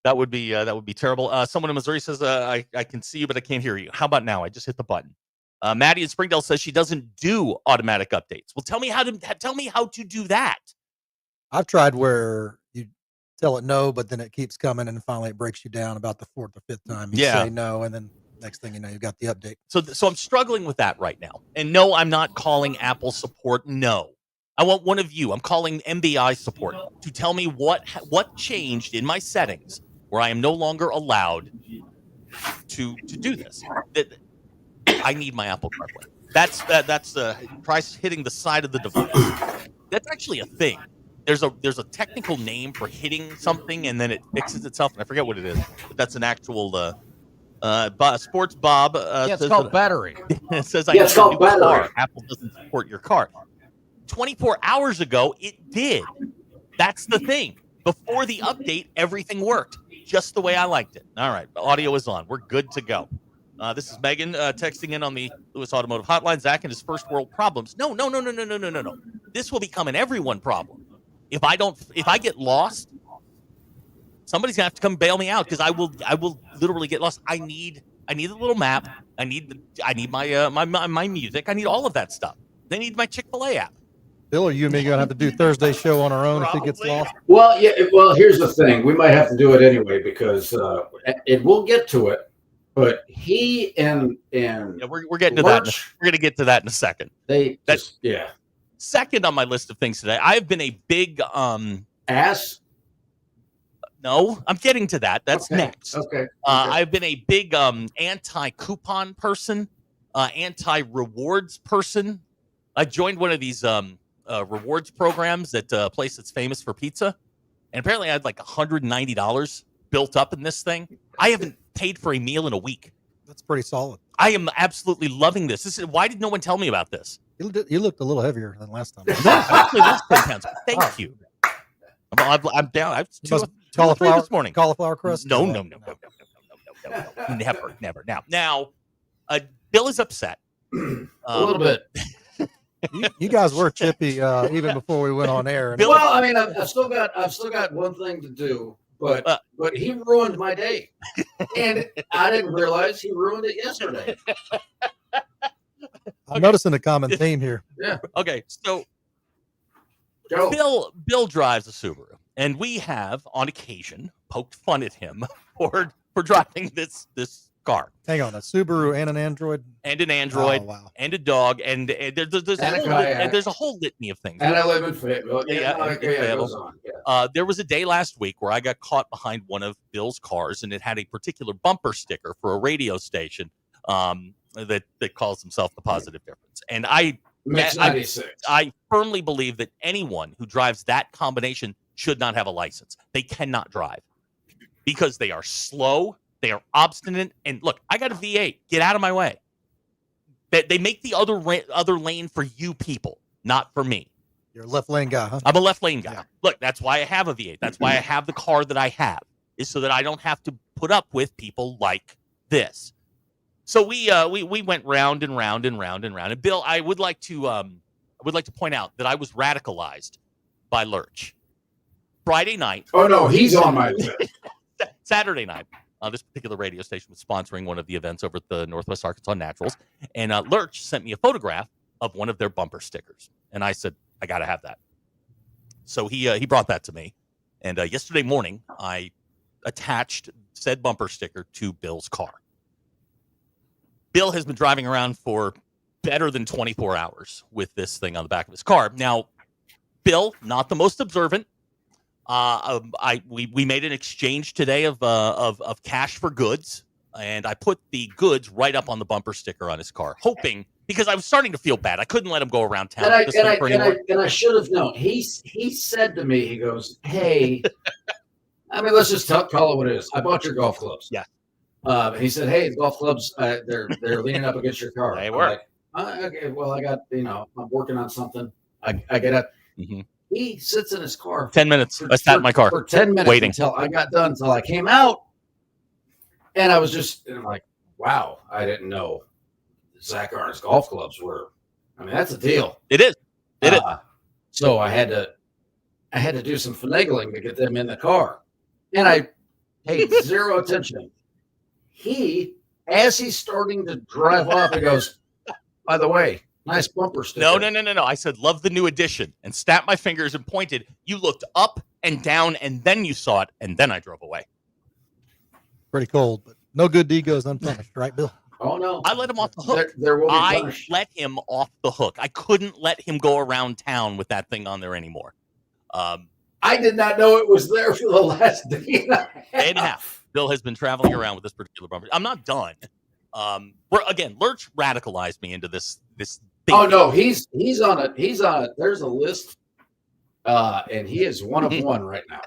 That would be terrible. Someone in Missouri says, I can see you, but I can't hear you. How about now? I just hit the button. Maddie in Springdale says she doesn't do automatic updates. Well, tell me how to do that. I've tried where you tell it no, but then it keeps coming, and finally it breaks you down about the fourth or fifth time. You say no, and then next thing you know, you've got the update. So I'm struggling with that right now. And no, I'm not calling Apple support. No, I want one of you. I'm calling MBI support to tell me what changed in my settings where I am no longer allowed to do this. That I need my Apple CarPlay. That's price hitting the side of the device. That's actually a thing. There's a technical name for hitting something and then it fixes itself, and I forget what it is. But that's an actual Sports Bob. It's called battery. It says I need a new car. Apple doesn't support your car. 24 hours ago, it did. That's the thing. Before the update, everything worked just the way I liked it. All right, audio is on. We're good to go. This is Megan texting in on the Lewis Automotive Hotline. Zach and his first world problems. No. This will become an everyone problem. If I get lost, somebody's gonna have to come bail me out because I will literally get lost. I need a little map. I need my music. I need all of that stuff. They need my Chick-fil-A app. Bill, are you and me gonna have to do Thursday show on our own if it gets lost? Well, yeah. Well, here's the thing: we might have to do it anyway because we'll get to it. But he and we're getting to that. We're gonna get to that in a second. Second on my list of things today, I've been a big ass. No, I'm getting to that. That's next. Okay. I've been a big anti-coupon person, anti-rewards person. I joined one of these rewards programs at a place that's famous for pizza, and apparently I had like $190 built up in this thing. I haven't paid for a meal in a week. That's pretty solid. I am absolutely loving this. Why did no one tell me about this? You looked a little heavier than last time. I actually lost 10 pounds. Thank you. I'm down. I was cauliflower this morning. Cauliflower crust? No. Never. Now, Bill is upset. A little bit. You guys were chippy even before we went on air. Well, I mean, I've still got one thing to do, but he ruined my day, and I didn't realize he ruined it yesterday. I'm noticing a common theme here. Yeah. Okay, so Bill drives a Subaru, and we have on occasion poked fun at him for driving this car. Hang on, a Subaru and an Android? And an Android, oh, wow. and a dog, and there's a whole litany of things. And I live in Fayetteville. It goes on. Yeah. There was a day last week where I got caught behind one of Bill's cars, and it had a particular bumper sticker for a radio station that calls himself The Positive Difference. And I firmly believe that anyone who drives that combination should not have a license. They cannot drive because they are slow. They are obstinate. And look, I got a V8. Get out of my way. They make the other lane for you people, not for me. You're a left lane guy, huh? I'm a left lane guy. Yeah. Look, that's why I have a V8. That's why I have the car that I have, is so that I don't have to put up with people like this. So we went round and round and round and round. And Bill, I would like to point out that I was radicalized by Lurch. Friday night. Oh no, he's on my list. Saturday night. This particular radio station was sponsoring one of the events over at the Northwest Arkansas Naturals, and Lurch sent me a photograph of one of their bumper stickers, and I said, I got to have that. So he brought that to me, and yesterday morning I attached said bumper sticker to Bill's car. Bill has been driving around for better than 24 hours with this thing on the back of his car. Now, Bill, not the most observant. We made an exchange today of cash for goods, and I put the goods right up on the bumper sticker on his car, hoping, because I was starting to feel bad. I couldn't let him go around town. And I should have known. He said to me, he goes, "Hey, I mean, let's just call it what it is. I bought your golf clubs." Yeah. And he said, "Hey, the golf clubs, they're leaning up against your car." They were. Like, okay, well, I got, I'm working on something. I get up. Mm-hmm. He sits in his car 10 minutes. I sat in my car for 10 minutes waiting until I got done, until I came out. And I was I'm like, wow, I didn't know Zach Arnett's golf clubs were. I mean, that's a deal. It is. It is. So I had to do some finagling to get them in the car. And I paid zero attention. As he's starting to drive off, he goes, by the way, nice bumper sticker. No. I said, love the new addition, and snapped my fingers and pointed. You looked up and down, and then you saw it, and then I drove away. Pretty cold, but no good deed goes unpunished, right, Bill? Oh, no. I let him off the hook. There will be I let him off the hook. I couldn't let him go around town with that thing on there anymore. I did not know it was there for the last day and a half. Bill has been traveling around with this particular bumper. I'm not done. Lurch radicalized me into this thing. Oh no, he's on it. There's a list, and he is one of one right now.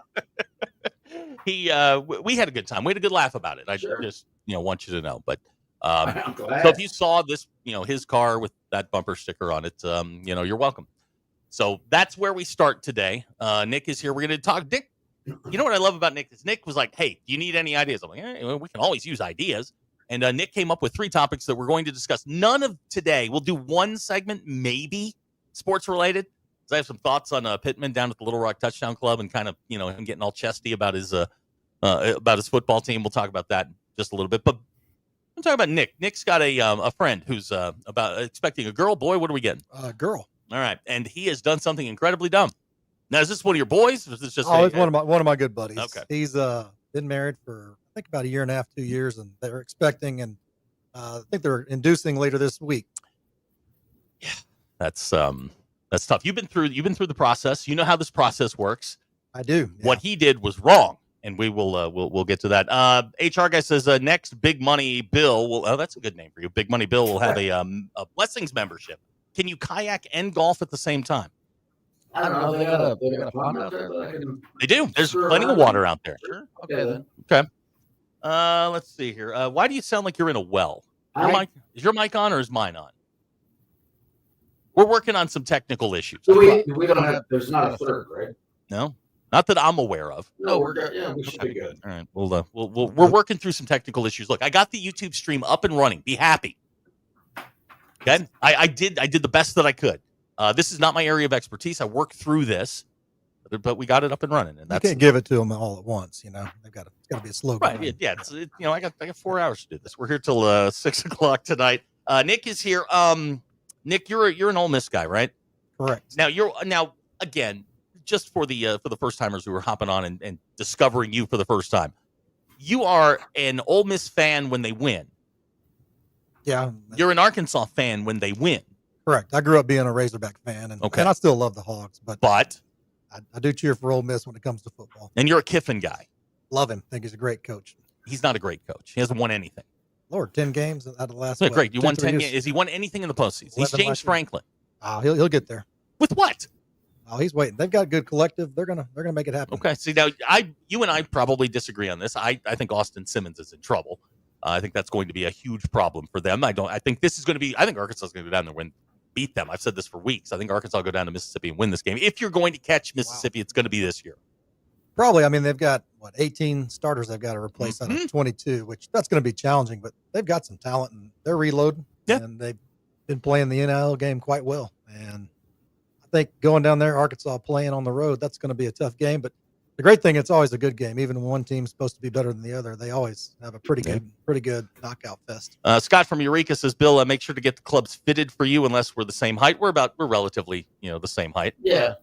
We had a good time. We had a good laugh about it. I just want you to know. But I'm glad. so if you saw this, his car with that bumper sticker on it, you're welcome. So that's where we start today. Nick is here. We're going to talk. Nick, you know what I love about Nick is Nick was like, "Hey, do you need any ideas?" I'm like, "We can always use ideas." And Nick came up with 3 topics that we're going to discuss. None of today. We'll do one segment, maybe sports related. Because I have some thoughts on Pittman down at the Little Rock Touchdown Club and kind of, him getting all chesty about his football team. We'll talk about that in just a little bit. But I'm talking about Nick. Nick's got a friend who's about expecting a girl. Boy, what are we getting? Girl. All right, and he has done something incredibly dumb. Now, is this one of your boys? Or is this just it's one of my good buddies. Okay, he's been married for I think about 1.5 years, 2 years, and they're expecting, and I think they're inducing later this week. Yeah, that's tough. You've been through the process. You know how this process works. I do. Yeah. What he did was wrong, and we'll get to that. HR guy says next Big Money Bill will. Oh, that's a good name for you. Big Money Bill will have a Blessings membership. Can you kayak and golf at the same time? I don't know. They got a pond out there. They do. There's plenty of water out there. Sure. Okay then. Okay. Let's see here. Why do you sound like you're in a well? Is your mic on or is mine on? We're working on some technical issues. We don't have. There's not a third, right? No, not that I'm aware of. No, we're good. Yeah, we should be good. All right. We're working through some technical issues. Look, I got the YouTube stream up and running. Be happy. Okay. I did the best that I could. This is not my area of expertise. I worked through this, but we got it up and running. And that's, you can't give it to them all at once. It's got to be a slow. Right. Yeah. I got 4 hours to do this. We're here till 6:00 tonight. Nick is here. Nick, you're an Ole Miss guy, right? Correct. Now again, just for the first timers who are hopping on and discovering you for the first time, you are an Ole Miss fan when they win. Yeah. You're an Arkansas fan when they win. Correct. I grew up being a Razorback fan, and I still love the Hogs, but I do cheer for Ole Miss when it comes to football. And you're a Kiffin guy. Love him. Think he's a great coach. He's not a great coach. He hasn't won anything. Lord, 10 games out of the last. Great. You won 10 games. Has he won anything in the postseason? He's James Franklin. Oh, he'll get there. With what? Oh, he's waiting. They've got a good collective. They're gonna make it happen. Okay. See, now you and I probably disagree on this. I think Austin Simmons is in trouble. I think that's going to be a huge problem for them. I think this is going to be. I think Arkansas is going to go down there and beat them. I've said this for weeks. I think Arkansas will go down to Mississippi and win this game. If you're going to catch Mississippi, It's going to be this year. Probably. I mean, they've got 18 starters they've got to replace out of 22, which that's going to be challenging. But they've got some talent and they're reloading. Yeah. And they've been playing the NIL game quite well. And I think going down there, Arkansas playing on the road, that's going to be a tough game. But the great thing, it's always a good game. Even when one team's supposed to be better than the other, they always have a pretty good knockout fest. Scott from Eureka says, Bill, make sure to get the clubs fitted for you unless we're the same height. We're relatively, the same height. Yeah.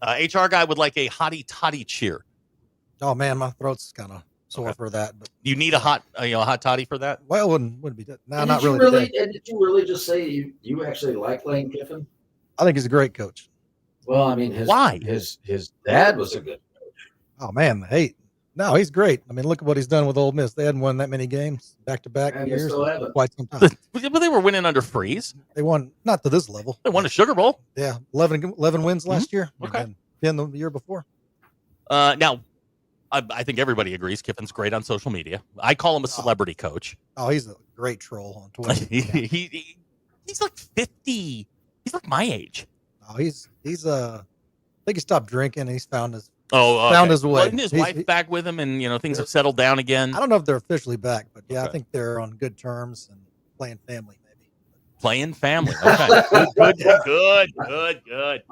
HR guy would like a hottie toddy cheer. Oh man, my throat's kind of sore for that. But you need a hot toddy for that? Well, wouldn't be that. No, not really. And did you really just say you actually like Lane Kiffin? I think he's a great coach. Well, I mean, his dad was a good. Oh man, no, he's great. I mean, look at what he's done with Ole Miss. They hadn't won that many games back-to-back years for quite some time. But they were winning under Freeze. They won not to this level. They won a Sugar Bowl. Yeah, 11 wins last year. Okay, and 10 the year before. Now, I think everybody agrees Kiffin's great on social media. I call him a celebrity coach. Oh, he's a great troll on Twitter. He's like 50. He's like my age. Oh, he's I think he stopped drinking. He's found his. Found his way. Wasn't his wife back with him, and things have settled down again? I don't know if they're officially back, but yeah, I think they're on good terms and playing family, maybe. Playing family. Okay. Good.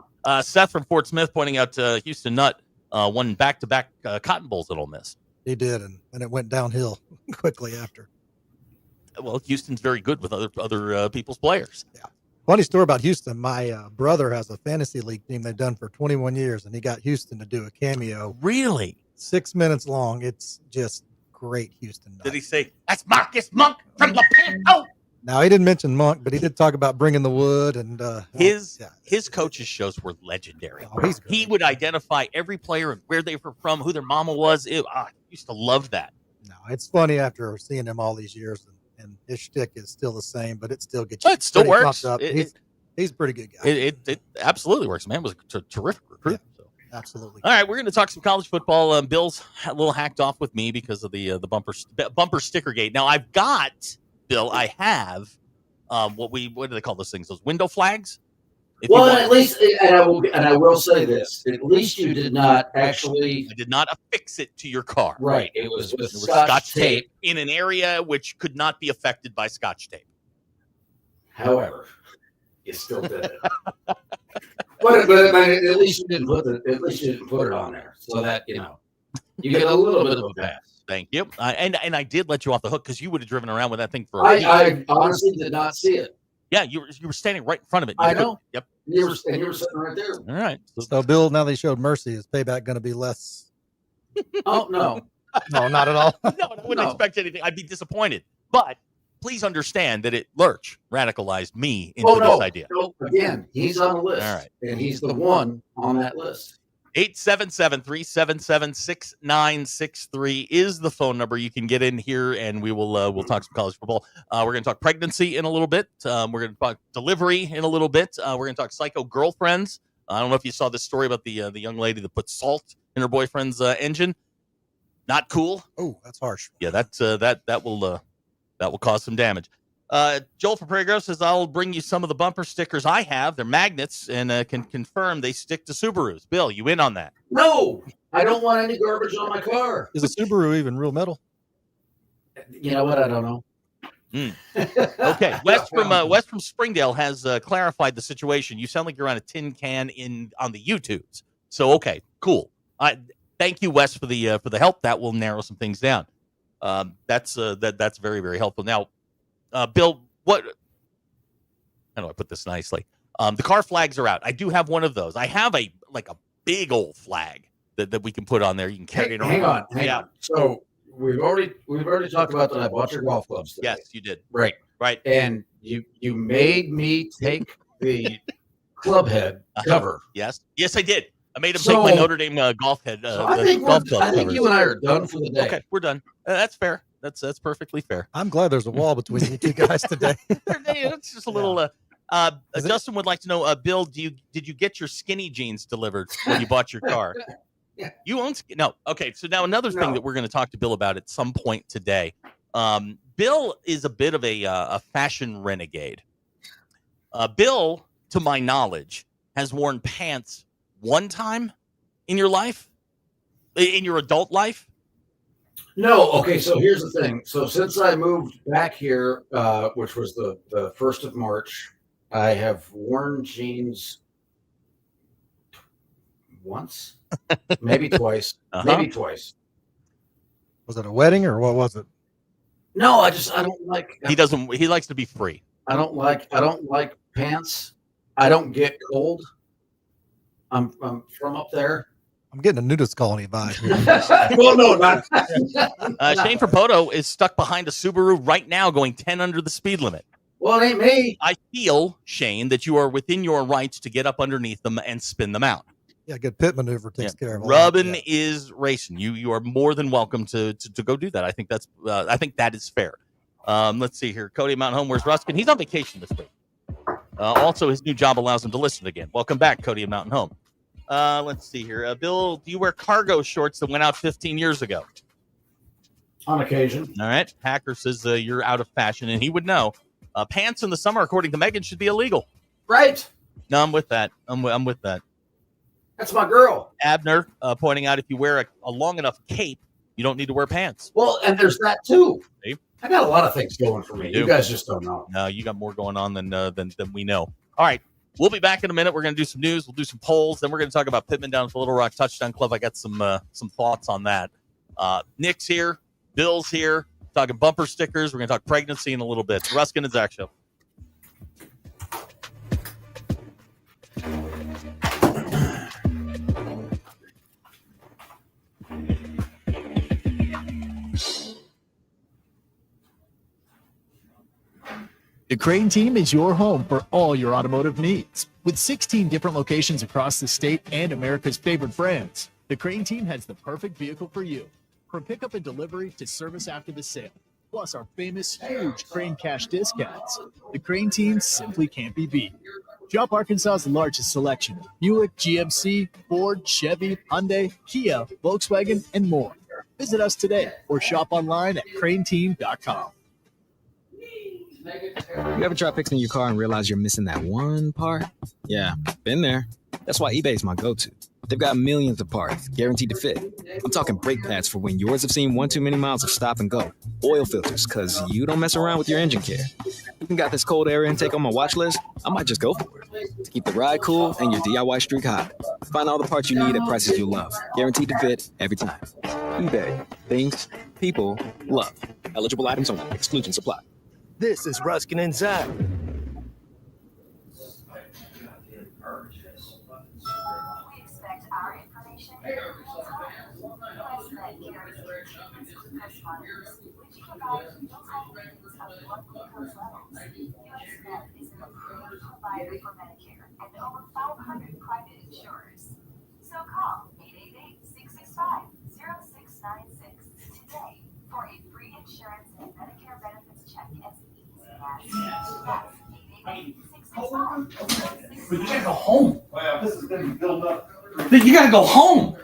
Seth from Fort Smith pointing out Houston Nutt won back-to-back Cotton Bowls at Ole Miss. He did, and it went downhill quickly after. Well, Houston's very good with other people's players. Yeah. Funny story about Houston. My brother has a fantasy league team they've done for 21 years, and he got Houston to do a cameo. Really? 6 minutes long. It's just great Houston. Did he say, that's Marcus Monk from the Panto? Now, he didn't mention Monk, but he did talk about bringing the wood. And his coaches' shows were legendary. Oh, he's great. He would identify every player and where they were from, who their mama was. I used to love that. No, it's funny after seeing him all these years, and his shtick is still the same, but it still gets you. It still works. Up. He's a pretty good guy. It absolutely works, man. It was a terrific recruit. Yeah. Absolutely. All right, we're going to talk some college football. Bill's a little hacked off with me because of the bumper sticker gate. Now I have what do they call those things? Those window flags. Well, at least, and I will say this: at least you did not actually. I did not affix it to your car. Right. It was with Scotch tape in an area which could not be affected by Scotch tape. However, you still did it. But at least you didn't put it on there, so that you get a little bit of a pass. Thank you. And I did let you off the hook because you would have driven around with that thing for a week. I honestly did not see it. Yeah, you were standing right in front of it. I know. Yep. You were sitting right there. All right. So, Bill, now they showed mercy. Is payback going to be less? Oh no, no, not at all. No, I wouldn't expect anything. I'd be disappointed. But please understand that Lurch radicalized me into this idea. No, again, he's on the list. All right. And he's the one on that list. 877-377-6963 is the phone number. You can get in here, and we'll talk some college football. We're going to talk pregnancy in a little bit. We're going to talk delivery in a little bit. We're going to talk psycho girlfriends. I don't know if you saw this story about the young lady that put salt in her boyfriend's engine. Not cool. Oh, that's harsh. Yeah, that will cause some damage. Joel from Prairie Grove says, I'll bring you some of the bumper stickers I have. They're magnets and can confirm they stick to Subarus. Bill, you in on that? No, I don't want any garbage on my car. Is a Subaru even real metal? You know what? I don't know. Okay. Wes from Springdale has clarified the situation. You sound like you're on a tin can on the YouTubes. So, okay, cool. Thank you, Wes, for the help. That will narrow some things down. That's very, very helpful. Now, Bill, how do I put this nicely? The car flags are out. I do have one of those. I have a big old flag that we can put on there. You can carry it around. Hang on. So we've already talked about that. I bought your golf clubs today. Yes, you did. Right. And you made me take the club head cover. Yes, I did. I made him take my Notre Dame golf head. I think you and I are done for the day. Okay, we're done. That's fair. That's perfectly fair. I'm glad there's a wall between you two guys today. It's just a little. Justin would like to know, Bill, did you get your skinny jeans delivered when you bought your car? Yeah. You own no. Okay, so now another thing that we're going to talk to Bill about at some point today. Bill is a bit of a fashion renegade. Bill, to my knowledge, has worn pants one time in your life, in your adult life. No, okay, so here's the thing. So since I moved back here, which was the 1st of March, I have worn jeans once, maybe twice, maybe twice. Was it a wedding or what was it? No, I don't like. He likes to be free. I don't like pants. I don't get cold. I'm from up there. I'm getting a nudist colony vibe. Well, no, not. Shane Frapoto is stuck behind a Subaru right now, going 10 under the speed limit. Well, it ain't me. I feel, Shane, that you are within your rights to get up underneath them and spin them out. Yeah, good pit maneuver takes care of it. Rubbin is racing. You are more than welcome to go do that. I think that is fair. Let's see here. Cody Mountain Home, where's Ruskin? He's on vacation this week. Also, his new job allows him to listen again. Welcome back, Cody at Mountain Home. Let's see here. Bill, do you wear cargo shorts that went out 15 years ago? On occasion. All right. Hacker says you're out of fashion, and he would know. Pants in the summer, according to Megan, should be illegal. Right. No, I'm with that. I'm with that. That's my girl. Abner pointing out if you wear a long enough cape, you don't need to wear pants. Well, and there's that too. See? I got a lot of things going for me. You guys just don't know. No, you got more going on than we know. All right. We'll be back in a minute. We're going to do some news. We'll do some polls. Then we're going to talk about Pittman down at the Little Rock Touchdown Club. I got some thoughts on that. Nick's here. Bill's here. Talking bumper stickers. We're going to talk pregnancy in a little bit. Ruskin and Zach Show. The Crane Team is your home for all your automotive needs. With 16 different locations across the state and America's favorite brands, the Crane Team has the perfect vehicle for you. From pickup and delivery to service after the sale, plus our famous huge Crane Cash discounts, the Crane Team simply can't be beat. Shop Arkansas's largest selection: Buick, GMC, Ford, Chevy, Hyundai, Kia, Volkswagen, and more. Visit us today or shop online at craneteam.com. You ever try fixing your car and realize you're missing that one part? Yeah, been there. That's why eBay's my go-to. They've got millions of parts, guaranteed to fit. I'm talking brake pads for when yours have seen one too many miles of stop and go. Oil filters, because you don't mess around with your engine care. Even got this cold air intake on my watch list. I might just go for it. To keep the ride cool and your DIY streak hot. Find all the parts you need at prices you love. Guaranteed to fit every time. eBay. Things people love. Eligible items only. Exclusions apply. This is Ruskin and Zach. We expect our information in real time. PlusMed carries treatments glucose monitors, which provide real-time readings of blood glucose levels. PlusMed is an approved provider for Medicare and over 500 private insurers. So call 888-665-0696 today for a free insurance and Medicare benefits check as easy as 888-665-0696. But you gotta go home. Wow, this is gonna be built up. You gotta go home.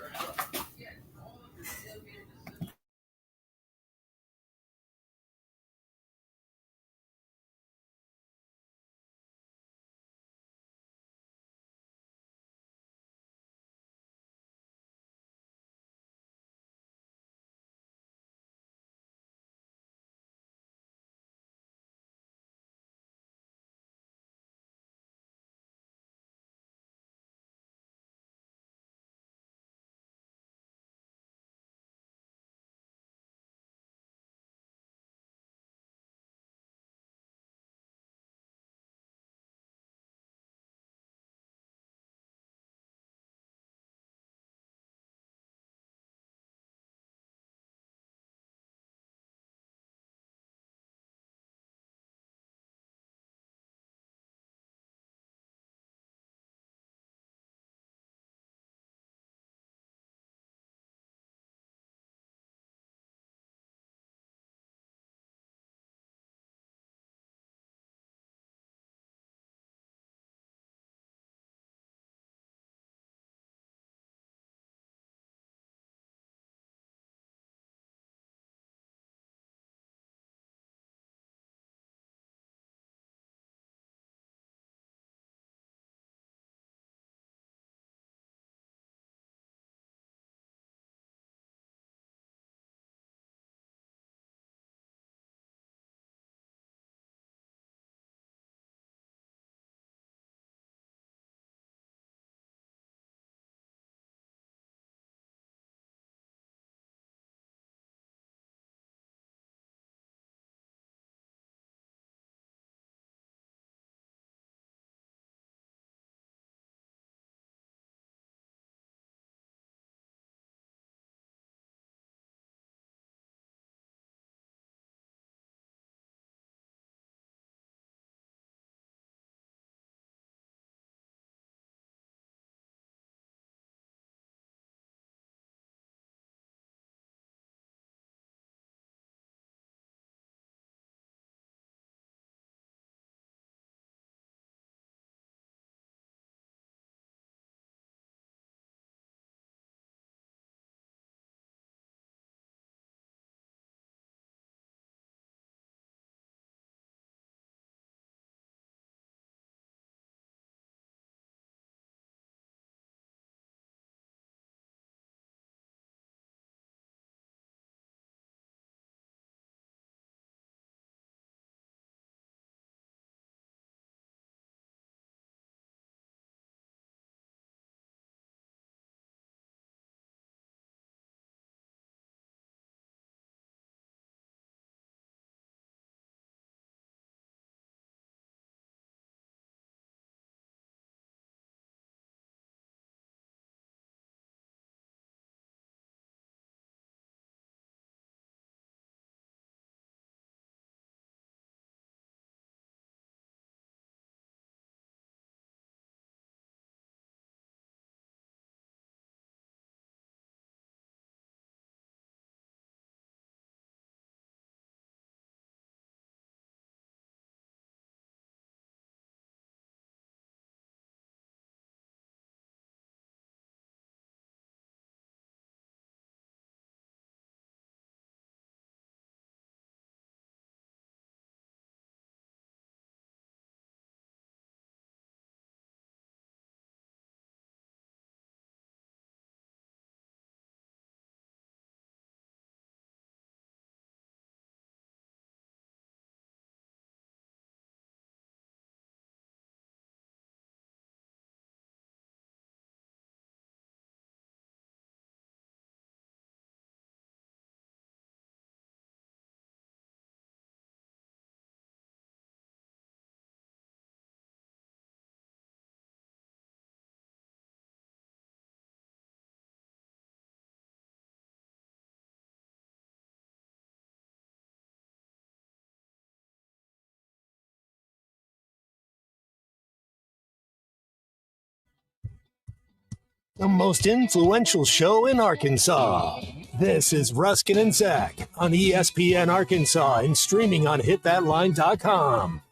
the most influential show in Arkansas. This is Ruskin and Zach on ESPN Arkansas and streaming on hitthatline.com.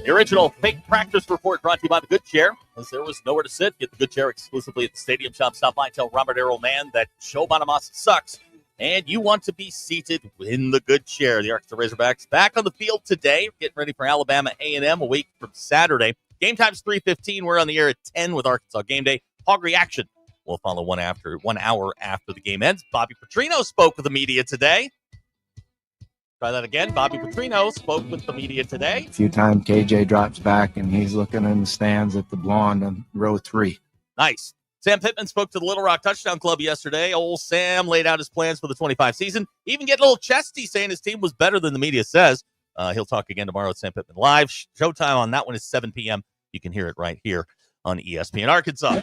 The original fake practice report brought to you by the Good Chair. As there was nowhere to sit, get the Good Chair exclusively at the Stadium Shop. Stop by, tell Robert Errol Man that Joe Bonamassa sucks, and you want to be seated in the Good Chair. The Arkansas Razorbacks back on the field today, getting ready for Alabama A&M a week from Saturday. Game time's 3:15. We're on the air at 10 with Arkansas Game Day. Hog Reaction will follow 1 hour after the game ends. Bobby Petrino spoke with the media today. Try that again. Bobby Petrino spoke with the media today. A few times KJ drops back and he's looking in the stands at the blonde on row 3. Nice. Sam Pittman spoke to the Little Rock Touchdown Club yesterday. Old Sam laid out his plans for the 25 season. Even getting a little chesty saying his team was better than the media says. He'll talk again tomorrow at Sam Pittman Live. Showtime on that one is 7 p.m. You can hear it right here on ESPN Arkansas.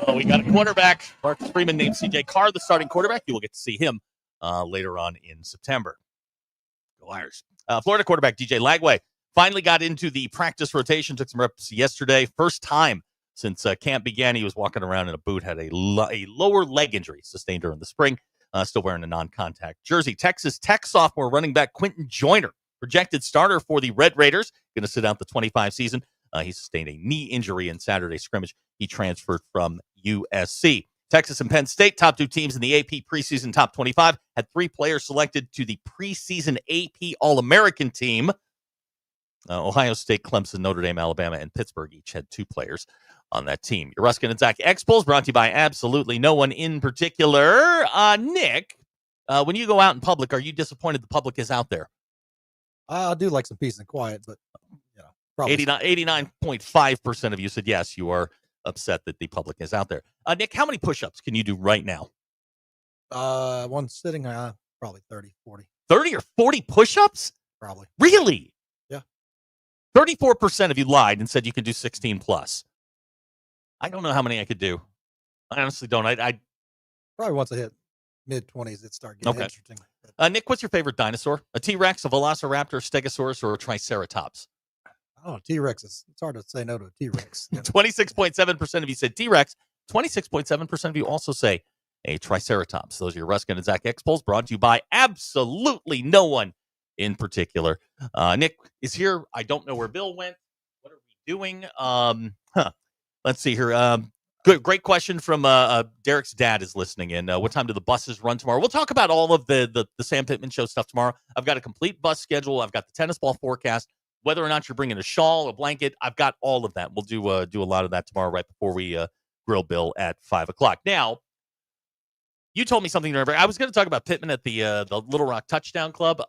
Oh, we got a quarterback. Marcus Freeman named C.J. Carr the starting quarterback. You will get to see him later on in September. Go Irish. Florida quarterback DJ Lagway finally got into the practice rotation, took some reps yesterday. First time since camp began. He was walking around in a boot, had a lower leg injury sustained during the spring. Still wearing a non-contact jersey. Texas Tech sophomore running back Quentin Joyner, projected starter for the Red Raiders, going to sit out the 25 season. He sustained a knee injury in Saturday's scrimmage. He transferred from USC. Texas and Penn State, top 2 teams in the AP preseason top 25, had 3 players selected to the preseason AP All-American team. Ohio State, Clemson, Notre Dame, Alabama, and Pittsburgh each had 2 players on that team. Your Ruskin and Zach Expos brought to you by absolutely no one in particular. Nick, when you go out in public, are you disappointed the public is out there? I do like some peace and quiet, but probably 89.5% of you said yes, you are upset that the public is out there. Nick, how many push-ups can you do right now? One sitting, probably 30, 40. 30 or 40 push-ups? Probably. Really? Yeah. 34% of you lied and said you can do 16 plus. I don't know how many I could do. I honestly don't. I probably once I hit mid-20s, it started getting interesting. Nick, what's your favorite dinosaur? A T-Rex, a Velociraptor, Stegosaurus, or a Triceratops? Oh, T-Rexes. It's hard to say no to a T-Rex. 26.7% of you said T-Rex. 26.7% of you also say a Triceratops. Those are your Ruskin and Zach Expos, brought to you by absolutely no one in particular. Nick is here. I don't know where Bill went. What are we doing? Let's see here. Great question from Derek's dad is listening in. What time do the buses run tomorrow? We'll talk about all of the Sam Pittman Show stuff tomorrow. I've got a complete bus schedule. I've got the tennis ball forecast. Whether or not you're bringing a shawl, a blanket, I've got all of that. We'll do a lot of that tomorrow right before we grill Bill at 5 o'clock. Now, you told me something. Remember, I was going to talk about Pittman at the Little Rock Touchdown Club.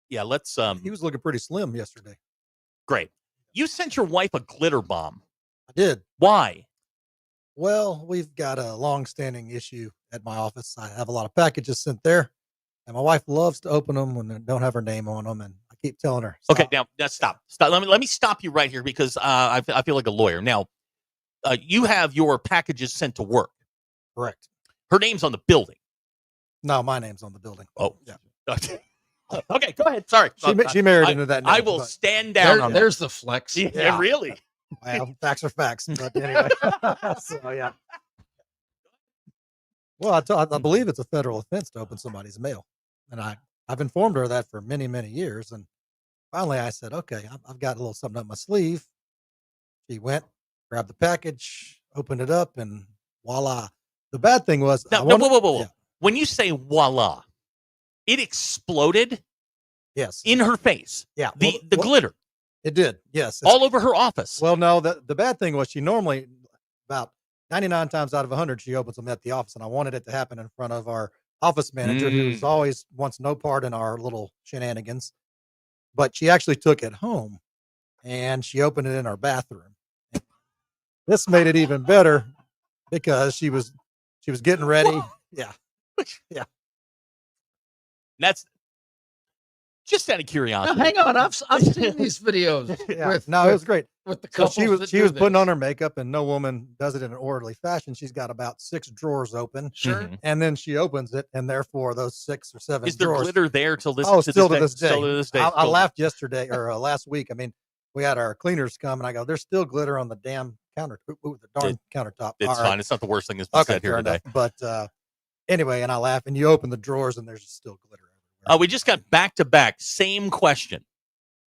Let's. He was looking pretty slim yesterday. Great. You sent your wife a glitter bomb. I did. Why? Well, we've got a long-standing issue at my office. I have a lot of packages sent there, and my wife loves to open them when they don't have her name on them, and I keep telling her. Stop. Okay, now stop. Let me stop you right here because I feel like a lawyer. Now, you have your packages sent to work. Correct. Her name's on the building. No, my name's on the building. Oh, yeah. Okay, go ahead. Sorry. She married into that name. I will stand down on there's the flex. Yeah, really. Well, facts are facts, but anyway. So, yeah. Well, I believe it's a federal offense to open somebody's mail. And I've informed her of that for many, many years. And finally I said, okay, I've got a little something up my sleeve. She went, grabbed the package, opened it up, and voila. The bad thing was... Whoa. Yeah. When you say voila, it exploded yes, in her face. Yeah. The glitter. It did, yes. All over her office. Well, no, the bad thing was she normally, about 99 times out of 100, she opens them at the office, and I wanted it to happen in front of our office manager, who's always wants no part in our little shenanigans. But she actually took it home, and she opened it in our bathroom. This made it even better because she was getting ready. Yeah. Yeah. That's just out of curiosity. Now, hang on, I've seen these videos. Yeah. No, it was great. With the So couples she was putting on her makeup, and no woman does it in an orderly fashion. She's got about 6 drawers open. Sure. And then she opens it, and therefore those 6 or 7 Is there drawers. glitter there till this? Oh, still to this day. Still to this day. I laughed yesterday or last week. I mean, we had our cleaners come, and I go, "There's still glitter on the damn the darn countertop." It's All fine. right. It's not the worst thing that's been said here fair today. enough. But anyway, and I laugh, and you open the drawers, and there's just still glitter everywhere. We just got back to back. Same question.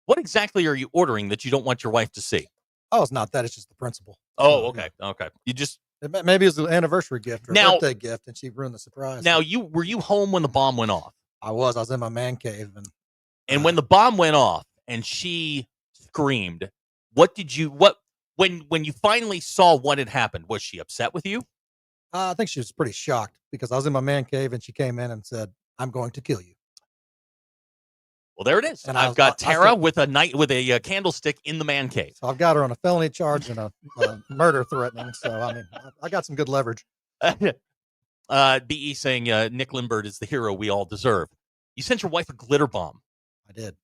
What exactly are you ordering that you don't want your wife to see? Oh, it's not that. It's just the principle. Oh, okay. Okay. You just Maybe it's an anniversary gift or Now- a birthday gift, and she ruined the surprise. now were you home when the bomb went off? I was in my man cave, And when the bomb went off and she screamed, when you finally saw what had happened, was she upset with you? I think she was pretty shocked because I was in my man cave, and she came in and said, "I'm going to kill you." Well, there it is. And I've got Tara with a candlestick in the man cave. So I've got her on a felony charge and a murder threatening. So I mean, I got some good leverage. BE saying Nick Lindbergh is the hero we all deserve. You sent your wife a glitter bomb. I did,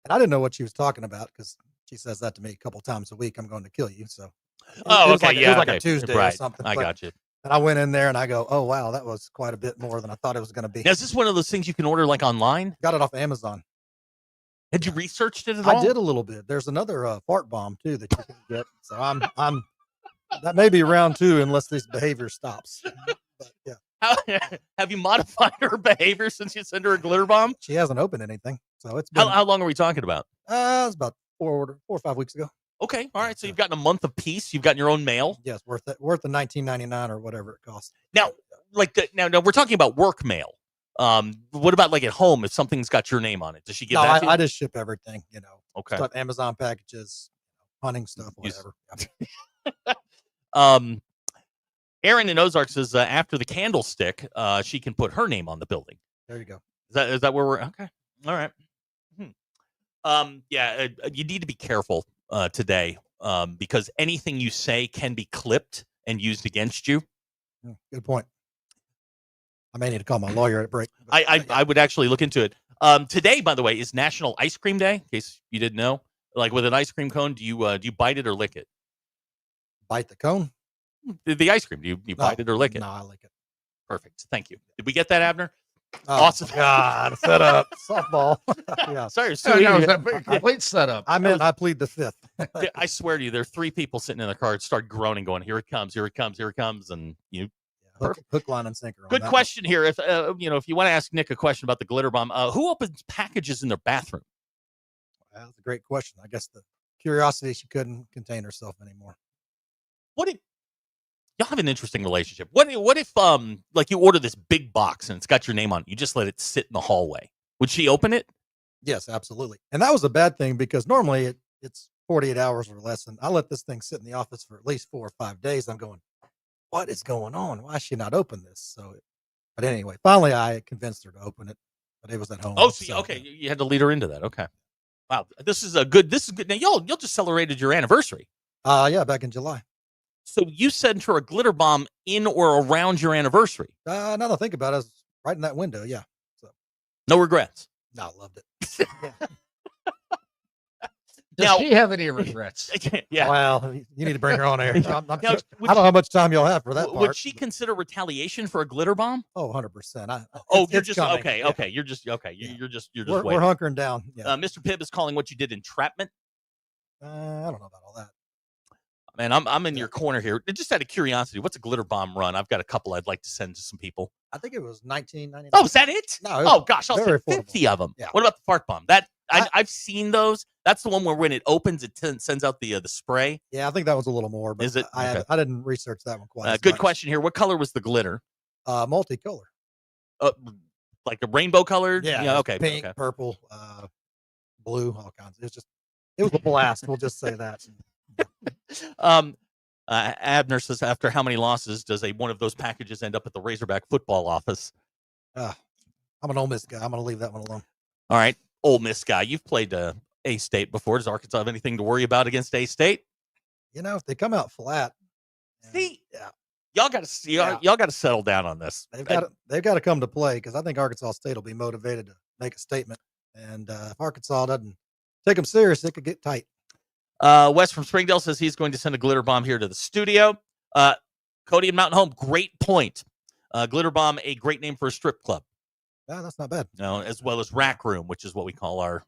and I didn't know what she was talking about because she says that to me a couple times a week. "I'm going to kill you." So it was like a Tuesday or something. I but- got you. And I went in there and I go, "Oh wow, that was quite a bit more than I thought it was going to be." Now, is this one of those things you can order like online? Got it off Amazon. Had you researched it at all? I did a little bit. There's another fart bomb too that you can get. So I'm that may be round 2 unless this behavior stops. But yeah, Have you modified her behavior since you sent her a glitter bomb? she hasn't opened anything. So it's been How long are we talking about? it's about 4 or 5 weeks ago. Okay, all right. So you've gotten a month of peace. You've gotten your own mail. Yes, worth the $19.99 or whatever it costs. Now, now we're talking about work mail. What about like at home? If something's got your name on it, does she give No, that to you? I just ship everything. Okay. Stuff, Amazon packages, hunting stuff, You s- whatever. Aaron in Ozark says after the candlestick, she can put her name on the building. There you go. Is that where we're okay? All right. Yeah, you need to be careful today because anything you say can be clipped and used against you. Good point. I may need to call my lawyer at break. but, I would actually look into it. Today, by the way, is National Ice Cream Day. In case you didn't know, like with an ice cream cone, do you bite it or lick it? bite the cone. The ice cream, do you bite it or lick it? No, I lick it. Perfect. Thank you. Did we get that, Abner? Oh, Awesome. God, set up softball. Yeah. Sorry, So, Sue, was a complete setup. I plead the fifth. I swear to you, there are 3 people sitting in the car start groaning, going, "Here it comes! Here it comes! Here it comes!" And you. Hook, line, and sinker. On Good that question here. If if you want to ask Nick a question about the glitter bomb, who opens packages in their bathroom? Well, that's a great question. I guess the curiosity, she couldn't contain herself anymore. What if y'all have an interesting relationship? What if like you order this big box and it's got your name on it, you just let it sit in the hallway? Would she open it? Yes, absolutely. And that was a bad thing because normally it's 48 hours or less. And I let this thing sit in the office for at least 4 or 5 days. I'm going, what is going on? Why is she not open this? So, but anyway, finally I convinced her to open it, but it was at home. Oh, see, okay, you had to lead her into that. Okay, wow, this is good. Now y'all just celebrated your anniversary. Yeah, back in July. So you sent her a glitter bomb in or around your anniversary. Now that I think about it, it's right in that window. Yeah. So No regrets. no, I loved it. Does Now- she have any regrets? Yeah. Well, you need to bring her on air. I'm Now, sure- I would don't know how much time you'll have for that part. Would she consider retaliation for a glitter bomb? Oh, 100%. Oh, you're it's just coming. okay. Yeah. Okay, you're just okay. You're just We're waiting. hunkering down. Yeah. Mr. Pibb is calling what you did entrapment. I don't know about all that. Man, I'm in your corner here. Just out of curiosity, what's a glitter bomb run? I've got a couple I'd like to send to some people. I think it was 1999. Oh, is that it? No, it was Oh gosh, I'll very send affordable. 50 of them. Yeah. What about the fart bomb? I've seen those. That's the one where when it opens, it sends out the spray. Yeah, I think that was a little more. But Is it? I Okay. I didn't research that one quite. as Good much. question here. What color was the glitter? Multicolor. Like a rainbow colored? Yeah. it was Okay. Pink, Okay. purple, blue, all kinds. It was a blast. We'll just say that. Abner says, after how many losses does one of those packages end up at the Razorback football office? I'm an Ole Miss guy. I'm going to leave that one alone. All right, Ole Miss guy. You've played A-State before. Does Arkansas have anything to worry about against A-State? If they come out flat, See, yeah, y'all got to see. Yeah. Y'all got to settle down on this. they've got to come to play because I think Arkansas State will be motivated to make a statement. And if Arkansas doesn't take them serious, it could get tight. Wes from Springdale says he's going to send a glitter bomb here to the studio. Cody and Mountain Home, great point. Glitter bomb, a great name for a strip club. Yeah, that's not bad. As well as rack room, which is what we call our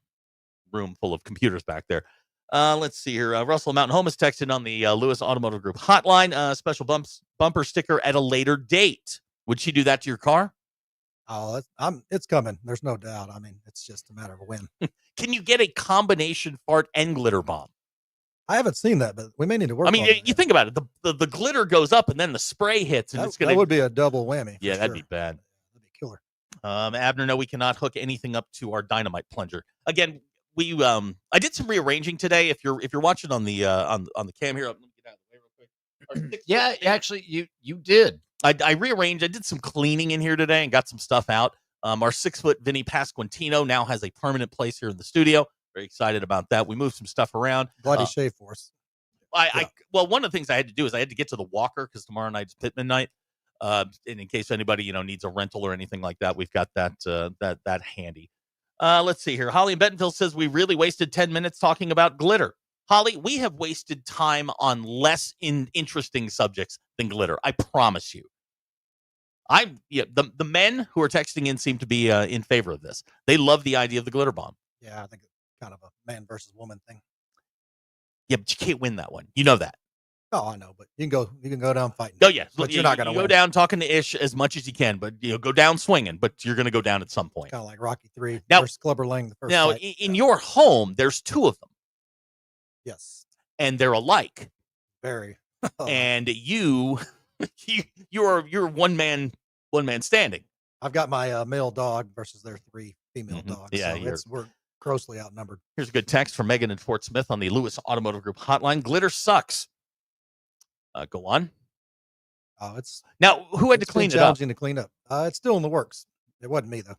room full of computers back there. Let's see here. Russell Mountain Home is texted on the Lewis Automotive Group hotline. Special bumper sticker at a later date. Would she do that to your car? Oh, it's coming. There's no doubt. I mean, it's just a matter of when. Can you get a combination fart and glitter bomb? I haven't seen that, but we may need to work. I mean, on you think about it. The glitter goes up and then the spray hits, and it's gonna. That would be a double whammy. Yeah, that'd be bad. That'd be killer. Abner, no, we cannot hook anything up to our dynamite plunger. Again, I did some rearranging today. If you're watching on the cam here, let me get out of the way real quick. Yeah, actually, you did. I rearranged. I did some cleaning in here today and got some stuff out. Our 6-foot Vinny Pasquantino now has a permanent place here in the studio. Very excited about that. We moved some stuff around. Glad he shaved for us. Well, one of the things I had to do is I had to get to the Walker because tomorrow night's Pitman night. And in case anybody needs a rental or anything like that, we've got that handy. Let's see here. Holly in Bentonville says we really wasted 10 minutes talking about glitter. Holly, we have wasted time on less interesting subjects than glitter. I promise you. The men who are texting in seem to be in favor of this. They love the idea of the glitter bomb. Yeah, I think it's kind of a man versus woman thing. Yeah, but you can't win that one. You know that. Oh, I know, but you can go down fighting. Oh, yeah. But you're not going to go down talking to Ish as much as you can, but go down swinging, but you're going to go down at some point. Kind of like Rocky 3 now, versus Clubber Lang the first Now, fight. in your home, there's 2 of them. Yes. And they're alike. Very. And you're one man standing. I've got my male dog versus their 3 female dogs. Yeah, so we're grossly outnumbered. Here's a good text from Megan in Fort Smith on the Lewis Automotive Group hotline. Glitter sucks. Go on. Oh, it's now who had to clean it up? Challenging to clean up. It's still in the works. It wasn't me though.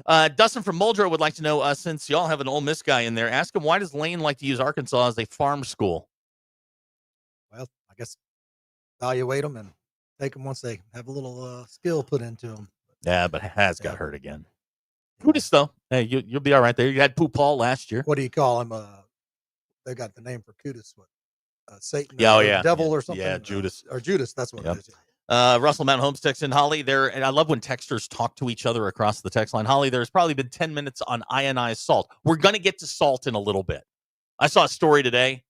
Dustin from Muldrow would like to know, since y'all have an Ole Miss guy in there, ask him, why does Lane like to use Arkansas as a farm school? Well, I guess evaluate them and take them once they have a little skill put into them. Yeah, but Has got hurt again. Kudus, though. Hey, you'll be all right there. You had Pooh Paul last year. What do you call him? They got the name for Kudus. What? Satan? Devil or something? Yeah, Judas. Or Judas. That's what it is. Russell Mountain Homes text in Holly there, and I love when texters talk to each other across the text line. Holly, there's probably been 10 minutes on ionized salt. We're going to get to salt in a little bit. I saw a story today,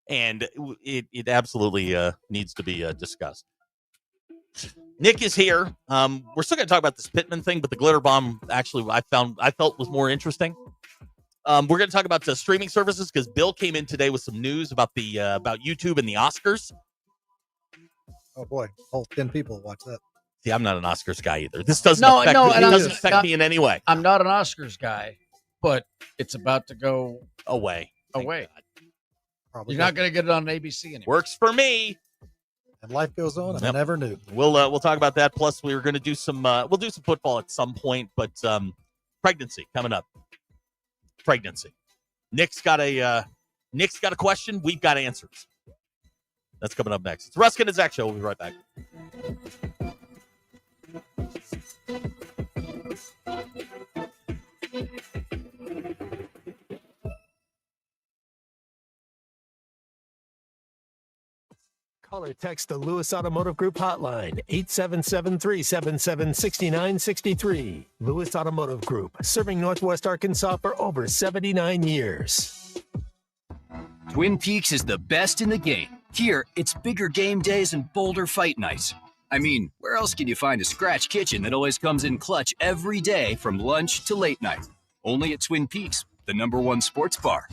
and it absolutely needs to be discussed. Nick is here. We're still going to talk about this Pittman thing, but the glitter bomb actually I felt was more interesting. We're going to talk about the streaming services because Bill came in today with some news about about YouTube and the Oscars. Oh boy, all 10 people watch that. See, I'm not an Oscars guy either. This doesn't affect me in any way. I'm not an Oscars guy, but it's about to go away. Probably You're not going to get it on ABC anymore. Works for me. And life goes on. I never knew. We'll talk about that. Plus, we were going to do some football at some point, but pregnancy coming up. Pregnancy. Nick's got a question. We've got answers. That's coming up next. It's Ruskin and Zach Show. We'll be right back. Call or text the Lewis Automotive Group hotline, 877-377-6963. Lewis Automotive Group, serving Northwest Arkansas for over 79 years. Twin Peaks is the best in the game. Here, it's bigger game days and bolder fight nights. I mean, where else can you find a scratch kitchen that always comes in clutch every day from lunch to late night? Only at Twin Peaks, the #1 sports bar.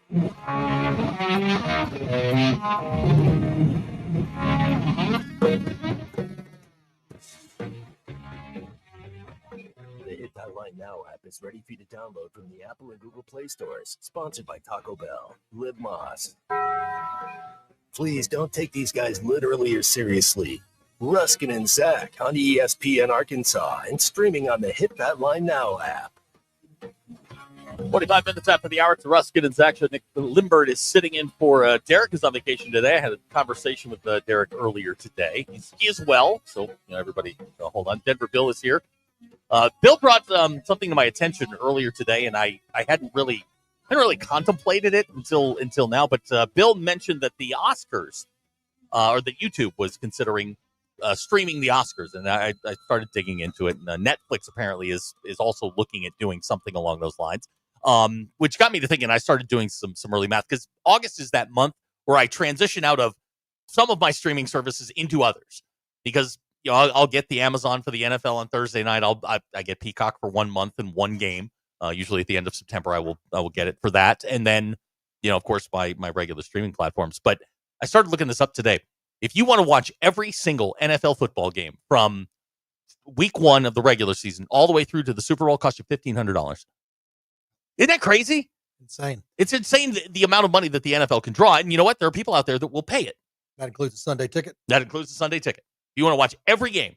The Hit That Line Now app is ready for you to download from the Apple and Google Play stores. Sponsored by Taco Bell. Live Moss. Please don't take these guys literally or seriously. Ruskin and Zach on ESPN Arkansas and streaming on the Hit That Line Now app. 45 minutes after the hour, it's Ruskin and Zach. Nick Limbert is sitting in for Derek, who's on vacation today. I had a conversation with Derek earlier today. He is well, so everybody hold on. Denver Bill is here. Bill brought something to my attention earlier today, and I hadn't really contemplated it until now. But Bill mentioned that the Oscars, or that YouTube was considering streaming the Oscars, and I started digging into it. And Netflix apparently is also looking at doing something along those lines, which got me to thinking. I started doing some early math, because August is that month where I transition out of some of my streaming services into others, because I'll get the Amazon for the NFL on Thursday night. I get Peacock for 1 month and one game. Usually at the end of September, I will get it for that, and then of course my regular streaming platforms. But I started looking this up today. If you want to watch every single NFL football game from week 1 of the regular season all the way through to the Super Bowl, it costs you $1,500. Isn't that crazy? Insane. It's insane the amount of money that the NFL can draw. And you know what? There are people out there that will pay it. That includes a Sunday ticket. That includes the Sunday ticket. If you want to watch every game.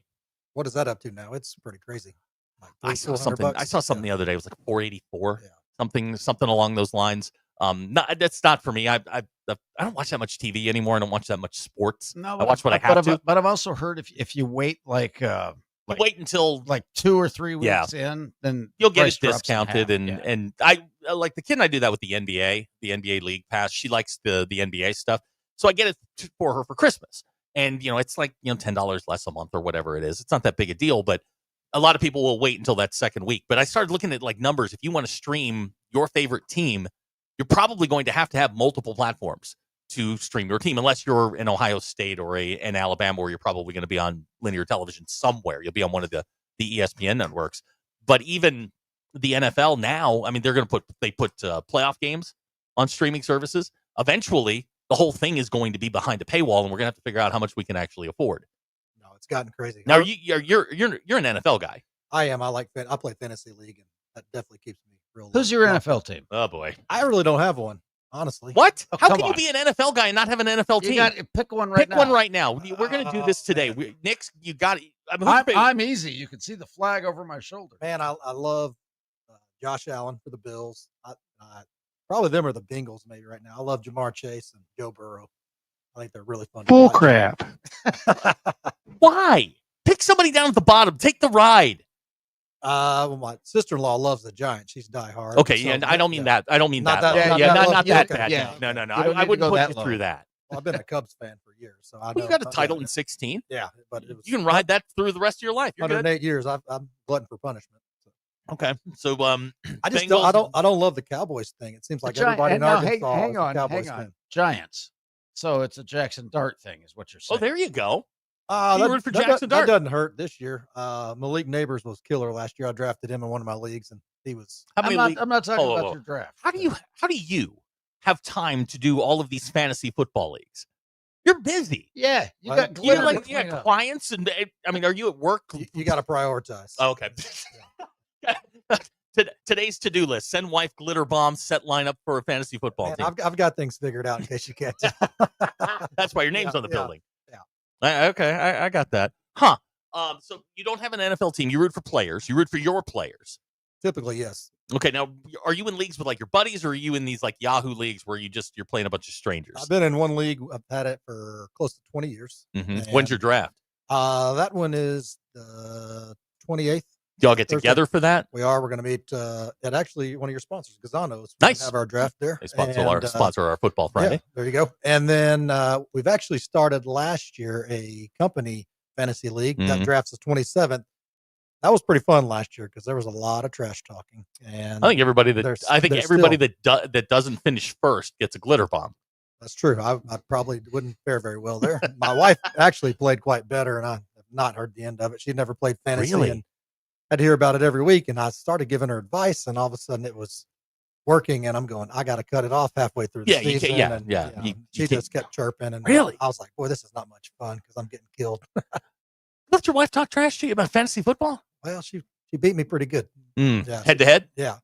What is that up to now? It's pretty crazy. Like I saw something the other day. It was like $484, something along those lines. That's not for me. I don't watch that much TV anymore. I don't watch that much sports. No, I watch what I have to. But I've also heard if you wait wait until like 2 or 3 weeks in, then you'll get it discounted. And I like the kid and I do that with the NBA League Pass. She likes the NBA stuff, so I get it for her for Christmas. And it's like $10 less a month or whatever it is. It's not that big a deal, but a lot of people will wait until that second week. But I started looking at like numbers. If you want to stream your favorite team, you're probably going to have multiple platforms to stream your team, unless you're in Ohio State or in Alabama, where you're probably going to be on linear television somewhere. You'll be on one of the ESPN networks. But even the NFL now, I mean, they put playoff games on streaming services. Eventually, the whole thing is going to be behind a paywall, and we're going to have to figure out how much we can actually afford. No, it's gotten crazy. Now, you're an NFL guy. I am. I play fantasy league, and that definitely keeps me real. Who's your NFL team? Oh boy, I really don't have one, honestly. What? How can you be an NFL guy and not have an NFL team? You got pick one right now. Pick one right now. We're going to do this today. Nick's, you got it. I'm easy. You can see the flag over my shoulder. Man, I love Josh Allen for the Bills. Probably them or the Bengals maybe right now. I love Jamar Chase and Joe Burrow. I think they're really fun. Bull crap. Why? Pick somebody down at the bottom. Take the ride. Well, my sister-in-law loves the Giants. She's diehard. Okay, so, I don't mean that. I don't mean not that. Not that bad. Yeah. No. I wouldn't put you through that. Well, I've been a Cubs fan for years, so I know. You got a title in 16. Yeah, but you can ride that through the rest of your life. You're 108 years. I'm glutton for punishment. So. Okay, so I just don't love the Cowboys thing. It seems like everybody in Arkansas hang on. fan. Giants. So it's a Jackson Dart thing, is what you're saying. Oh, there you go. That, for Jackson Dart. That doesn't hurt this year. Malik Neighbors was killer last year. I drafted him in one of my leagues, and he was. I'm not talking about your draft. How do you have time to do all of these fantasy football leagues? You're busy. Yeah, you got clients, and I mean, are you at work? You got to prioritize. Oh, okay. Today's to-do list: send wife glitter bombs, set lineup for a fantasy football team. I've got things figured out in case you can't tell. That's why your name's on the building. Yeah. Okay, I got that. Huh. So you don't have an NFL team. You root for players. You root for your players. Typically, yes. Okay, now are you in leagues with like your buddies, or are you in these like Yahoo leagues where you're playing a bunch of strangers? I've been in one league. I've had it for close to 20 years. Mm-hmm. When's your draft? That one is the 28th. Y'all get together for that? We are. We're going to meet at actually one of your sponsors, Gazano's. Nice. Have our draft there. They sponsor our Football Friday. Yeah, there you go. And then we've actually started last year a company fantasy league that drafts the 27th. That was pretty fun last year because there was a lot of trash talking. And I think everybody that doesn't finish first gets a glitter bomb. That's true. I probably wouldn't fare very well there. My wife actually played quite better, and I have not heard the end of it. She'd never played fantasy. Really? And I'd hear about it every week, and I started giving her advice, and all of a sudden it was working, and I'm going, I got to cut it off halfway through the Yeah, you season. can't- yeah, and, yeah, you know, you she can't- just kept chirping, and Really? I was like, boy, this is not much fun because I'm getting killed. Let your wife talk trash to you about fantasy football? Well, she beat me pretty good. Yeah, Head to head? Yeah.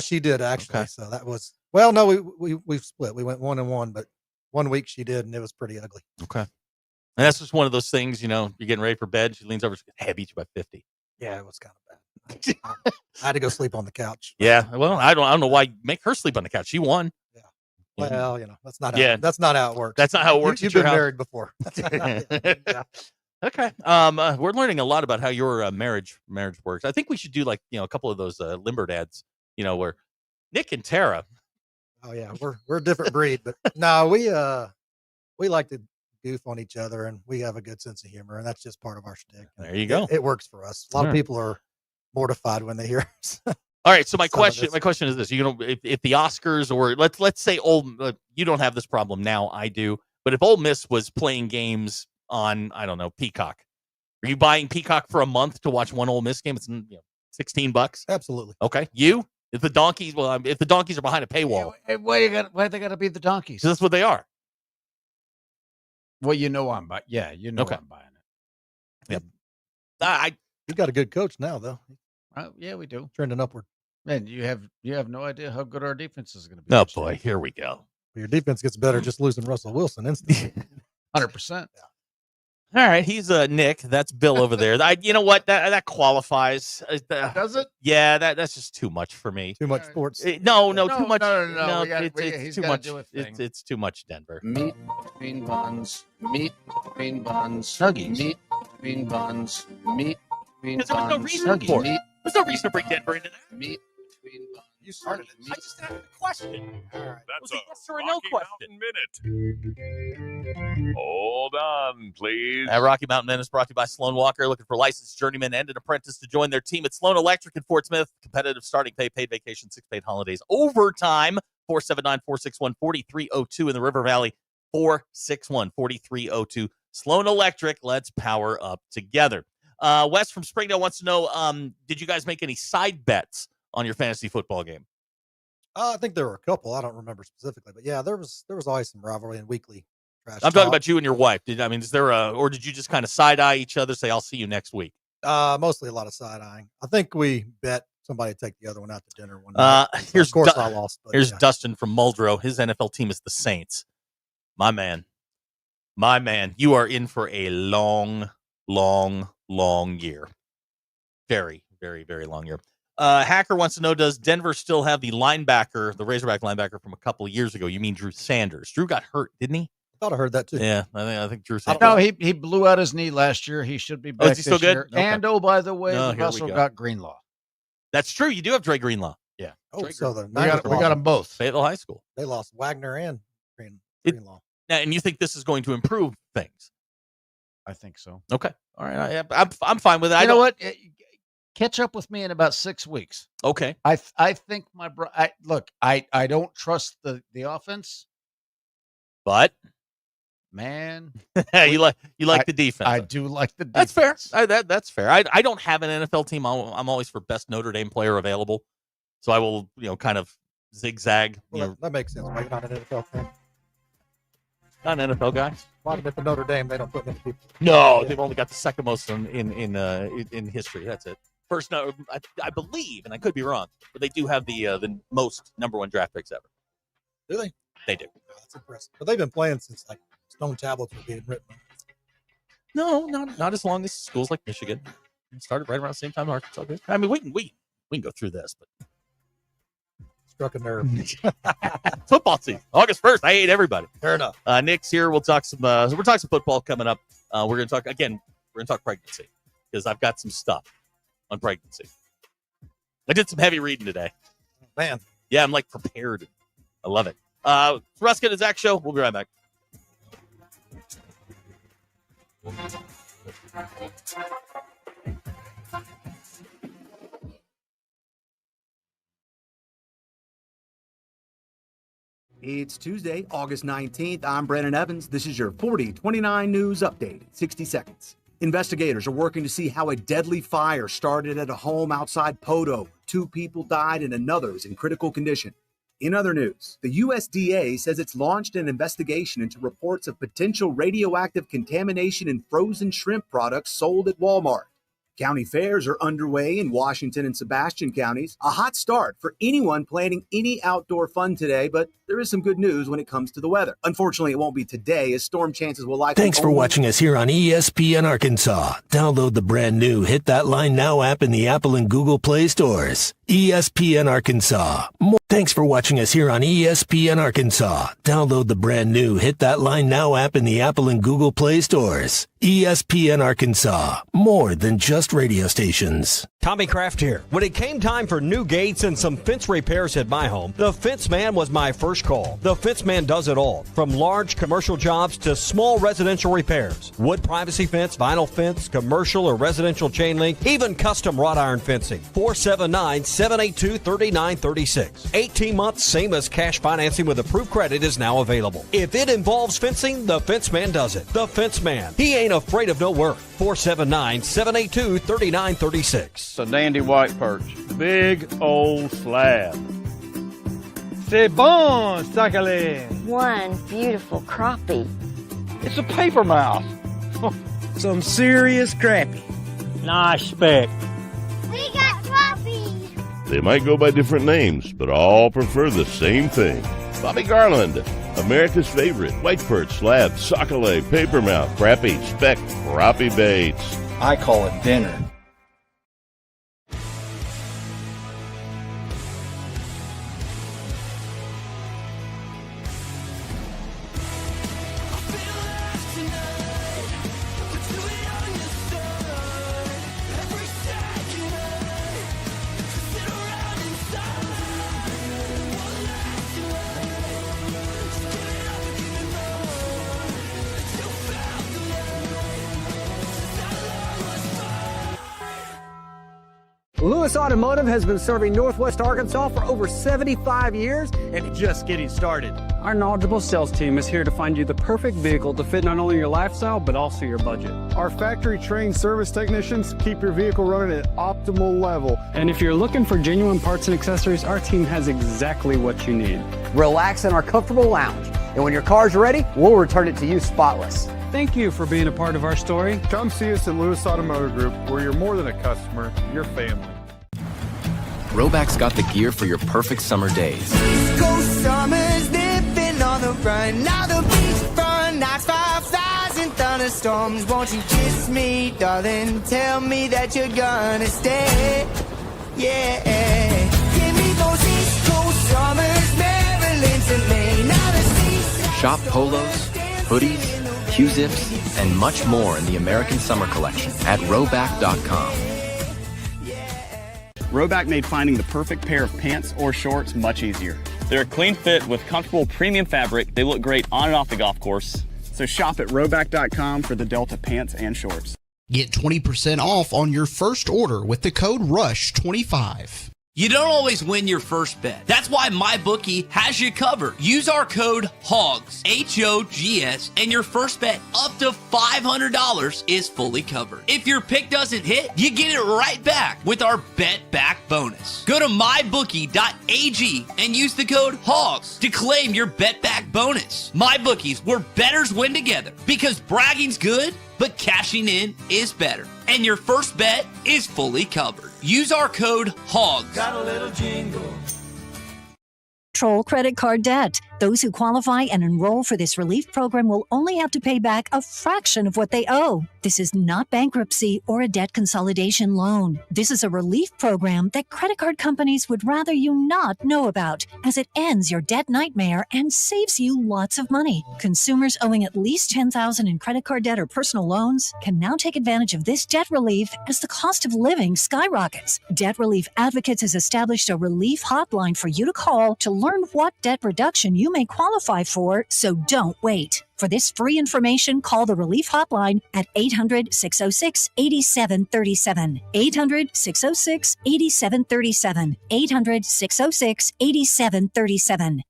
She did actually. Okay. So that was, well, no, we split. We went 1-1, but 1 week she did, and it was pretty ugly. Okay. And that's just one of those things, you're getting ready for bed. She leans over, she goes, hey, I beat you by 50. Yeah, it was kind of bad. I had to go sleep on the couch. Yeah. Well, I don't know why you make her sleep on the couch. She won. Yeah. Well, that's not how, Yeah. that's not how it works. That's not how it works. You've at your been house. married before. Yeah. Okay. We're learning a lot about how your marriage works. I think we should do a couple of those Limbert ads, where Nick and Tara. Oh yeah, we're a different breed, but no, we like to goof on each other, and we have a good sense of humor, and that's just part of our shtick. There you go. It works for us. A lot All of right. people are mortified when they hear us. All right. So my Some of this. question is this: if the Oscars, or let's say you don't have this problem now, I do, but if Ole Miss was playing games on, I don't know, Peacock, are you buying Peacock for a month to watch one Ole Miss game? It's $16. Absolutely. Okay. If the Donkeys, if the Donkeys are behind a paywall, Why they got to be the donkeys? 'cause that's what they are. Well, I'm buying. Yeah, Okay. I'm buying it. Yep. I You got a good coach now, though. Yeah, we do. Trending upward. Man, you have no idea how good our defense is going to be. Oh this year. boy, here we go. Your defense gets better just losing Russell Wilson instantly. 100%. All right, he's Nick. That's Bill over there. You know what? That qualifies. Does it? Yeah, that's just too much for me. Too much sports. No, No, too much. no, It's he's too gotta much. do a thing. It's too much Denver. Meat between buns, meat between buns, Snuggies. meat between buns, meat between Because there was no buns, reason for it. meat, There's no reason to bring Denver into that. meat between buns. You started it. I just asked a question. All right. It was a yes or a no question. Minute. Hold on, please. Rocky Mountain Men is brought to you by Sloan Walker, looking for licensed journeyman and an apprentice to join their team at Sloan Electric in Fort Smith. Competitive starting pay, paid vacation, 6 paid holidays, overtime, 479-461-4302 in the River Valley, 461-4302. Sloan Electric, let's power up together. Wes from Springdale wants to know, did you guys make any side bets on your fantasy football game? I think there were a couple. I don't remember specifically, but yeah, there was always some rivalry and weekly trash I'm talking talk. about you and your wife. Is there or did you just kind of side eye each other, say, I'll see you next week? Mostly a lot of side eyeing. I think we bet somebody to take the other one out to dinner one night. So Here's of course Du- I lost. But Here's yeah. Dustin from Muldrow. His NFL team is the Saints. My man, you are in for a long, long, long year. Very, very, very long year. Hacker wants to know, does Denver still have the Razorback linebacker from a couple of years ago? You mean Drew Sanders? Drew got hurt, didn't he? I thought I heard that too. Yeah, I think Drew Sanders. No, he blew out his knee last year. He should be back is he still this good? year. Okay. And by the way, No, we here we also go. got Greenlaw. That's true. You do have Dre Greenlaw. Yeah. Oh, Trey so the We Niners got them both. Fayetteville High School. They lost Wagner and It- Greenlaw. Now, and you think this is going to improve things? I think so. Okay. All right. I'm fine with it. You know what? Catch up with me in about 6 weeks. Okay. I think I don't trust the offense, But man. you like the defense. I do like the That's defense. fair. That's fair. I don't have an NFL team. I'm always for best Notre Dame player available, so I will kind of zigzag. Well, that makes sense. Why you're not an NFL fan? Not an NFL guy. Why did for Notre Dame they don't put many people? No, Yeah. they've only got the second most in history. That's it. First, no, I believe, and I could be wrong, but they do have the most number 1 draft picks ever. Do they? They do. Oh, that's impressive. But they've been playing since like stone tablets were being written. No, not as long as schools like Michigan. It started right around the same time Arkansas did. I mean, we can go through this, but Struck a nerve. football season, August 1st. I hate everybody. Fair enough. Nick's here. We'll talk some football coming up. We're going to talk pregnancy because I've got some stuff on pregnancy. I did some heavy reading today. Man. Yeah, I'm like prepared. I love it. Ruska and Zach show. We'll be right back. It's Tuesday, August 19th. I'm Brandon Evans. This is your 4029 News Update in 60 seconds. Investigators are working to see how a deadly fire started at a home outside Poto. 2 people died and another is in critical condition. In other news, the USDA says it's launched an investigation into reports of potential radioactive contamination in frozen shrimp products sold at Walmart. County fairs are underway in Washington and Sebastian counties. A hot start for anyone planning any outdoor fun today, but there is some good news when it comes to the weather. Unfortunately, it won't be today, as storm chances will likely... Thanks for watching us here on ESPN Arkansas. Download the brand new Hit That Line Now app in the Apple and Google Play stores. ESPN Arkansas. Thanks for watching us here on ESPN Arkansas. Download the brand new Hit That Line Now app in the Apple and Google Play stores. ESPN Arkansas. More than just radio stations. Tommy Kraft here. When it came time for new gates and some fence repairs at my home, the Fence Man was my first call. The Fence Man does it all, from large commercial jobs to small residential repairs. Wood privacy fence, vinyl fence, commercial or residential chain link, even custom wrought iron fencing. 479-782-3936. 18 months, same as cash financing with approved credit is now available. If it involves fencing, the Fence Man does it. The Fence Man. He ain't afraid of no work. 479-782-3936. A dandy white perch. Big old slab. C'est bon, sacalé. One beautiful crappie. It's a paper mouth. Some serious crappie. Nice speck. We got crappie. They might go by different names, but all prefer the same thing. Bobby Garland, America's favorite white perch, slab, sockeye, papermouth, crappie, speck, crappie baits. I call it dinner. Lewis Automotive has been serving Northwest Arkansas for over 75 years and just getting started. Our knowledgeable sales team is here to find you the perfect vehicle to fit not only your lifestyle, but also your budget. Our factory-trained service technicians keep your vehicle running at optimal level. And if you're looking for genuine parts and accessories, our team has exactly what you need. Relax in our comfortable lounge, and when your car's ready, we'll return it to you spotless. Thank you for being a part of our story. Come see us at Lewis Automotive Group, where you're more than a customer, you're family. Roback's got the gear for your perfect summer days. East Coast summers, living on the run. Now the beachfront nights, 5,000 thunderstorms. Won't you kiss me, darling? Tell me that you're gonna stay. Yeah. Give me those East Coast summers, Maryland to Maine. Now the seaside. Shop polos, hoodies, Q-zips, and much more in the American Summer Collection at Roback.com. Roback made finding the perfect pair of pants or shorts much easier. They're a clean fit with comfortable premium fabric. They look great on and off the golf course. So shop at Roback.com for the Delta pants and shorts. Get 20% off on your first order with the code RUSH25. You don't always win your first bet. That's why MyBookie has you covered. Use our code HOGS, H-O-G-S, and your first bet up to $500 is fully covered. If your pick doesn't hit, you get it right back with our Bet Back bonus. Go to mybookie.ag and use the code HOGS to claim your Bet Back bonus. MyBookie's, where bettors win together, because bragging's good, but cashing in is better. And your first bet is fully covered. Use our code HOGS. Got a little jingle. Control credit card debt. Those who qualify and enroll for this relief program will only have to pay back a fraction of what they owe. This is not bankruptcy or a debt consolidation loan. This is a relief program that credit card companies would rather you not know about, as it ends your debt nightmare and saves you lots of money. Consumers owing at least $10,000 in credit card debt or personal loans can now take advantage of this debt relief as the cost of living skyrockets. Debt Relief Advocates has established a relief hotline for you to call to learn what debt reduction you may qualify for, so don't wait. For this free information, call the Relief Hotline at 800-606-8737. 800-606-8737. 800-606-8737.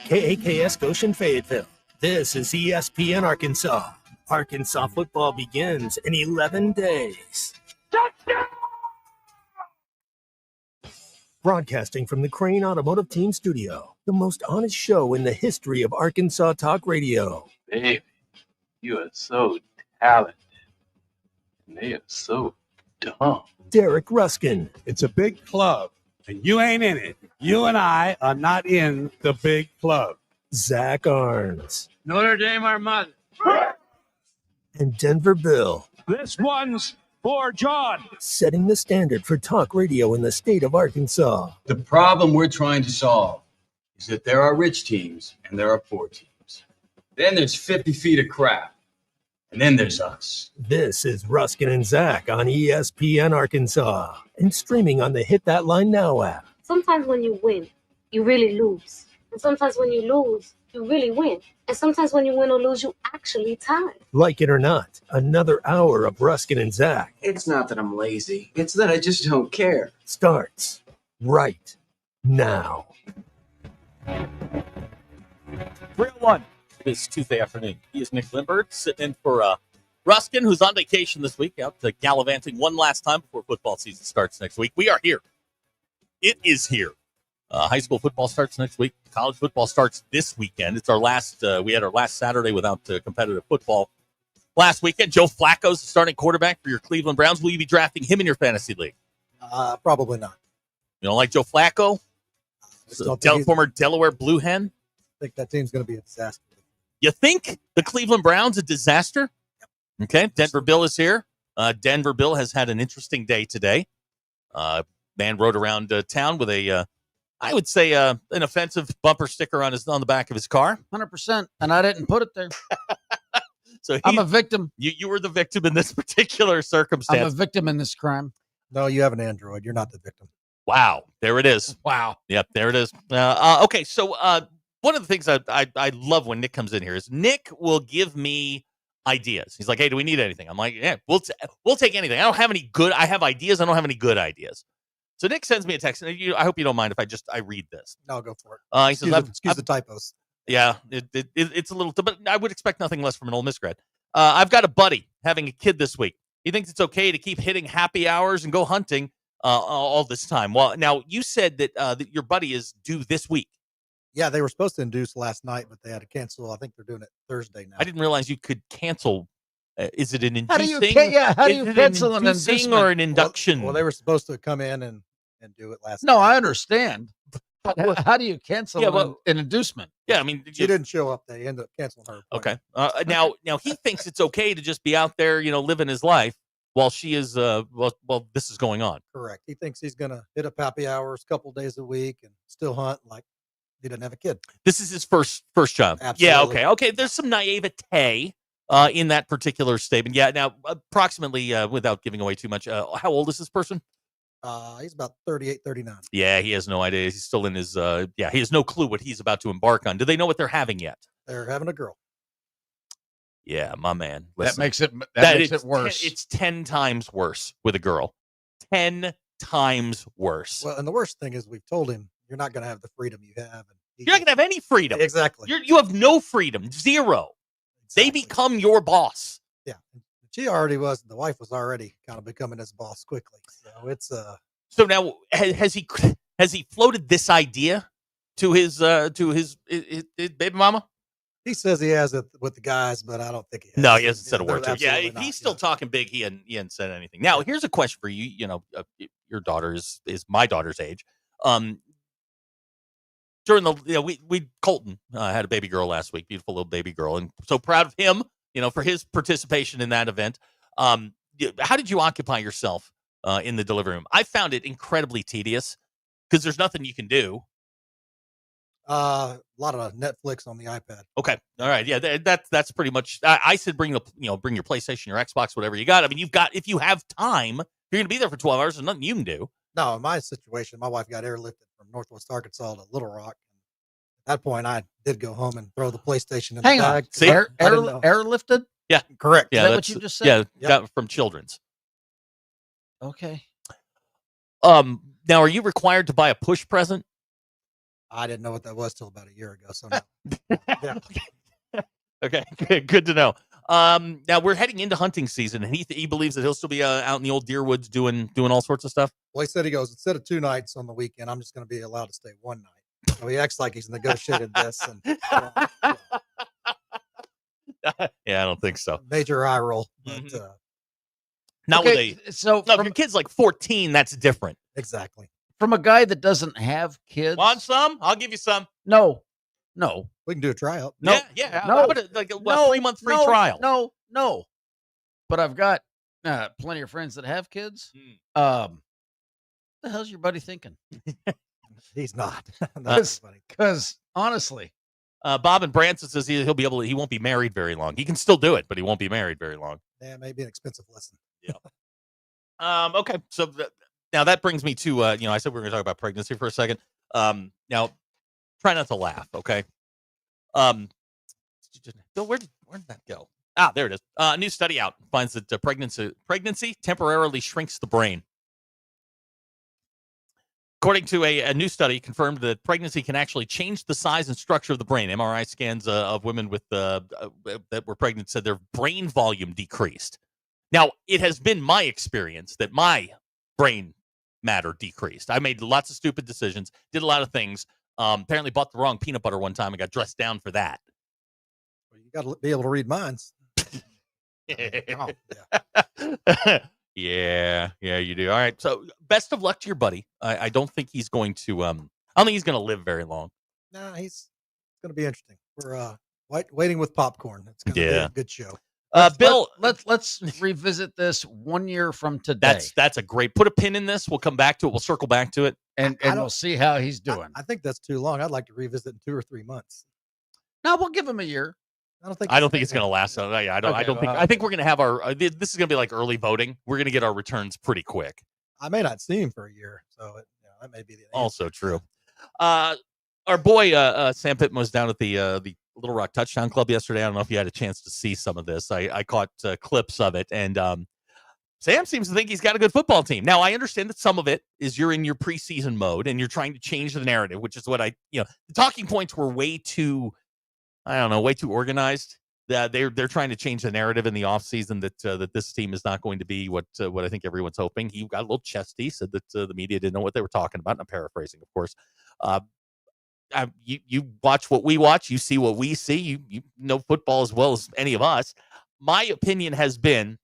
KAKS Goshen Fayetteville. This is ESPN Arkansas. Arkansas football begins in 11 days. Broadcasting from the Crane Automotive Team Studio, the most honest show in the history of Arkansas Talk Radio. Baby, you are so talented. And they are so dumb. Derek Ruskin. It's a big club, and you ain't in it. You and I are not in the big club. Zach Arns. Notre Dame Armada. And Denver Bill. This one's for John. Setting the standard for talk radio in the state of Arkansas. The problem we're trying to solve is that there are rich teams and there are poor teams. Then there's 50 feet of crap. And then there's us. This is Ruskin and Zach on ESPN Arkansas and streaming on the Hit That Line Now app. Sometimes when you win, you really lose. And sometimes when you lose, you really win. And sometimes when you win or lose, you actually tie. Like it or not, another hour of Ruskin and Zach It's not that I'm lazy. It's that I just don't care. starts right now. 301 this Tuesday afternoon. He is Nick Lindbergh sitting in for Ruskin, who's on vacation this week, out to gallivanting one last time before football season starts next week. We are here. It is here. High school football starts next week. College football starts this weekend. It's our last. We had our last Saturday without competitive football last weekend. Joe Flacco's the starting quarterback for your Cleveland Browns. Will you be drafting him in your fantasy league? Probably not. You don't like Joe Flacco? Still think Former Delaware Blue Hen? I think that team's going to be a disaster. You think the Cleveland Browns a disaster? Okay, Denver Bill is here. Denver Bill has had an interesting day today. Man rode around town with a, I would say, an offensive bumper sticker on the back of his car. 100%, and I didn't put it there. So I'm a victim. You were the victim in this particular circumstance. I'm a victim in this crime. No, you have an Android. You're not the victim. Wow, there it is. Wow. Yep, there it is. Okay, so one of the things I love when Nick comes in here is Nick will give me ideas. He's like, "Hey, do we need anything?" I'm like, "Yeah, we'll take anything." I don't have any good. I have ideas. I don't have any good ideas. So Nick sends me a text, and I hope you don't mind if I read this. No, go for it. He says, excuse the typos. Yeah, it's a little, but I would expect nothing less from an Ole Miss grad. I've got a buddy having a kid this week. He thinks it's okay to keep hitting happy hours and go hunting all this time. Well, now you said that your buddy is due this week. Yeah, they were supposed to induce last night, but they had to cancel. I think they're doing it Thursday now. I didn't realize you could cancel. Is it an inducing? How do you cancel an inducement or an induction? Well, they were supposed to come in and do it last No, night. I understand. How do you cancel an inducement? Yeah, I mean, she didn't show up. They ended up canceling her. Okay. Now he thinks it's okay to just be out there, living his life while she is. Well, this is going on. Correct. He thinks he's going to hit up happy hours a couple days a week and still hunt like he doesn't have a kid. This is his first job. Absolutely. Yeah. Okay. There's some naivete in that particular statement. Yeah. Now, approximately, without giving away too much, how old is this person? He's about 38, 39. Yeah, he has no idea. He's still in his. He has no clue what he's about to embark on. Do they know what they're having yet? They're having a girl. Yeah, my man. That Listen, makes it worse. It's 10 times worse with a girl. 10 times worse. Well, and the worst thing is we've told him you're not going to have the freedom you have. And You're not going to have any freedom. Exactly. You have no freedom. Zero. Exactly. They become your boss. Yeah. She already was. The wife was already kind of becoming his boss quickly. So it's So now has he floated this idea to his baby mama? He says he has it with the guys, but I don't think he has. No, he hasn't said a word to her. Absolutely Yeah, not. he's still talking big. He hadn't said anything. Now, here's a question for you. Your daughter is my daughter's age. During the Colton had a baby girl last week, beautiful little baby girl, and so proud of him. For his participation in that event. How did you occupy yourself in the delivery room? I found it incredibly tedious because there's nothing you can do. A lot of Netflix on the iPad. Okay, all right, yeah, that's pretty much. I said bring your PlayStation, your Xbox, whatever you got. I mean, if you have time, if you're going to be there for 12 hours. There's nothing you can do. No, in my situation, my wife got airlifted from Northwest Arkansas to Little Rock. At that point, I did go home and throw the PlayStation in the bag. See? Airlifted? Yeah, correct. Yeah, Is that what you just said? Yeah, Yep. got from Children's. Okay. Now, are you required to buy a push present? I didn't know what that was till about a year ago. So no. Yeah. Okay, good to know. Now we're heading into hunting season, and he believes that he'll still be out in the old deer woods doing all sorts of stuff. Well, he said he goes, instead of 2 nights on the weekend, I'm just going to be allowed to stay 1 night. So he acts like he's negotiated this. And Yeah, I don't think so. Major eye roll. But, Not Okay, with so if from, your kid's like 14, that's different. exactly. from a guy that doesn't have kids. Want some? I'll give you some. No. We can do a tryout. No. Yeah. No. How about like a 3-month free trial? No. But I've got plenty of friends that have kids. Hmm. The hell's your buddy thinking? He's not. That's funny. Because honestly, Bob and Branson says he won't be married very long. He can still do it, but he won't be married very long. Yeah, maybe an expensive lesson. Okay. So now that brings me to, I said we were going to talk about pregnancy for a second. Now try not to laugh. Okay. Bill, where did that go? Ah, there it is. A new study out finds that pregnancy temporarily shrinks the brain. According to a new study, confirmed that pregnancy can actually change the size and structure of the brain. MRI scans of women with that were pregnant said their brain volume decreased. Now, it has been my experience that my brain matter decreased. I made lots of stupid decisions, did a lot of things. Apparently bought the wrong peanut butter one time and got dressed down for that. Well, you got to be able to read minds. Yeah, you do. All right. So best of luck to your buddy. I don't think he's going to. I don't think he's going to live very long. Nah, it's going to be interesting. We're waiting with popcorn. It's going to be a good show. Bill, let's revisit this 1 year from today. That's a great. Put a pin in this. We'll come back to it. We'll circle back to it, and we'll see how he's doing. I think that's too long. I'd like to revisit in 2 or 3 months. No, we'll give him a year. I don't think it's going to last. I think we're going to have our. This is going to be like early voting. We're going to get our returns pretty quick. I may not see him for a year, so that may be the also true. Our boy Sam Pittman was down at the Little Rock Touchdown Club yesterday. I don't know if you had a chance to see some of this. I caught clips of it, and Sam seems to think he's got a good football team. Now, I understand that some of it is you're in your preseason mode and you're trying to change the narrative, which is what the talking points were way too organized. They're trying to change the narrative in the offseason that this team is not going to be what I think everyone's hoping. He got a little chesty, said that the media didn't know what they were talking about. And I'm paraphrasing, of course. You watch what we watch. You see what we see. You know football as well as any of us. My opinion has been,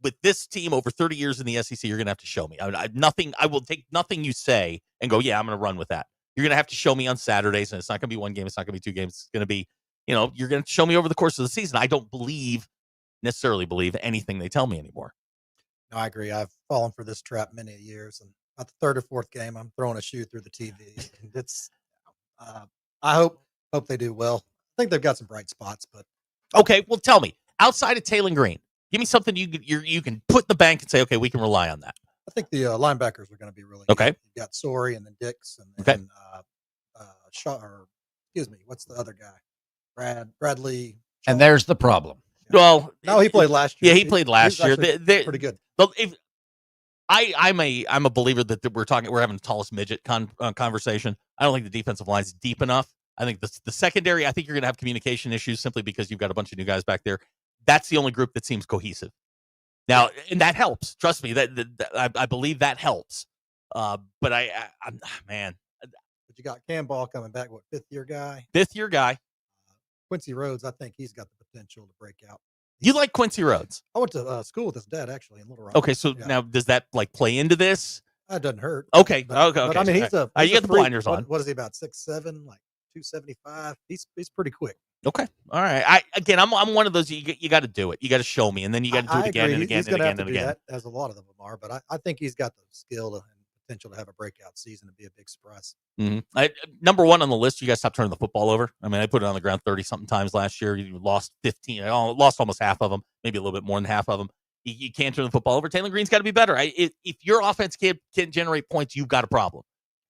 with this team over 30 years in the SEC, you're going to have to show me. I will take nothing you say and go, yeah, I'm going to run with that. You're going to have to show me on Saturdays, and it's not going to be 1 game. It's not going to be 2 games. It's going to be, you're going to show me over the course of the season. I don't necessarily believe anything they tell me anymore. No, I agree. I've fallen for this trap many years, and about the 3rd or 4th game, I'm throwing a shoe through the TV. It's, I hope they do well. I think they've got some bright spots, but okay. Well, tell me, outside of Taylor Green, give me something you can put in the bank and say, okay, we can rely on that. I think the linebackers are going to be really okay. Good. You've got Sorey and then Dix and then Shaw, or excuse me, what's the other guy? Bradley. Shaw. And there's the problem. Well, no, he played last year. Yeah, he played last year. They're pretty good. But I'm a believer that we're having the tallest midget conversation. I don't think the defensive line is deep enough. I think the secondary, I think you're going to have communication issues simply because you've got a bunch of new guys back there. That's the only group that seems cohesive. Now, and that helps. Trust me, that I believe that helps. But I'm man. But you got Cam Ball coming back. What, 5th year guy? 5th year guy. Quincy Rhodes, I think he's got the potential to break out. You like Quincy Rhodes? I went to school with his dad actually in Little Rock. Okay, so now does that play into this? That doesn't hurt. Okay, but okay. I mean, he's you got the blinders on. What is he, about 6'7", like 275? He's pretty quick. Okay, all right. I'm one of those. You got to do it. You got to show me, and then you got to do it again and again and again and again. That, as a lot of them are, but I think he's got the skill and potential to have a breakout season and be a big surprise. Mm-hmm. Number 1 on the list, you guys stopped turning the football over. I mean, I put it on the ground 30-something times last year. You lost 15. Lost almost half of them, maybe a little bit more than half of them. You can't turn the football over. Taylor Green's got to be better. If your offense can't generate points, you've got a problem.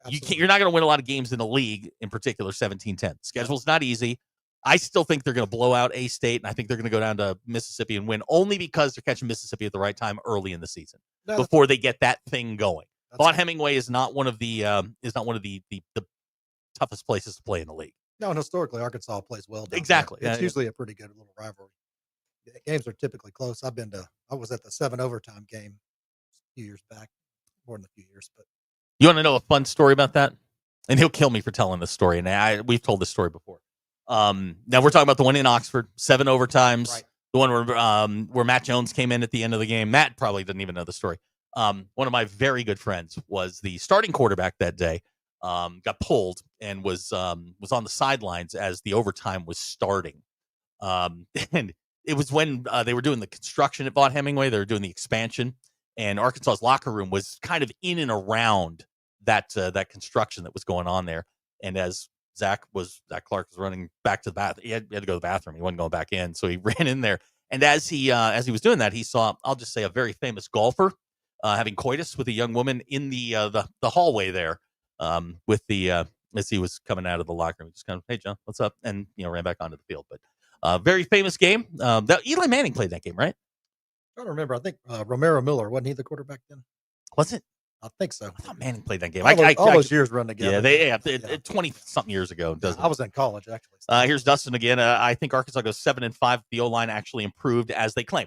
You're not going to win a lot of games in the league, in particular 17-10. Schedule's not easy. I still think they're going to blow out A-State, and I think they're going to go down to Mississippi and win only because they're catching Mississippi at the right time early in the season before they get that thing going. Vaught Hemingway is not one of the toughest places to play in the league. No, and historically Arkansas plays well. Exactly. It's usually a pretty good little rivalry. games are typically close. I was at the 7 overtime game a few years back, more than a few years. But you want to know a fun story about that? And he'll kill me for telling this story. And we've told this story before. Now we're talking about the one in Oxford, 7 overtimes. Right. The one where Matt Jones came in at the end of the game. Matt probably didn't even know the story. One of my very good friends was the starting quarterback that day. Got pulled and was on the sidelines as the overtime was starting. And it was when they were doing the construction at Vaught Hemingway. They were doing the expansion, and Arkansas's locker room was kind of in and around that construction that was going on there. And as Zach Clark was running back to the bathroom, he had to go to the bathroom. He wasn't going back in, so he ran in there. And as he was doing that, he saw, I'll just say, a very famous golfer having coitus with a young woman in the hallway there. With as he was coming out of the locker room, just kind of, hey John, what's up? And ran back onto the field. But very famous game. That Eli Manning played that game, right? I don't remember. I think Romero Miller, wasn't he the quarterback then? Was it? I think so. I thought Manning played that game. All those years run together. Yeah, 20-something years ago. I was in college, actually. Here's Dustin again. I think Arkansas goes 7-5. The O-line actually improved as they claim.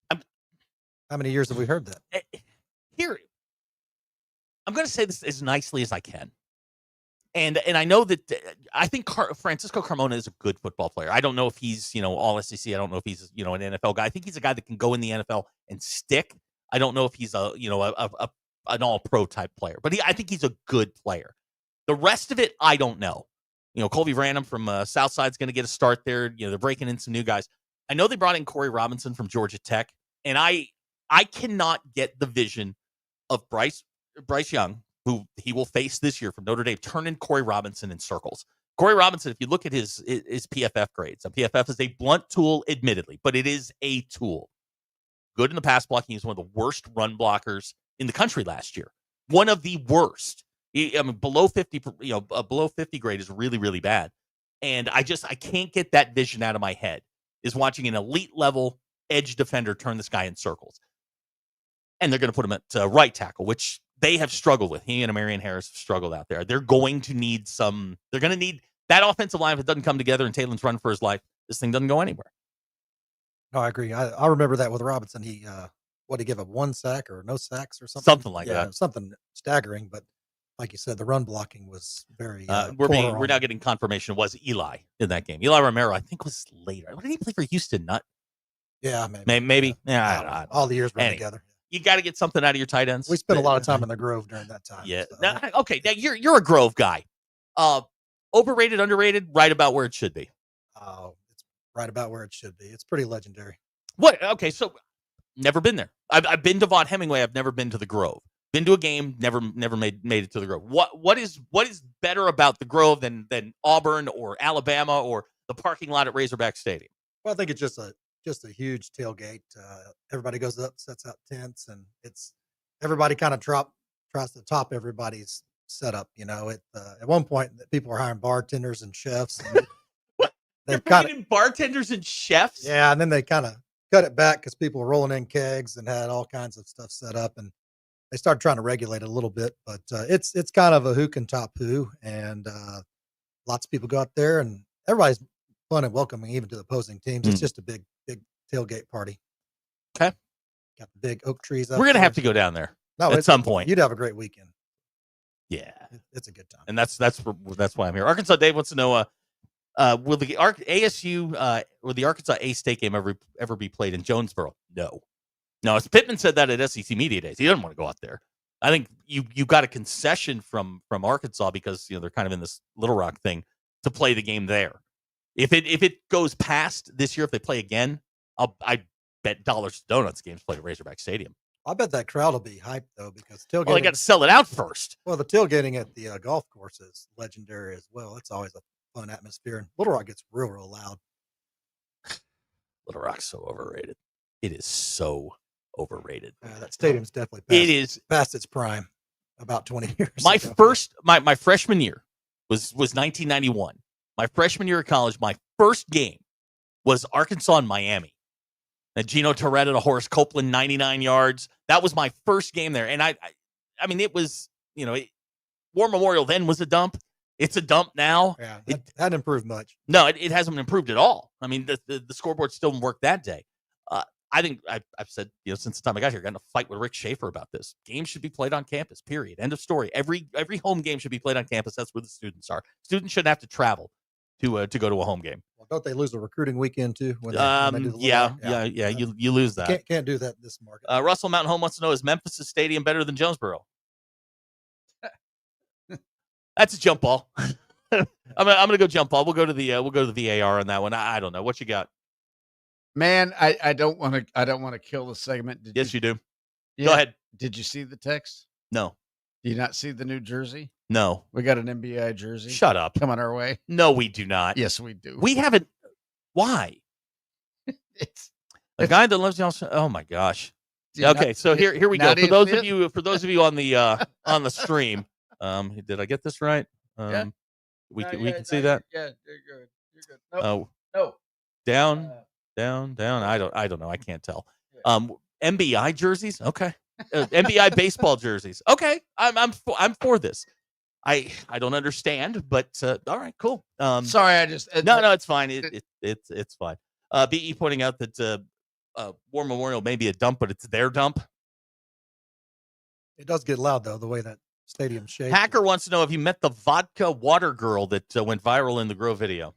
How many years have we heard that? Here, I'm going to say this as nicely as I can. And I know that I think Francisco Carmona is a good football player. I don't know if he's, all SEC. I don't know if he's, an NFL guy. I think he's a guy that can go in the NFL and stick. I don't know if he's an all-pro type player, but I think he's a good player. The rest of it, I don't know. Colby Random from Southside's going to get a start there. They're breaking in some new guys. I know they brought in Corey Robinson from Georgia Tech, and I cannot get the vision of Bryce Young, who he will face this year from Notre Dame, turning Corey Robinson in circles. Corey Robinson, if you look at his PFF grades, a PFF is a blunt tool, admittedly, but it is a tool. Good in the pass blocking. He's one of the worst run blockers in the country last year. One of the worst. Below 50, below 50 grade is really, really bad. And I can't get that vision out of my head, is watching an elite level edge defender turn this guy in circles. And they're going to put him at right tackle, which they have struggled with. He and Marion Harris have struggled out there. They're going to need that offensive line. If it doesn't come together and Taylor's running for his life, this thing doesn't go anywhere. No, I agree. I remember that with Robinson. He give up 1 sack or no sacks or something? Something like that. Something staggering. But like you said, the run blocking was very. We're now getting confirmation it was Eli in that game. Eli Romero, I think, was later. Did he play for Houston? Yeah, maybe. Yeah, all the years run together. You got to get something out of your tight ends. We spent a lot of time in the Grove during that time. Yeah. So. Now you're a Grove guy. Overrated, underrated, right about where it should be. It's right about where it should be. It's pretty legendary. What? Okay, so never been there. I've been to Vaught Hemingway. I've never been to the Grove. Been to a game. Never made it to the Grove. What is better about the Grove than Auburn or Alabama or the parking lot at Razorback Stadium? Well, I think it's just a huge tailgate. Everybody goes up, sets out tents, and it's everybody kind of tries to top everybody's setup. At one point, people were hiring bartenders and chefs. And they're bringing in bartenders and chefs. Yeah, and then they kind of cut it back because people were rolling in kegs and had all kinds of stuff set up, and they started trying to regulate it a little bit. But it's kind of a who can top who, and lots of people go out there, and everybody's fun and welcoming, even to the opposing teams. It's just a big tailgate party. Okay, got the big oak trees. We're gonna have to go down there at some point. You'd have a great weekend. Yeah, it's a good time, and that's why I'm here. Arkansas Dave wants to know: will the Arkansas A State game ever be played in Jonesboro? No. As Pittman said that at SEC Media Days, he doesn't want to go out there. I think you got a concession from Arkansas because they're kind of in this Little Rock thing to play the game there. If it goes past this year, if they play again, I bet dollars to donuts games played at Razorback Stadium. I bet that crowd will be hyped though, because tailgating. Well, they got to sell it out first. Well, the tailgating at the golf course is legendary as well. It's always a fun atmosphere, and Little Rock gets real loud. Little Rock's so overrated. It is so overrated. That stadium's definitely past its prime. About 20 years. My freshman year was 1991. My freshman year of college, my first game was Arkansas and Miami. And Gino Torretta to Horace Copeland, 99 yards. That was my first game there. And I mean, it was, War Memorial then was a dump. It's a dump now. Yeah, that hadn't improved much. No, it hasn't improved at all. I mean, the scoreboard still didn't work that day. I think I've said, since the time I got here, I got in a fight with Rick Schaefer about this. Games should be played on campus, period. End of story. Every home game should be played on campus. That's where the students are. Students shouldn't have to travel to go to a home game. Well, don't they lose a recruiting weekend too? When they do the yeah. You lose that. Can't do that in this market. Russell Mountain Home wants to know, is Memphis' stadium better than Jonesboro? That's a jump ball. I'm gonna go jump ball. We'll go to the VAR on that one. I don't know what you got. Man, I don't want to kill the segment. Yes, you do. Yeah. Go ahead. Did you see the text? No. Do you not see the new jersey? No. We got an NBA jersey. Shut up. Coming our way. No, we do not. Yes, we do. We haven't. Why? It's a guy that lives in. Oh my gosh. Okay, so here we go. For those of you on the stream, did I get this right? We can see that. Yeah, you're good. No. Down. I don't know. I can't tell. MBI jerseys. Okay. MBI baseball jerseys. Okay. I'm for this. I don't understand, but all right, cool. Sorry, I just no, it's fine. It's fine. BE pointing out that War Memorial may be a dump, but it's their dump. It does get loud though, the way that stadium shaped. Hacker wants to know if you met the vodka water girl that went viral in the Grow video.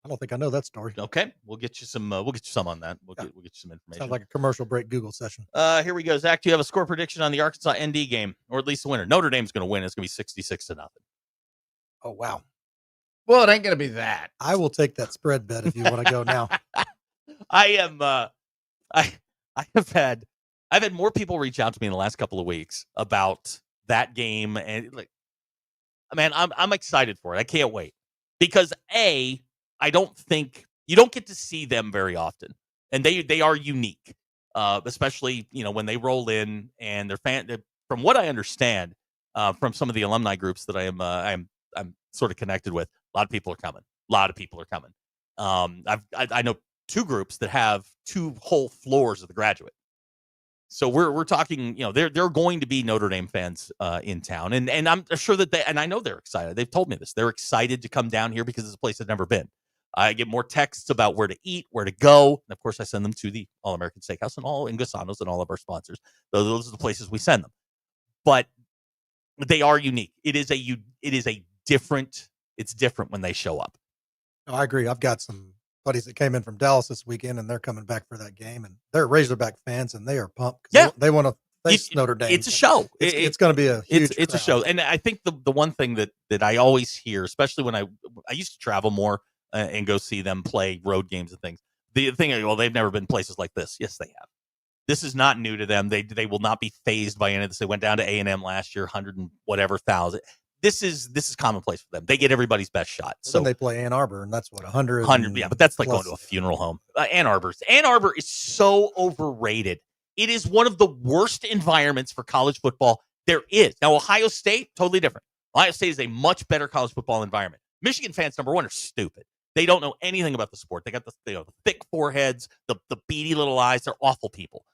I don't think I know that story. Okay, we'll get you some. We'll get you some on that. We'll get you some information. Sounds like a commercial break Google session. Here we go. Zach, do you have a score prediction on the Arkansas ND game, or at least the winner? Notre Dame's going to win. It's going to be 66-0. Oh wow. Well, it ain't going to be that. I will take that spread bet if you want to go now. I am. I've had more people reach out to me in the last couple of weeks about that game, and man, I'm excited for it. I can't wait because I don't think you don't get to see them very often, and they are unique, especially when they roll in and they're from what I understand, from some of the alumni groups that I'm sort of connected with. A lot of people are coming. I know 2 groups that have 2 whole floors of the graduate. So we're talking, they're going to be Notre Dame fans in town, and I'm sure that I know they're excited. They've told me this. They're excited to come down here because it's a place they've never been. I get more texts about where to eat, where to go. And of course, I send them to the All-American Steakhouse and Ingosano's and all of our sponsors. Those are the places we send them. But they are unique. It's different when they show up. No, I agree. I've got some buddies that came in from Dallas this weekend, and they're coming back for that game. And they're Razorback fans, and they are pumped. Yeah, they want to face Notre Dame. It's a show. It's going to be a huge. It's a show. And I think the one thing that I always hear, especially when I used to travel more and go see them play road games and things. The thing, well, they've never been places like this. Yes, they have. This is not new to them. They will not be phased by any of this. They went down to A&M last year, 100 and whatever thousand. This is commonplace for them. They get everybody's best shot. So then they play Ann Arbor, and that's what 100. Yeah, but that's like going to a funeral home. Ann Arbor is so overrated. It is one of the worst environments for college football there is. Now, Ohio State, totally different. Ohio State is a much better college football environment. Michigan fans, number one, are stupid. They don't know anything about the sport. They got the thick foreheads, the beady little eyes. They're awful people.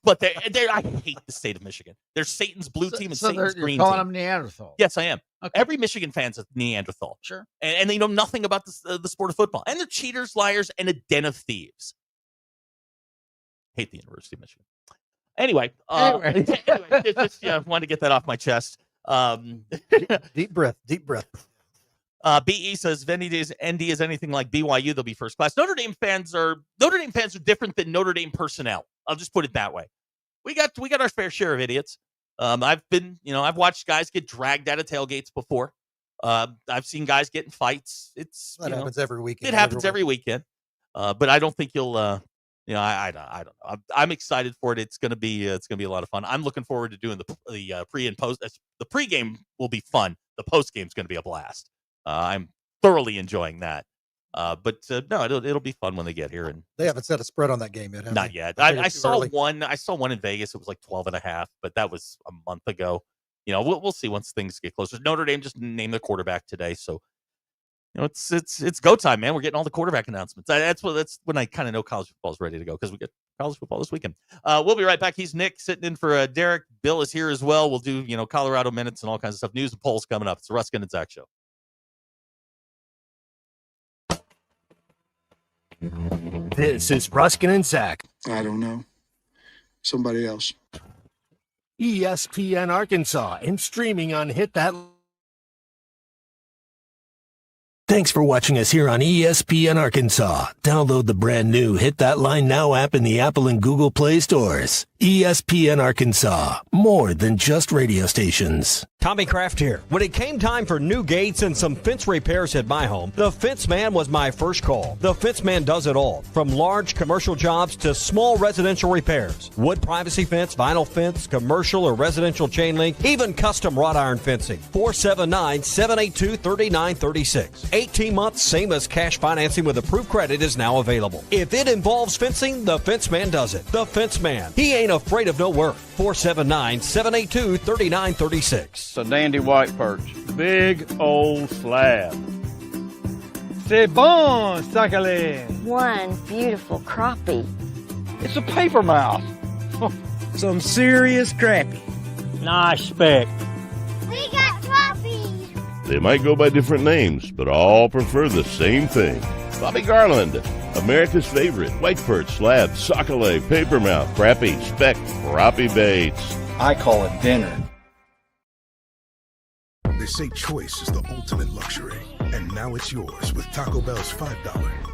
But I hate the state of Michigan. They're Satan's blue team and Satan's green team. You're calling them Neanderthal. Yes, I am. Okay. Every Michigan fan's a Neanderthal. Sure. And they know nothing about the sport of football. And they're cheaters, liars, and a den of thieves. Hate the University of Michigan. Anyway, just wanted to get that off my chest. Deep breath. BE says if ND is anything like BYU, they'll be first class. Notre Dame fans are different than Notre Dame personnel. I'll just put it that way. We got our fair share of idiots. I've watched guys get dragged out of tailgates before. I've seen guys get in fights. That happens every weekend. It happens every weekend. But I don't think you'll. I don't know. I'm excited for it. It's gonna be a lot of fun. I'm looking forward to doing the pre and post. The pregame will be fun. The postgame is going to be a blast. I'm thoroughly enjoying that. But no, it'll be fun when they get here. And they haven't set a spread on that game yet. Not yet. I saw one. I saw one in Vegas. It was like 12.5, but that was a month ago. We'll see once things get closer. Notre Dame just named their quarterback today, so it's go time, man. We're getting all the quarterback announcements. That's when I kind of know college football is ready to go because we get college football this weekend. We'll be right back. He's Nick sitting in for Derek. Bill is here as well. We'll do Colorado minutes and all kinds of stuff. News and polls coming up. It's the Ruskin and Zach show. This is Ruskin and Zach. I don't know. Somebody else. ESPN Arkansas and streaming on Hit That. Thanks for watching us here on ESPN Arkansas. Download the brand new Hit That Line Now app in the Apple and Google Play stores. ESPN Arkansas, more than just radio stations. Tommy Kraft here. When it came time for new gates and some fence repairs at my home, the Fence Man was my first call. The Fence Man does it all, from large commercial jobs to small residential repairs. Wood privacy fence, vinyl fence, commercial or residential chain link, even custom wrought iron fencing. 479-782-3936. 18 months, same as cash financing with approved credit is now available. If it involves fencing, the Fence Man does it. The Fence Man. He ain't afraid of no work. 479-782-3936. It's a dandy white perch. Big old slab. C'est bon, sacalé. One beautiful crappie. It's a paper mouth. Some serious crappie. Nice speck. We got trophies. They might go by different names, but all prefer the same thing. Bobby Garland, America's favorite white perch, slab, sockeye, papermouth, crappie, speck, crappie baits. I call it dinner. They say choice is the ultimate luxury, and now it's yours with Taco Bell's $5,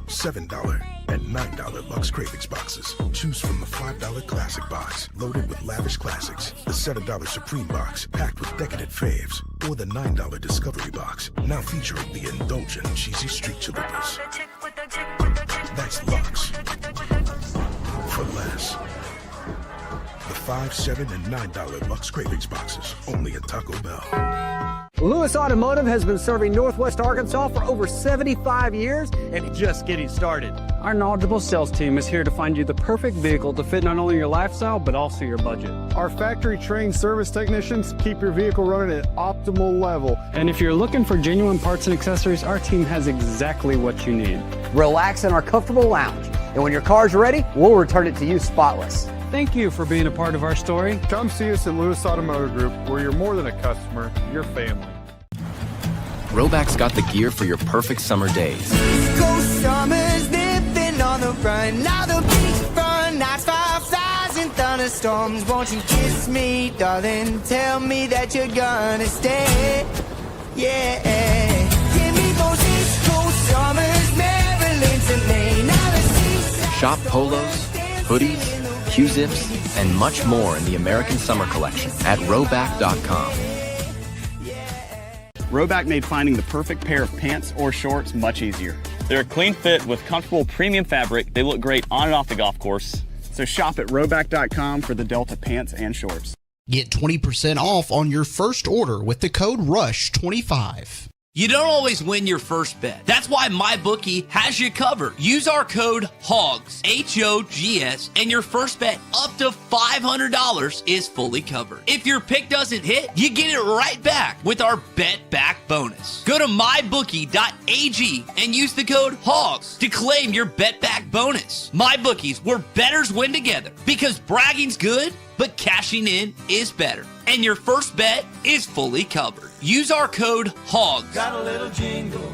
$7, and $9 Lux Cravings boxes. Choose from the $5 Classic Box, loaded with lavish classics, the $7 Supreme Box, packed with decadent faves, or the $9 Discovery Box, now featuring the indulgent cheesy street chalupas. That's Lux. For less. The $5, $7, and $9 Lux Cravings boxes, only at Taco Bell. Lewis Automotive has been serving Northwest Arkansas for over 75 years and just getting started. Our knowledgeable sales team is here to find you the perfect vehicle to fit not only your lifestyle, but also your budget. Our factory-trained service technicians keep your vehicle running at optimal level. And if you're looking for genuine parts and accessories, our team has exactly what you need. Relax in our comfortable lounge. And when your car's ready, we'll return it to you spotless. Thank you for being a part of our story. Come see us at Lewis Automotive Group, where you're more than a customer, you're family. Roback's got the gear for your perfect summer days. Coast summers living on the run. Now the beachfront nights, fireflies and thunderstorms. Won't you kiss me, darling? Tell me that you're gonna stay. Yeah. Give me those East Coast summers, Maryland to Maine. Now the seaside. Shop polos, hoodies, Q-zips, and much more in the American Summer Collection at Roback.com. Roback made finding the perfect pair of pants or shorts much easier. They're a clean fit with comfortable premium fabric. They look great on and off the golf course. So shop at Roback.com for the Delta pants and shorts. Get 20% off on your first order with the code RUSH25. You don't always win your first bet. That's why MyBookie has you covered. Use our code HOGS, H-O-G-S, and your first bet up to $500 is fully covered. If your pick doesn't hit, you get it right back with our Bet Back bonus. Go to mybookie.ag and use the code HOGS to claim your Bet Back bonus. MyBookie's where bettors win together, because bragging's good, but cashing in is better. And your first bet is fully covered. Use our code HOGS. Got a little jingle.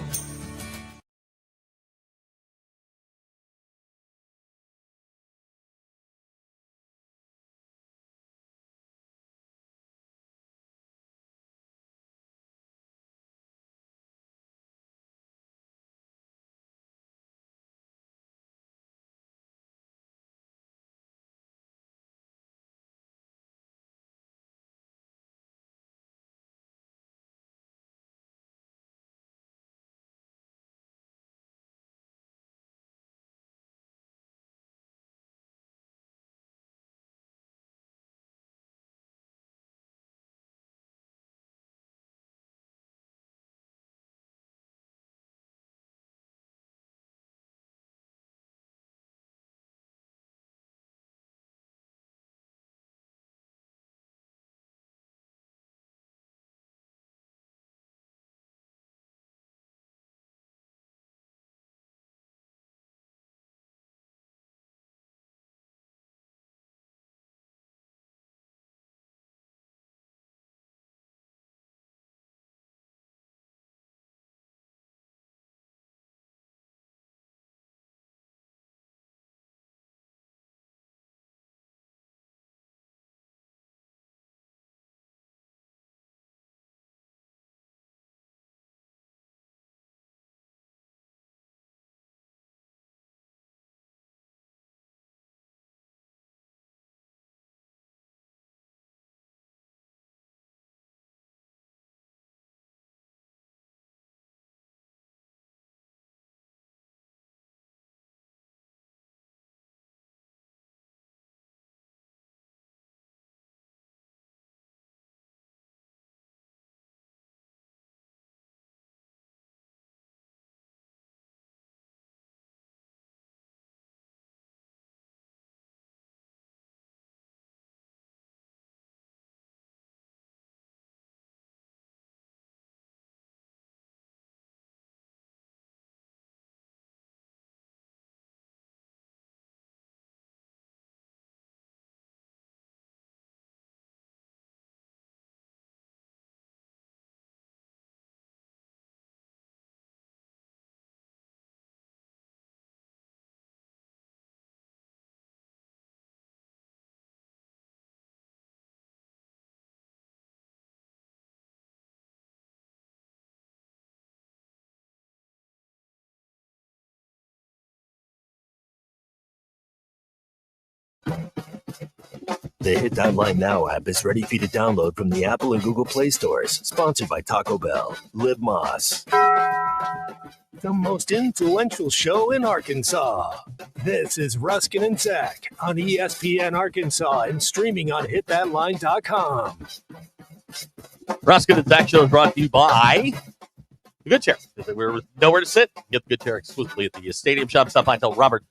The Hit That Line Now app is ready for you to download from the Apple and Google Play stores. Sponsored by Taco Bell. Live Moss. The most influential show in Arkansas. This is Ruskin and Zach on ESPN Arkansas and streaming on hitthatline.com. Ruskin and Zach Show is brought to you by The Good Chair. If we were nowhere to sit, get The Good Chair exclusively at the Stadium Shop. Stop by and tell Robert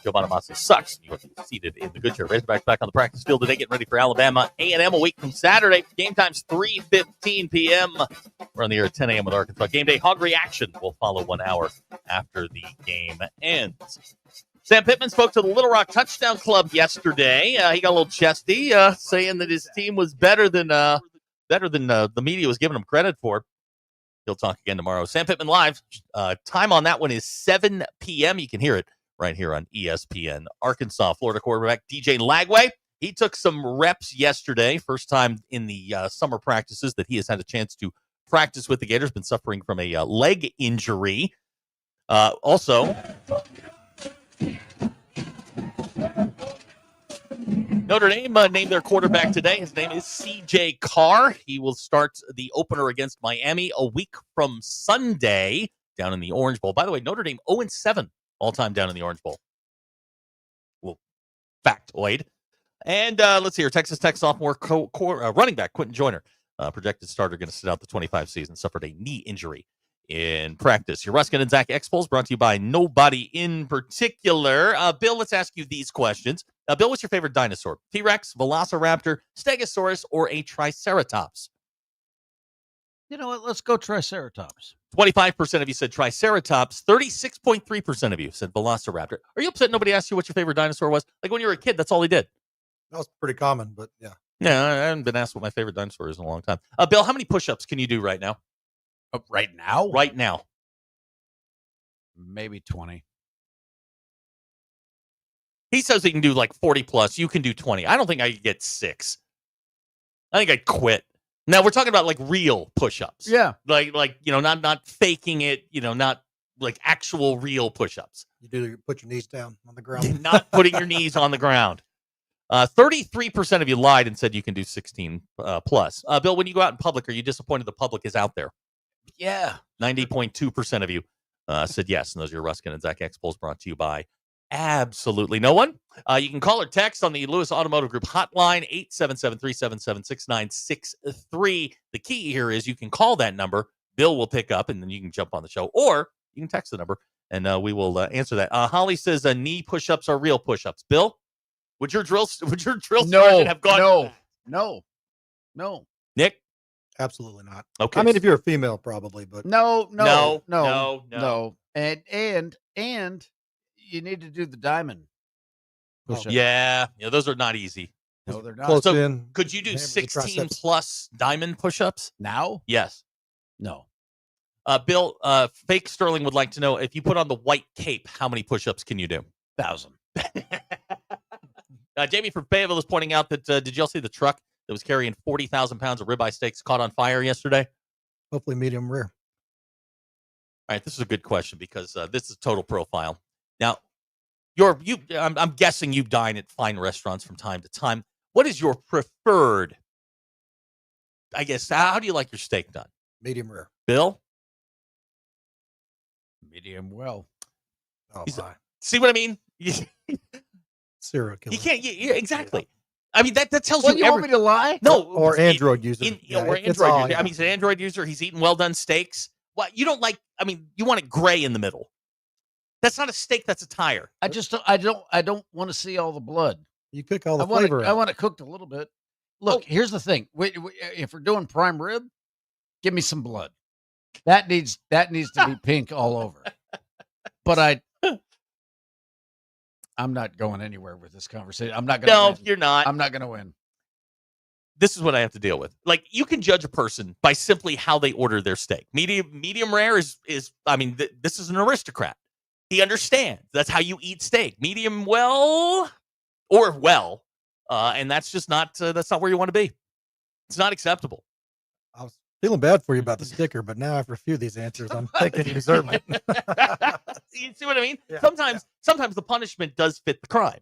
Joe Bonamassa sucks. You want to be seated in The Good Chair. Razorbacks back on the practice field today, getting ready for Alabama A&M a week from Saturday. Game time's 3:15 p.m. We're on the air at 10 a.m. with Arkansas Game Day. Hog Reaction will follow 1 hour after the game ends. Sam Pittman spoke to the Little Rock Touchdown Club yesterday. He got a little chesty, saying that his team was better than the media was giving him credit for. He'll talk again tomorrow. Sam Pittman Live. Time on that one is 7 p.m. You can hear it right here on ESPN. Arkansas, Florida quarterback DJ Lagway. He took some reps yesterday. First time in the summer practices that he has had a chance to practice with the Gators. Been suffering from a leg injury. Also, Notre Dame named their quarterback today. His name is C.J. Carr. He will start the opener against Miami a week from Sunday down in the Orange Bowl. By the way, Notre Dame 0-7 all-time down in the Orange Bowl. Well, factoid. And let's see here. Texas Tech sophomore running back Quentin Joyner, projected starter, going to sit out the 25 season, suffered a knee injury in practice. Your Ruskin and Zach Expos brought to you by nobody in particular. Bill, let's ask you these questions. Bill, what's your favorite dinosaur? T-Rex, Velociraptor, Stegosaurus, or a Triceratops? You know what? Let's go Triceratops. 25% of you said Triceratops. 36.3% of you said Velociraptor. Are you upset nobody asked you what your favorite dinosaur was? Like when you were a kid, that's all he did. That was pretty common, but yeah. Yeah, I haven't been asked what my favorite dinosaur is in a long time. Bill, how many push-ups can you do right now? Right now? Right now. Maybe 20. He says he can do like 40 plus. You can do 20. I don't think I could get 6. I think I'd quit. Now we're talking about like real push-ups. Yeah. Like not faking it, not like actual real push-ups. You put your knees down on the ground. Not putting your knees on the ground. 33% of you lied and said you can do 16 plus. Bill, when you go out in public, are you disappointed the public is out there? Yeah. 90.2% of you said yes. And those are your Ruskin and Zach Expos brought to you by absolutely no one. You can call or text on the Lewis Automotive Group hotline, 877-377-6963. The key here is you can call that number. Bill will pick up, and then you can jump on the show. Or you can text the number, and we will answer that. Holly says knee push-ups are real push-ups. Bill, would your drill sergeant have gone? No. Nick? Absolutely not. Okay. I mean, if you're a female, probably, but No. No. And you need to do the diamond push-up. Yeah, those are not easy. No, they're not. close So in. could you do Hammer the 16 triceps. plus diamond push-ups? Now? Yes. No. Bill, Fake Sterling would like to know, if you put on the white cape, how many push-ups can you do? 1,000. Jamie from Fayetteville is pointing out that, did y'all see the truck that was carrying 40,000 pounds of ribeye steaks caught on fire yesterday? Hopefully medium rare. All right, this is a good question because this is total profile. Now, I'm guessing you dine at fine restaurants from time to time. What is your preferred, I guess, how do you like your steak done? Medium rare. Bill? Medium well. Oh, my. See what I mean? Serial killer. You can't, exactly. I mean, that tells Well, you you want me to lie? No. Or Android user. Or Android user. I mean, he's an Android user. He's eating well-done steaks. What you don't like, I mean, you want it gray in the middle. That's not a steak, that's a tire. I don't want to see all the blood. You cook all the I want flavor it, out. I want it cooked a little bit. Look, here's the thing. If we're doing prime rib, give me some blood. That needs to be pink all over. But I'm not going anywhere with this conversation. I'm not going to No, win. you're not. I'm not going to win. This is what I have to deal with. Like, you can judge a person by simply how they order their steak. Medium rare is I mean, this is an aristocrat. He understands. That's how you eat steak. Medium well, and that's just not where you want to be. It's not acceptable. I was feeling bad for you about the sticker, but now after a few of these answers, I'm thinking you deserve it. You see what I mean? Yeah, Sometimes the punishment does fit the crime.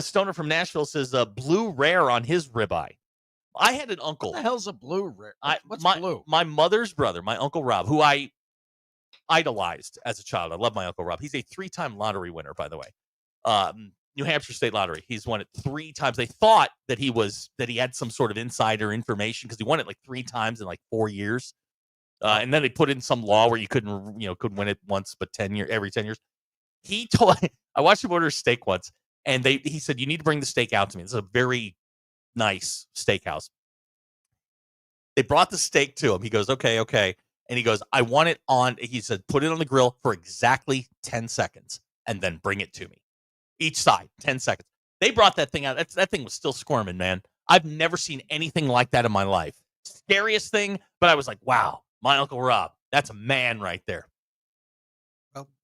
Stoner from Nashville says blue rare on his ribeye. I had an uncle. What the hell's a blue rare? What's my, blue? My mother's brother, my Uncle Rob, who I idolized as a child. I love my Uncle Rob. He's a 3-time lottery winner, by the way. New Hampshire State Lottery. He's won it 3 times. They thought that he had some sort of insider information because he won it like 3 times in like 4 years. And then they put in some law where you couldn't win it once, but every 10 years. He told I watched him order a steak once, and he said, "You need to bring the steak out to me." It's a very nice steakhouse. They brought the steak to him. He goes, okay. And he goes, "I want it on," he said, "put it on the grill for exactly 10 seconds and then bring it to me. Each side, 10 seconds. They brought that thing out. That thing was still squirming, man. I've never seen anything like that in my life. Scariest thing, but I was like, wow, my Uncle Rob, that's a man right there.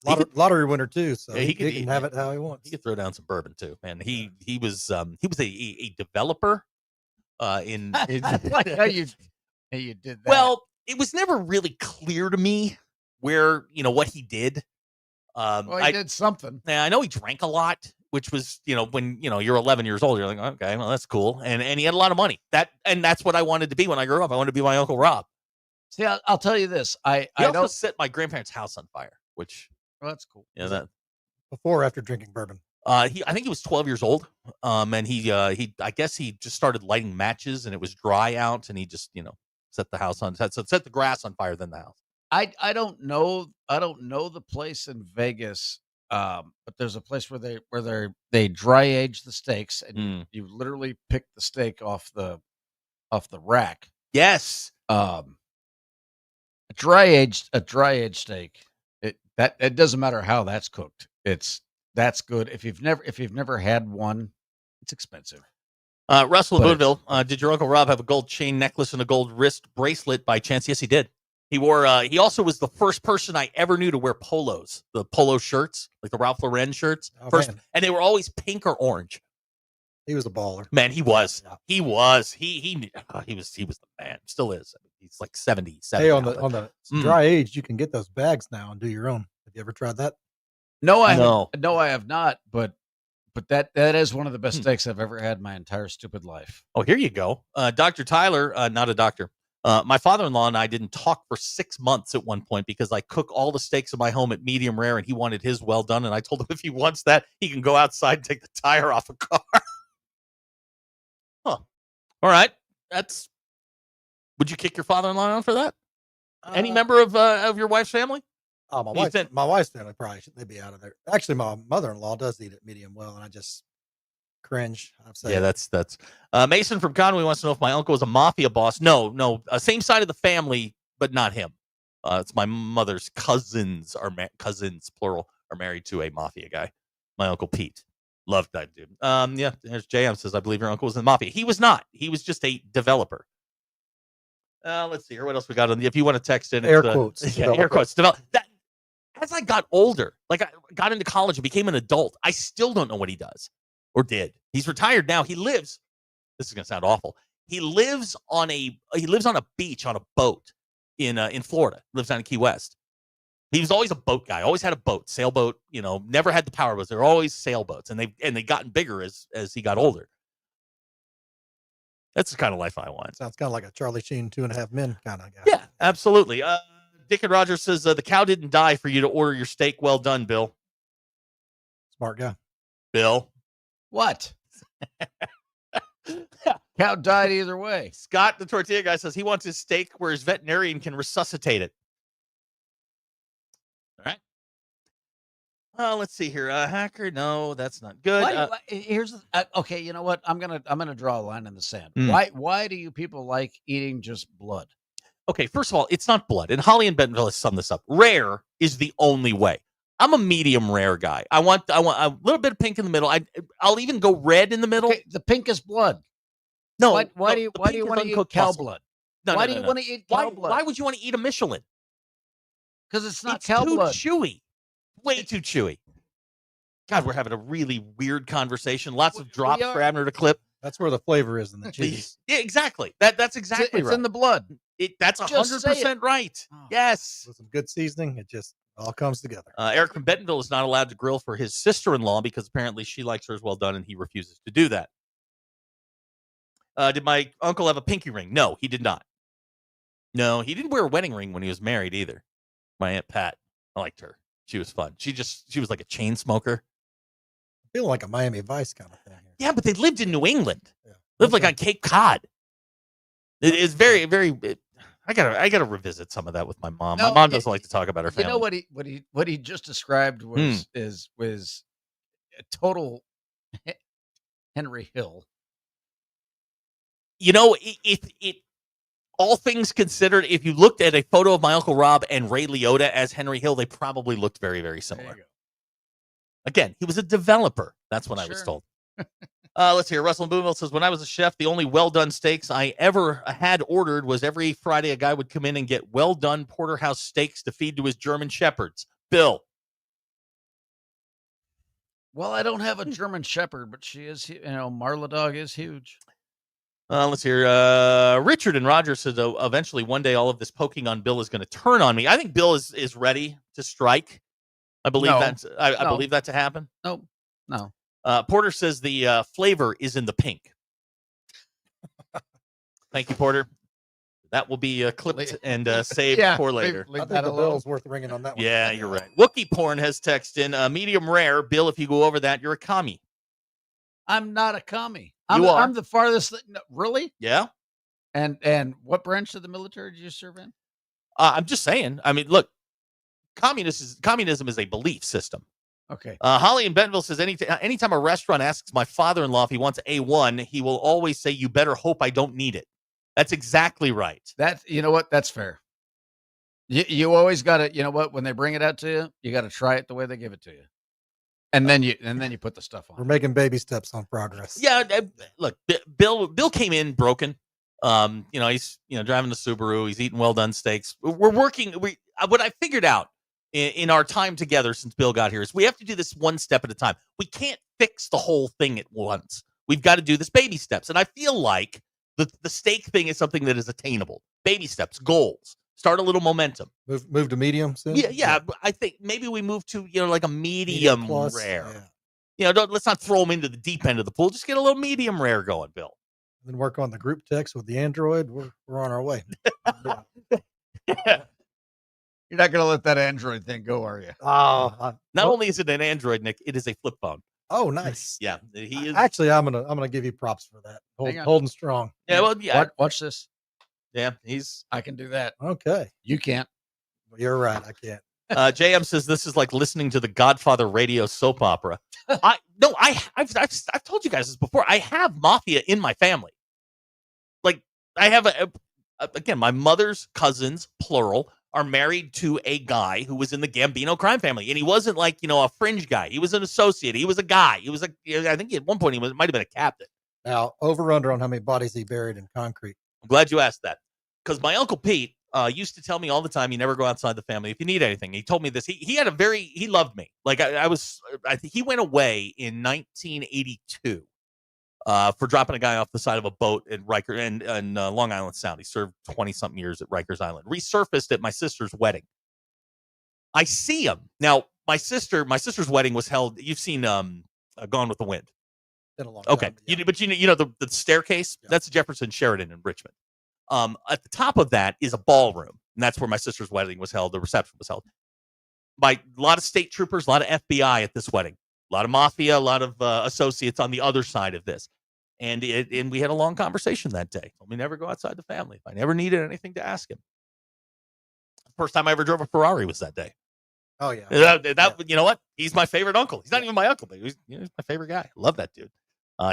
Well, lottery winner too, so yeah, he can have it how he wants. He could throw down some bourbon too, man. He was a developer. In I like how you did that. Well, it was never really clear to me where what he did. He did something. Yeah, I know he drank a lot, which was when you're 11 years old, you're like, okay, well that's cool, and he had a lot of money. That's what I wanted to be when I grew up. I wanted to be my Uncle Rob. See, I'll tell you this. I also don't set my grandparents' house on fire, which that's cool. Yeah, that before or after drinking bourbon. I think he was 12 years old. And he I guess he just started lighting matches, and it was dry out, and he just set the house on set the grass on fire, then the house. I don't know the place in Vegas, but there's a place where they dry age the steaks, and you literally pick the steak off the rack. Yes. A dry aged steak. It doesn't matter how that's cooked. That's good. If you've never had one, it's expensive. Russell Boonville, did your Uncle Rob have a gold chain necklace and a gold wrist bracelet by chance? Yes, he did. He wore. He also was the first person I ever knew to wear polos, the polo shirts, like the Ralph Lauren shirts. Man. And they were always pink or orange. He was a baller. Man, he was. He was. He was the man. Still is. He's like 70. Hey, on the dry age, you can get those bags now and do your own. Have you ever tried that? No, I have not. But that is one of the best steaks I've ever had in my entire stupid life. Oh, here you go, Dr. Tyler. Not a doctor. My father-in-law and I didn't talk for 6 months at one point because I cook all the steaks in my home at medium rare, and he wanted his well done. And I told him if he wants that, he can go outside and take the tire off a car. Huh. All right. Would you kick your father-in-law out for that? Any member of your wife's family? Oh, my wife's family probably should. They'd be out of there. Actually, my mother-in-law does eat it medium well, and I just cringe. Yeah, that's Mason from Conway wants to know if my uncle was a mafia boss. No, same side of the family, but not him. It's my mother's cousins cousins plural are married to a mafia guy. My Uncle Pete. Loved that dude. Yeah, there's JM says, I believe your uncle was in the mafia. He was not. He was just a developer. Let's see here. What else we got on the, if you want to text in, air quotes. Yeah, air quotes. As I got older, like I got into college and became an adult, I still don't know what he does or did. He's retired now. He lives, this is going to sound awful. He lives on a beach on a boat in Florida. Lives down in Key West. He was always a boat guy. Always had a boat, sailboat. Never had the power boats. They're always sailboats, and they gotten bigger as he got older. That's the kind of life I want. Sounds kind of like a Charlie Sheen 2.5 Men kind of guy. Yeah, absolutely. Dick and Rogers says the cow didn't die for you to order your steak well done, Bill. Smart guy. Bill. What? Cow died either way. Scott, the tortilla guy, says he wants his steak where his veterinarian can resuscitate it. All right. Let's see here. Hacker, no, that's not good. Here's okay. You know what? I'm gonna draw a line in the sand. Why do you people like eating just blood? Okay, first of all, it's not blood. And Holly and Bentonville has summed this up. Rare is the only way. I'm a medium rare guy. I want a little bit of pink in the middle. I'll even go red in the middle. Okay, the pink is blood. No, why do you want to eat cow blood? Why do you want to eat cow blood? Why would you want to eat a Michelin? Because it's not cow blood. Too chewy. Way too chewy. God, we're having a really weird conversation. Lots of drops for Abner to clip. That's where the flavor is in the cheese. Yeah, exactly. That's exactly it's right. in the blood. That's 100% right. Oh. Yes. With some good seasoning, it just All comes together. Eric from Bentonville is not allowed to grill for his sister-in-law because apparently she likes hers well done and he refuses to do that. Did my uncle have a pinky ring? No, he did not. No, he didn't wear a wedding ring when he was married either. My Aunt Pat, I liked her. She was fun. She was like a chain smoker. I feel like a Miami Vice kind of thing. Yeah, but they lived in New England. Yeah. Lived like on Cape Cod. It is very, very. I gotta revisit some of that with my mom. My mom doesn't like to talk about her family. You know what he just described was a total Henry Hill. You know, it all things considered, if you looked at a photo of my Uncle Rob and Ray Liotta as Henry Hill, they probably looked very, very similar. Again, he was a developer. That's what I was told. Let's hear. Russell Boonville says, when I was a chef, the only well-done steaks I ever had ordered was every Friday a guy would come in and get well-done porterhouse steaks to feed to his German shepherds. Bill. Well, I don't have a German shepherd, but she is, Marla dog is huge. Let's hear. Richard and Roger says, eventually one day all of this poking on Bill is going to turn on me. I think Bill is ready to strike. I believe I believe that to happen. No. Porter says the flavor is in the pink. Thank you, Porter. That will be clipped and saved for later. I think the bell's worth ringing on that one. Yeah, you're right. Wookie Porn has texted in medium rare. Bill, if you go over that, you're a commie. I'm not a commie. You are. I'm the farthest. No, really? Yeah. And what branch of the military did you serve in? I'm just saying. I mean, look, communism is a belief system. Okay. Holly in Bentonville says, anytime a restaurant asks my father-in-law if he wants A1, he will always say, you better hope I don't need it. That's exactly right. You know what? That's fair. You always got to, you know what? When they bring it out to you, you got to try it the way they give it to you. And then you put the stuff on. We're making baby steps on progress. Yeah. Look, Bill came in broken. He's, driving the Subaru. He's eating well-done steaks. We're working. What I figured out in our time together since Bill got here is we have to do this one step at a time. We can't fix the whole thing at once. We've got to do this baby steps. And I feel like the steak thing is something that is attainable. Baby steps, goals, start a little momentum. Move to medium soon? Yeah. I think maybe we move to, like a medium plus, rare. Yeah. Let's not throw them into the deep end of the pool. Just get a little medium rare going, Bill. Then work on the group text with the Android. We're on our way. Yeah. You're not going to let that Android thing go, are you? Not only is it an Android, Nick, it is a flip phone. Oh, nice. Yeah, he is. Actually, I'm gonna give you props for that. Holding strong. Yeah, well, yeah. Watch this. Yeah, I can do that. Okay. You can't. You're right. I can't. JM says this is like listening to the Godfather radio soap opera. I've told you guys this before. I have mafia in my family. Like I have again, my mother's cousins, plural, are married to a guy who was in the Gambino crime family, and he wasn't like a fringe guy. He was an associate. He was a guy. He was I think at one point he might have been a captain. Now over under on how many bodies he buried in concrete. I'm glad you asked that because my Uncle Pete used to tell me all the time, you never go outside the family if you need anything. He told me this. He loved me. Like I think he went away in 1982 for dropping a guy off the side of a boat at Rikers and Long Island Sound. He served 20-something years at Rikers Island. Resurfaced at my sister's wedding. I see him now. My sister's wedding was held. You've seen Gone with the Wind. Been a long time. Okay, yeah. But the staircase. Yeah. That's Jefferson Sheridan in Richmond. At the top of that is a ballroom, and that's where my sister's wedding was held. The reception was held by a lot of state troopers, a lot of FBI at this wedding, a lot of mafia, a lot of associates on the other side of this. And we had a long conversation that day. Told me never go outside the family. If I never needed anything to ask him. First time I ever drove a Ferrari was that day. Oh yeah. You know what? He's my favorite uncle. He's not even my uncle, but he's my favorite guy. I love that dude.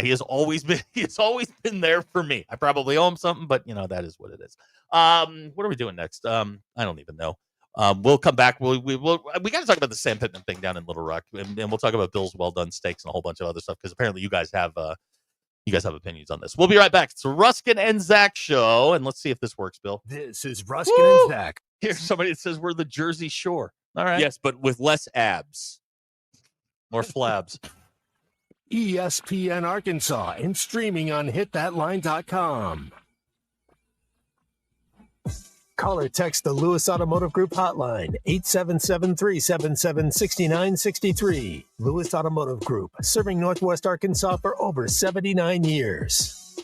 He has always been there for me. I probably owe him something, but that is what it is. What are we doing next? I don't even know. We'll come back. We got to talk about the Sam Pittman thing down in Little Rock, and we'll talk about Bill's well done steaks and a whole bunch of other stuff because apparently you guys have opinions on this. We'll be right back. It's the Ruskin and Zach show, and let's see if this works, Bill. This is Ruskin and Zach. Here's somebody that says we're the Jersey Shore. All right. Yes, but with less abs. More flabs. ESPN Arkansas and streaming on hitthatline.com. Call or text the Lewis Automotive Group hotline, 877-377-6963. Lewis Automotive Group, serving Northwest Arkansas for over 79 years.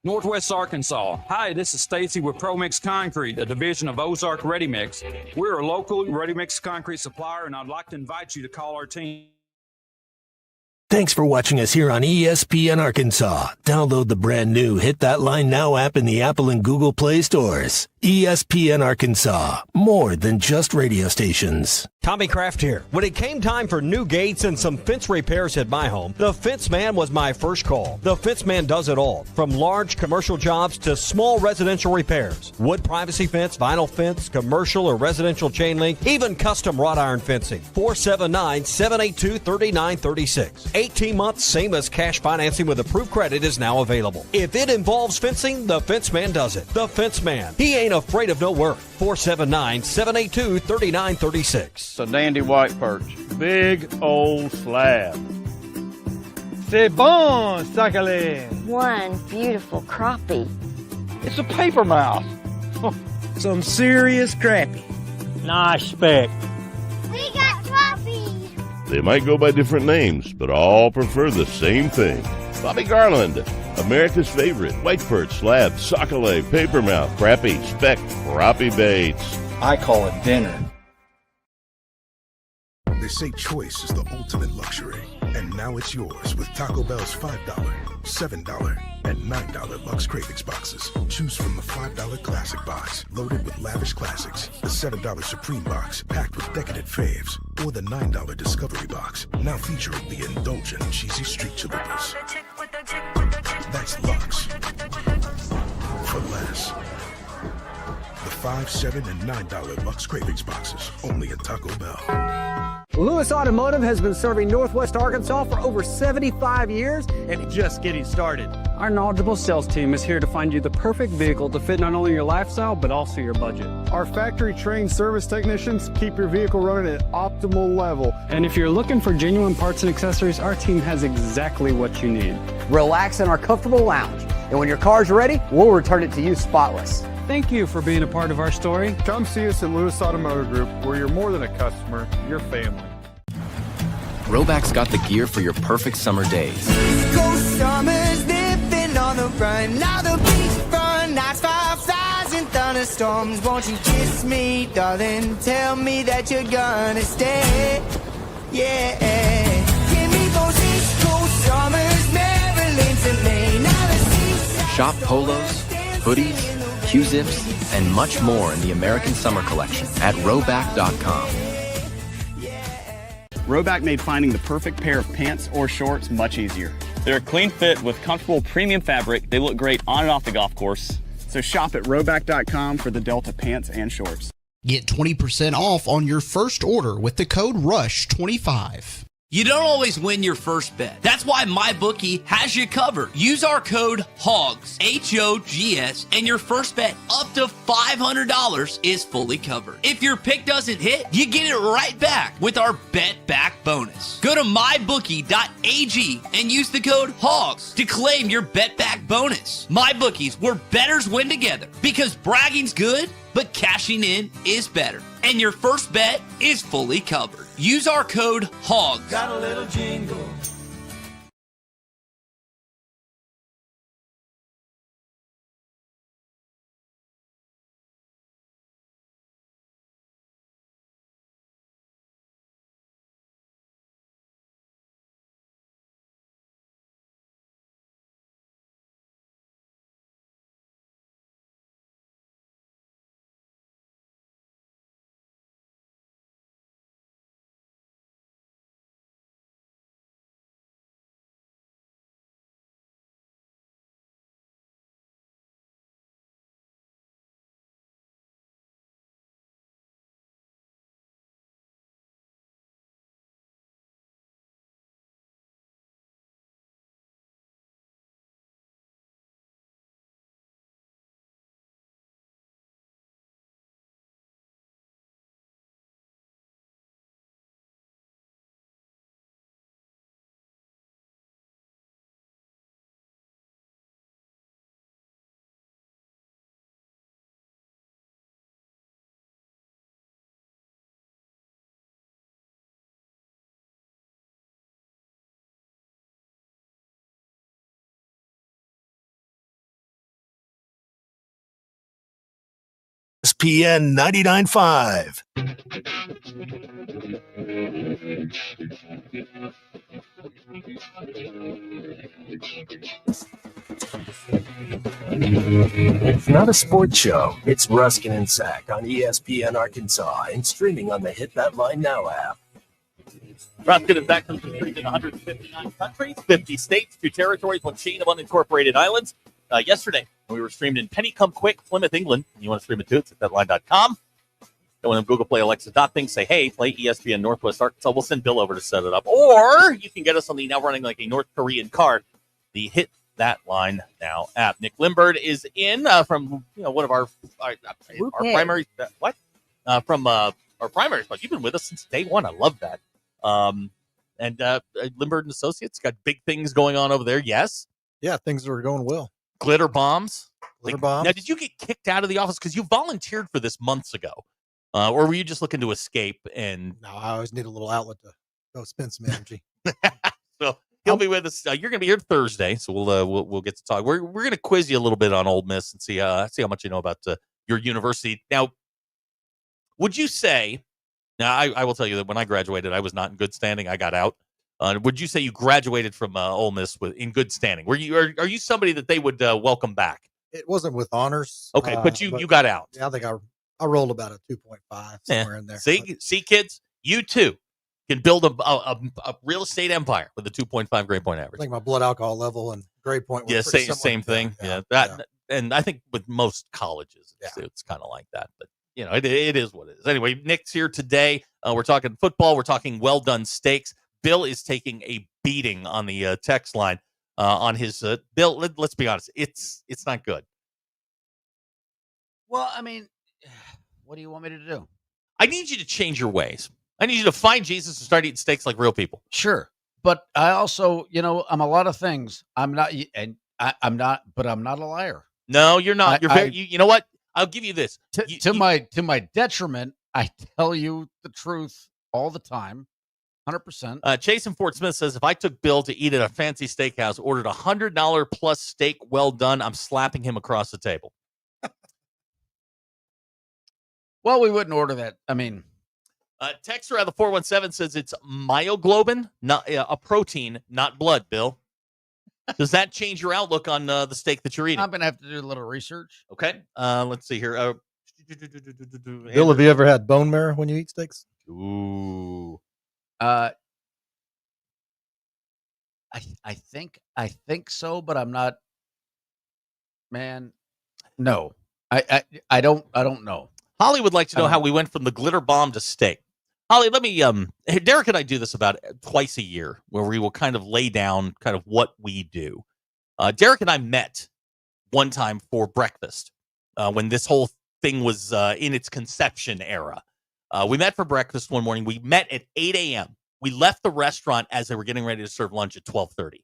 Northwest Arkansas. Hi, this is Stacy with ProMix Concrete, a division of Ozark Ready Mix. We're a local ready mix concrete supplier, and I'd like to invite you to call our team. Thanks for watching us here on ESPN Arkansas. Download the brand new Hit That Line Now app in the Apple and Google Play stores. ESPN Arkansas, more than just radio stations. Tommy Kraft here. When it came time for new gates and some fence repairs at my home, the Fence Man was my first call. The Fence Man does it all, from large commercial jobs to small residential repairs. Wood privacy fence, vinyl fence, commercial or residential chain link, even custom wrought iron fencing. 479-782-3936. 18 months, same as cash financing with approved credit is now available. If it involves fencing, the Fence Man does it. The Fence Man. He ain't afraid of no work. 479-782-3936. It's a dandy white perch. Big old slab. C'est bon, sacalé. One beautiful crappie. It's a paper mouse. Some serious crappie. Nice speck. We got crappie. They might go by different names, but all prefer the same thing. Bobby Garland, America's favorite white perch, slab, sockeye, papermouth, crappie, speck, crappie baits. I call it dinner. They say choice is the ultimate luxury. And now it's yours with Taco Bell's $5, $7, and $9 Lux Cravings boxes. Choose from the $5 Classic Box, loaded with lavish classics, the $7 Supreme Box, packed with decadent faves, or the $9 Discovery Box, now featuring the indulgent cheesy street chalupas. That's Lux. For less. The $5, $7, and $9 Lux Cravings boxes, only at Taco Bell. Lewis Automotive has been serving Northwest Arkansas for over 75 years and just getting started. Our knowledgeable sales team is here to find you the perfect vehicle to fit not only your lifestyle, but also your budget. Our factory-trained service technicians keep your vehicle running at optimal level. And if you're looking for genuine parts and accessories, our team has exactly what you need. Relax in our comfortable lounge. And when your car's ready, we'll return it to you spotless. Thank you for being a part of our story. Come see us at Lewis Automotive Group, where you're more than a customer, you're family. Roback's got the gear for your perfect summer days. Go summers living on the run. Now the beachfront nights, fireflies and thunderstorms. Won't you kiss me, darling? Tell me that you're gonna stay. Yeah. Give me those East Coast summers, Maryland to Maine. Now the seaside. Shop polos, hoodies, Q-zips, and much more in the American Summer Collection at Roback.com. Roback made finding the perfect pair of pants or shorts much easier. They're a clean fit with comfortable premium fabric. They look great on and off the golf course. So shop at Roback.com for the Delta pants and shorts. Get 20% off on your first order with the code RUSH25. You don't always win your first bet. That's why MyBookie has you covered. Use our code HOGS, H-O-G-S, and your first bet up to $500 is fully covered. If your pick doesn't hit, you get it right back with our Bet Back bonus. Go to mybookie.ag and use the code HOGS to claim your Bet Back bonus. MyBookie's, where bettors win together, because bragging's good, but cashing in is better. And your first bet is fully covered. Use our code HOGS. Got a little jingle. ESPN 99.5. It's not a sports show. It's Ruskin and Sack on ESPN Arkansas and streaming on the Hit That Line Now app. Ruskin and Sack comes streamed in 159 countries, 50 states, 2 territories, 1 chain of unincorporated islands. Yesterday, we were streamed in Pennycumwick, Plymouth, England. And you want to stream it too? It's at thatline.com. Go on Google Play, Alexa, things, say, hey, play ESPN Northwest Arkansas. We'll send Bill over to set it up. Or you can get us on the now running like a North Korean car, the Hit That Line Now app. Nick Limbird is in from one of our primary from our primary spot. You've been with us since day one. I love that. And Limbird and Associates got big things going on over there. Yes. Yeah, things are going well. Glitter bombs. Bombs. Now, did you get kicked out of the office because you volunteered for this months ago, or were you just looking to escape? And no, I always need a little outlet to go spend some energy. So he'll be with us. You're going to be here Thursday, so we'll get to talk. We're going to quiz you a little bit on Ole Miss and see how much you know about your university. Now, would you say? Now, I will tell you that when I graduated, I was not in good standing. I got out. Would you say you graduated from Ole Miss in good standing? Are you somebody that they would welcome back? It wasn't with honors. Okay, but you got out. Yeah, I think I rolled about a 2.5 somewhere in there. See, kids, you too can build a real estate empire with a 2.5 grade point average. I think my blood alcohol level and grade point was same thing. And I think with most colleges, it's kind of like that. But it is what it is. Anyway, Nick's here today. We're talking football. We're talking well done steaks. Bill is taking a beating on the text line on his Bill. Let's be honest, it's not good. Well, I mean, what do you want me to do? I need you to change your ways. I need you to find Jesus and start eating steaks like real people. Sure, but I also, I'm a lot of things. I'm not, and I'm not, but I'm not a liar. No, you're not. You're very. You know what? I'll give you this. To my detriment, I tell you the truth all the time. 100%. Chase in Fort Smith says, if I took Bill to eat at a fancy steakhouse, ordered $100 plus steak well done, I'm slapping him across the table. Well, we wouldn't order that. I mean, Texter out of the 417 says it's myoglobin, not a protein, not blood. Bill, does that change your outlook on the steak that you're eating? I'm gonna have to do a little research. Okay. Let's see here. Bill, have you ever had bone marrow when you eat steaks? Ooh. I think so, but I'm not. Man, no, I don't know. Holly would like to know how we went from the glitter bomb to steak. Holly, let me. Derek and I do this about twice a year, where we will kind of lay down kind of what we do. Derek and I met one time for breakfast when this whole thing was in its conception era. We met for breakfast one morning. We met at 8 a.m. We left the restaurant as they were getting ready to serve lunch at 12:30.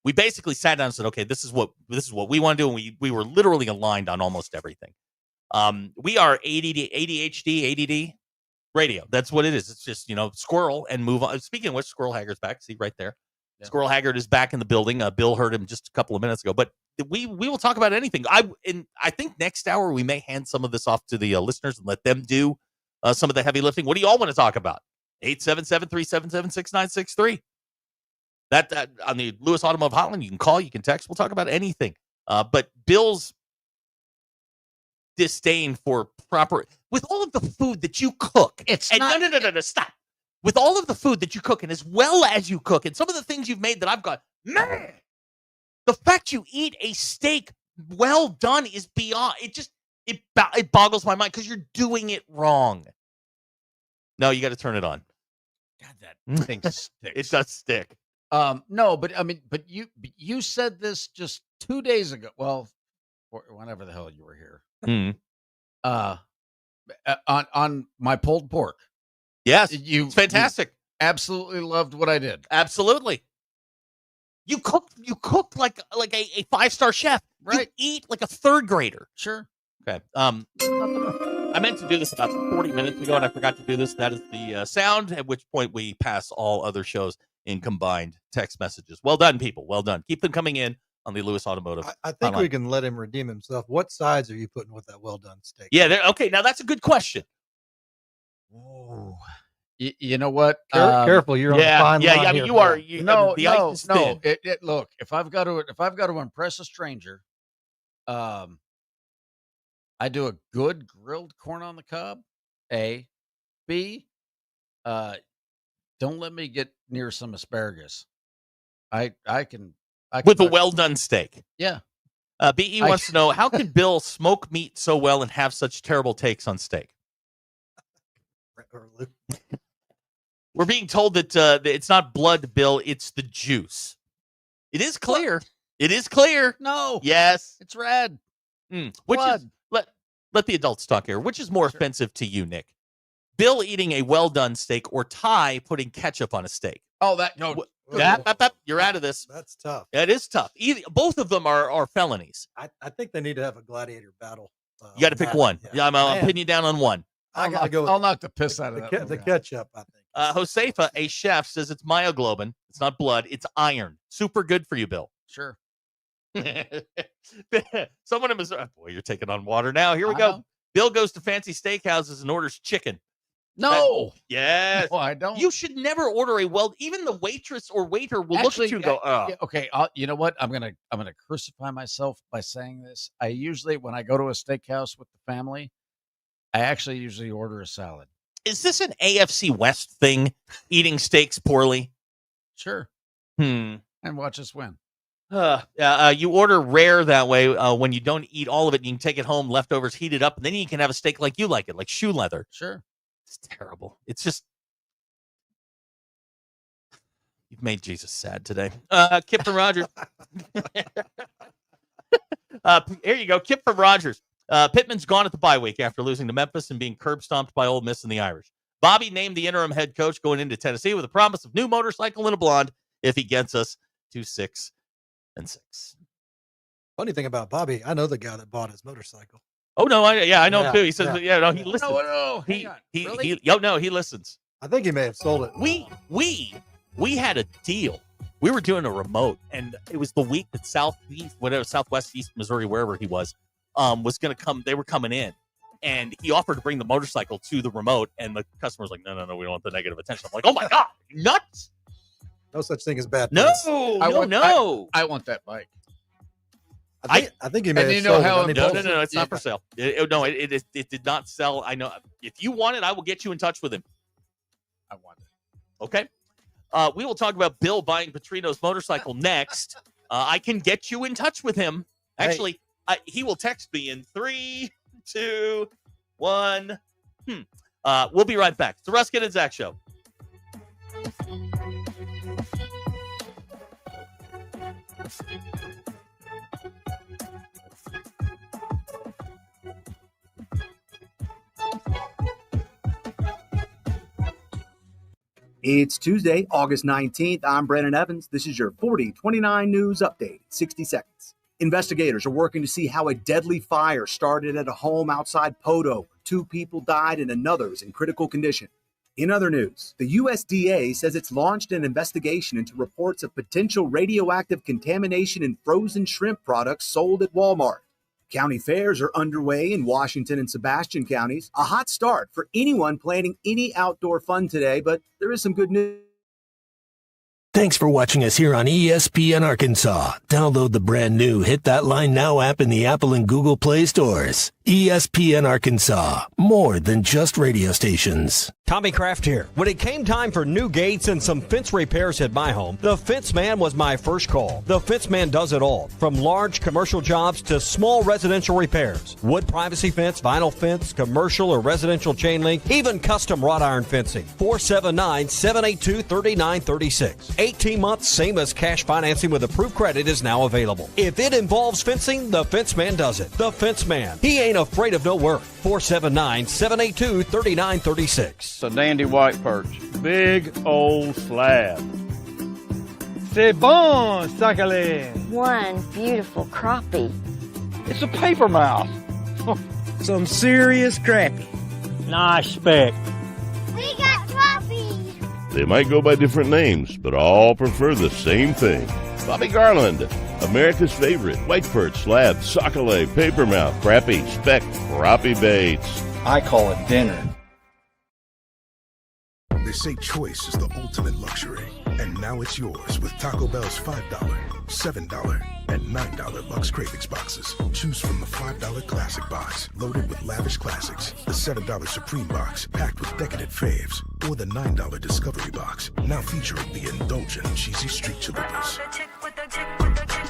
We basically sat down and said, "Okay, this is what we want to do," and we were literally aligned on almost everything. We are ADHD, ADD radio. That's what it is. It's just squirrel and move on. Speaking of which, Squirrel Haggard's back. See right there. Yeah. Squirrel Haggard is back in the building. Bill heard him just a couple of minutes ago, but we will talk about anything. I think next hour we may hand some of this off to the listeners and let them do some of the heavy lifting. What do you all want to talk about? 877-377-6963. That on the Lewis Automotive Hotline, you can call, you can text. We'll talk about anything. But Bill's disdain for proper, with all of the food that you cook. No, stop. With all of the food that you cook, and as well as you cook, and some of the things you've made that I've got, man, the fact you eat a steak well done is beyond. It boggles my mind because you're doing it wrong. No, you got to turn it on. God, that thing sticks. It does stick. No, but I mean, but you said this just 2 days ago. Well, or whenever the hell you were here. On my pulled pork. Yes, it's fantastic. You absolutely loved what I did. Absolutely. You cooked like a 5-star chef. Right. You eat like a third grader. Sure. Okay. I meant to do this about 40 minutes ago, and I forgot to do this. That is the sound, at which point we pass all other shows in combined text messages. Well done, people. Well done. Keep them coming in. on the Lewis Automotive. I think we can let him redeem himself. What sides are you putting with that well-done steak? Yeah, okay, now that's a good question. Oh, you know what? Careful, you're on a fine line. I mean, here, you are. No. Ice is thin. Look, if I've got to impress a stranger, I do a good grilled corn on the cob. A, B, don't let me get near some asparagus. I can With a well done steak. Yeah. BE wants to know, how can Bill smoke meat so well and have such terrible takes on steak? We're being told that it's not blood, Bill. It's the juice. It is clear. What? It is clear. No. Yes. It's red. Which Blood. is let the adults talk here. Which is more offensive to you, Nick? Bill eating a well done steak or Ty putting ketchup on a steak? Oh, that no. You're out of this. That's tough. It is tough. Both of them are felonies. I think they need to have a gladiator battle. You got to pick one. Yeah, I'm pinning you down on one. I gotta go. I'll knock the piss out of that. The ketchup, I think. Josefa, a chef, says it's myoglobin. It's not blood. It's iron. Super good for you, Bill. Sure. Someone in Missouri. Boy, you're taking on water now. Here we go. Bill goes to fancy steakhouses and orders chicken. No. Yes. No, I don't. You should never order even the waitress or waiter will look at you and go, okay, you know what? I'm gonna crucify myself by saying this. I usually, when I go to a steakhouse with the family, I actually usually order a salad. Is this an AFC West thing? Eating steaks poorly? Sure. And watch us win. You order rare that way. When you don't eat all of it, you can take it home, leftovers, heat it up, and then you can have a steak like you like it, like shoe leather. Sure. It's terrible. It's just, you've made Jesus sad today. Kip from Rogers. Here you go. Kip from Rogers. Pittman's gone at the bye week after losing to Memphis and being curb stomped by Ole Miss and the Irish. Bobby named the interim head coach going into Tennessee with a promise of new motorcycle and a blonde if he gets us to 6-6. Funny thing about Bobby, I know the guy that bought his motorcycle. Oh no, I know him too. He says, he listens. No, He listens. I think he may have sold it. We had a deal. We were doing a remote, and it was the week that Southwest East Missouri, wherever he was going to come. They were coming in, and he offered to bring the motorcycle to the remote, and the customer was like, "No, we don't want the negative attention." I'm like, "Oh my god, are you nuts? No such thing as bad. No, press. no. I want that bike. I think he may have you know sold how it. No, it's not for sale. It did not sell. I know. If you want it, I will get you in touch with him. I want it. Okay. We will talk about Bill buying Petrino's motorcycle next. I can get you in touch with him. Actually, he will text me in 3, 2, 1. We'll be right back. It's the Ruskin and Zach Show. It's Tuesday, August 19th. I'm Brandon Evans. This is your 4029 News Update, 60 seconds. Investigators are working to see how a deadly fire started at a home outside Poto. 2 people died and another is in critical condition. In other news, the USDA says it's launched an investigation into reports of potential radioactive contamination in frozen shrimp products sold at Walmart. County fairs are underway in Washington and Sebastian counties. A hot start for anyone planning any outdoor fun today, but there is some good news. Thanks for watching us here on ESPN Arkansas. Download the brand new Hit That Line Now app in the Apple and Google Play stores. ESPN Arkansas, more than just radio stations. Tommy Kraft here. When it came time for new gates and some fence repairs at my home, the Fence Man was my first call. The Fence Man does it all, from large commercial jobs to small residential repairs. Wood privacy fence, vinyl fence, commercial or residential chain link, even custom wrought iron fencing. 479-782-3936. 18 months, same as cash financing with approved credit is now available. If it involves fencing, the Fence Man does it. The Fence Man. He ain't afraid of no work. 479-782-3936. It's a dandy white perch. Big old slab. C'est bon, sacalé. One beautiful crappie. It's a paper mouth. Some serious crappie. Nice speck. We got crappie. They might go by different names, but all prefer the same thing. Bobby Garland, America's favorite white perch, slab, sockeye, papermouth, crappie, speck, crappie baits. I call it dinner. They say choice is the ultimate luxury. And now it's yours with Taco Bell's $5, $7, and $9 Lux Cravings boxes. Choose from the $5 Classic Box, loaded with lavish classics, the $7 Supreme Box, packed with decadent faves, or the $9 Discovery Box, now featuring the indulgent cheesy street chalupas.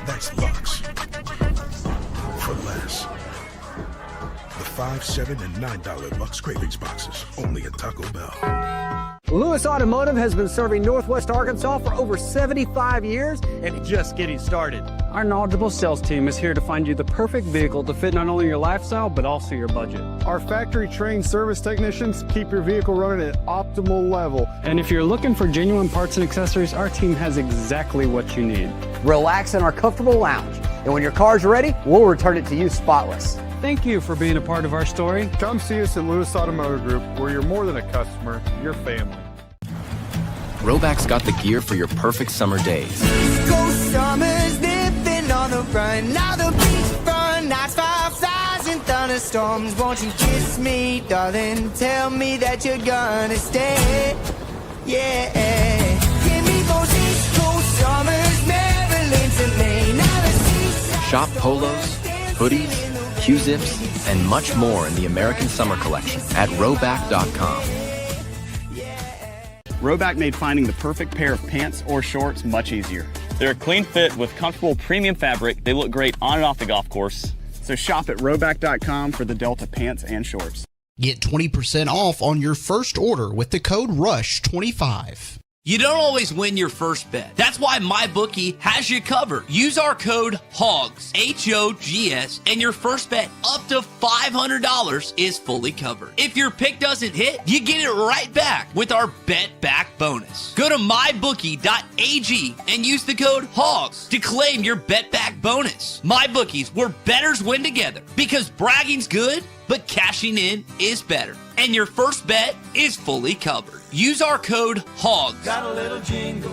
That's Lux. For less. The $5, $7, and $9 Lux Cravings boxes, only at Taco Bell. Lewis Automotive has been serving Northwest Arkansas for over 75 years and just getting started. Our knowledgeable sales team is here to find you the perfect vehicle to fit not only your lifestyle, but also your budget. Our factory-trained service technicians keep your vehicle running at optimal level. And if you're looking for genuine parts and accessories, our team has exactly what you need. Relax in our comfortable lounge. And when your car's ready, we'll return it to you spotless. Thank you for being a part of our story. Come see us at Lewis Automotive Group, where you're more than a customer, you're family. Roback's got the gear for your perfect summer days. Go summers living on the run. Now the beach front, nights 5,000 thunderstorms. Won't you kiss me, darling? Tell me that you're gonna stay. Yeah. Give me those East Coast summers, Maryland to Maine. Now the seaside. Shop polos, hoodies, Q-zips, and much more in the American Summer Collection at Roback.com. Roback made finding the perfect pair of pants or shorts much easier. They're a clean fit with comfortable premium fabric. They look great on and off the golf course. So shop at Roback.com for the Delta pants and shorts. Get 20% off on your first order with the code RUSH25. You don't always win your first bet. That's why MyBookie has you covered. Use our code HOGS, H-O-G-S, and your first bet up to $500 is fully covered. If your pick doesn't hit, you get it right back with our Bet Back bonus. Go to MyBookie.ag and use the code HOGS to claim your Bet Back bonus. MyBookie's where bettors win together, because bragging's good, but cashing in is better. And your first bet is fully covered. Use our code HOGS. Got a little jingle.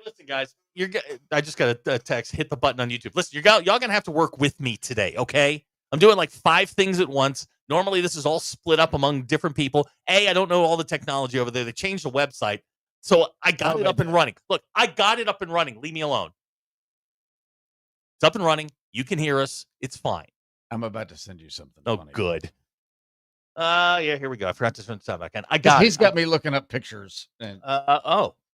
Listen, guys, I just got a text. Hit the button on YouTube. Listen, y'all gonna have to work with me today, okay? I'm doing like 5 things at once. Normally, this is all split up among different people. I don't know all the technology over there. They changed the website, so I got it up and running. Look, I got it up and running. Leave me alone. It's up and running. You can hear us. It's fine. I'm about to send you something. Oh, funny. good. Yeah, here we go. I forgot to turn the sound back on. I got. He's got me looking up pictures. And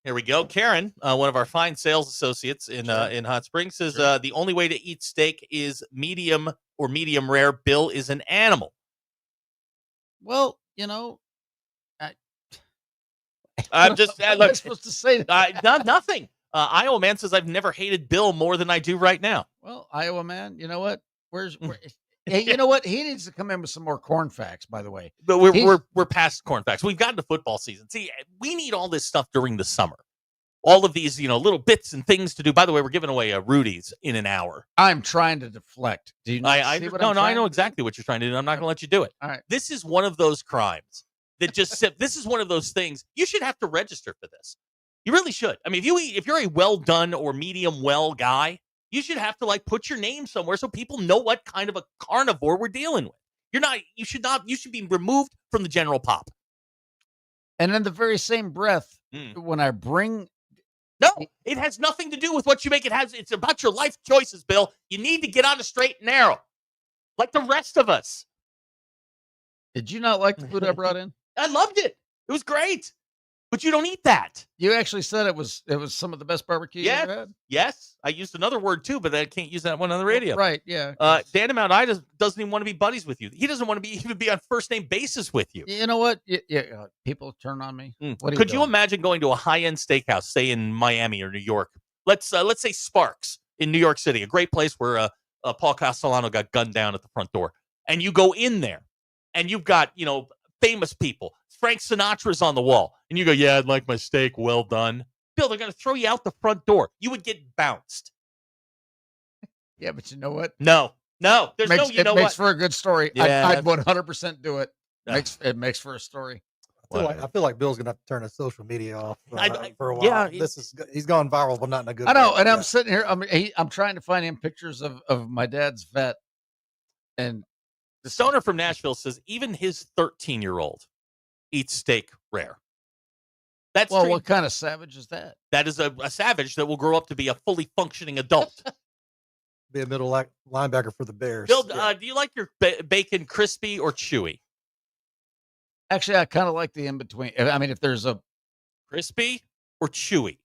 Here we go. Karen, one of our fine sales associates in Hot Springs, says the only way to eat steak is medium or medium rare. Bill is an animal. Well, I'm just what am I supposed to say? Nothing. Iowa Man says I've never hated Bill more than I do right now. Well, Iowa Man, you know what? Hey, you know what? He needs to come in with some more corn facts. By the way, but we're past corn facts. We've gotten to football season. See, we need all this stuff during the summer. All of these, little bits and things to do. By the way, we're giving away a Rudy's in an hour. I'm trying to deflect. Do you not see what I'm I know exactly what you're trying to do. I'm not going to let you do it. All right. This is one of those crimes that just this is one of those things. You should have to register for this. You really should. I mean, if you're a well done or medium well guy, you should have to put your name somewhere so people know what kind of a carnivore we're dealing with. You should be removed from the general pop. And in the very same breath, when I bring No, it has nothing to do with what you make. It's about your life choices, Bill. You need to get on a straight and narrow, like the rest of us. Did you not like the food I brought in? I loved it. It was great. But you don't eat that. You actually said it was some of the best barbecue you ever had? Yes. I used another word too, but I can't use that one on the radio. Right, yeah. Dan in Mount Ida doesn't even want to be buddies with you. He doesn't want to even be on first name basis with you. You know what? People turn on me. Could you imagine going to a high-end steakhouse, say in Miami or New York? Let's say Sparks in New York City, a great place where Paul Castellano got gunned down at the front door. And you go in there and you've got, famous people. Frank Sinatra's on the wall. And you go, yeah, I'd like my steak well done. Bill, they're going to throw you out the front door. You would get bounced. Yeah, but you know what? No. There's it makes for a good story. Yeah, I'd 100% do it. It makes for a story. I feel like Bill's going to have to turn his social media off for a while. Yeah, he's gone viral, but not in a good way. I know, and I'm sitting here. I'm trying to find him pictures of my dad's vet. And the stoner from Nashville says even his 13-year-old eats steak rare. That's well, what kind of savage is that? That is a savage that will grow up to be a fully functioning adult. Be a middle linebacker for the Bears. Bill, do you like your bacon crispy or chewy? Actually, I kind of like the in between. I mean, if there's a crispy or chewy,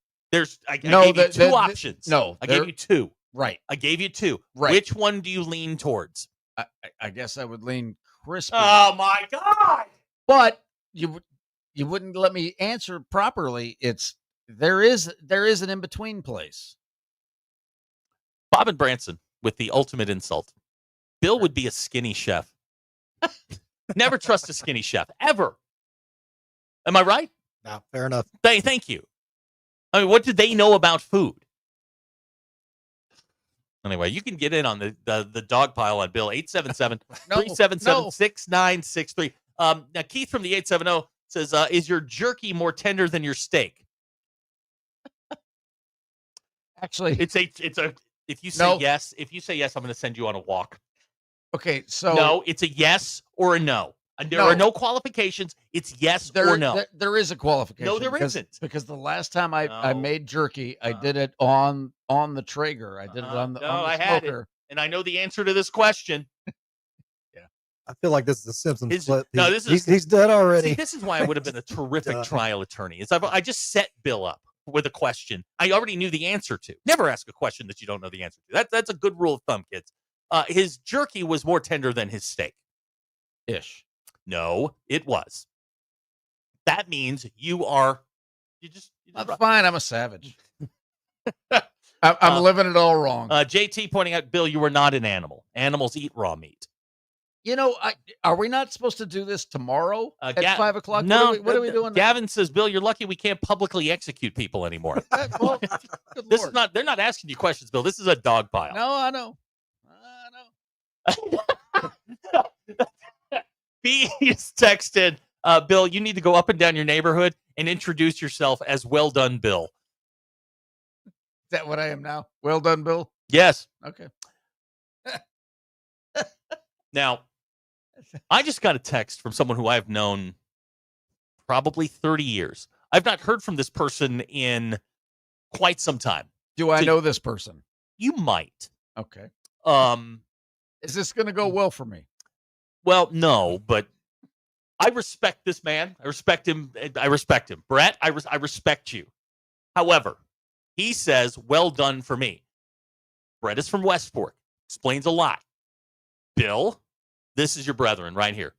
I gave you two options. I gave you two. Right. I gave you two. Right. Which one do you lean towards? I guess I would lean crispy. Oh my God! But you wouldn't let me answer properly. There is an in between place. Bob and Branson with the ultimate insult. Bill would be a skinny chef. Never trust a skinny chef ever. Am I right? No, fair enough. Thank you. I mean, what did they know about food? Anyway, you can get in on the dog pile on Bill. 877-377-6963. Now, Keith from the 870 says, is your jerky more tender than your steak? Actually, it's a if you say yes, I'm going to send you on a walk. Okay, so no, it's a yes or a no. There are no qualifications. It's yes or no. There is a qualification. No, there isn't. Because the last time I made jerky, I did it on the Traeger. I did it on the I smoker. had it, and I know the answer to this question. Yeah, I feel like this is a Simpsons flip. He's dead already. See, this is why I would have been a terrific trial attorney. I just set Bill up with a question I already knew the answer to. Never ask a question that you don't know the answer to. That's a good rule of thumb, kids. His jerky was more tender than his steak. Ish. No, it was. That means I'm fine. I'm a savage. I'm living it all wrong. JT pointing out, Bill, you are not an animal. Animals eat raw meat. Are we not supposed to do this tomorrow at 5 o'clock? No. What are we doing? Gavin says, Bill, you're lucky we can't publicly execute people anymore. Well, this is not. They're not asking you questions, Bill. This is a dog pile. No, I know. B is texted, Bill, you need to go up and down your neighborhood and introduce yourself as Well Done Bill. that what I am now? Well done, Bill. Yes. Okay. Now, I just got a text from someone who I've known probably 30 years. I've not heard from this person in quite some time. Do I know this person? You might. Okay. Is this going to go well for me? Well, no, but I respect this man. I respect him. Brett, I respect you. However, he says, well done for me. Brett is from Westport. Explains a lot. Bill, this is your brethren right here.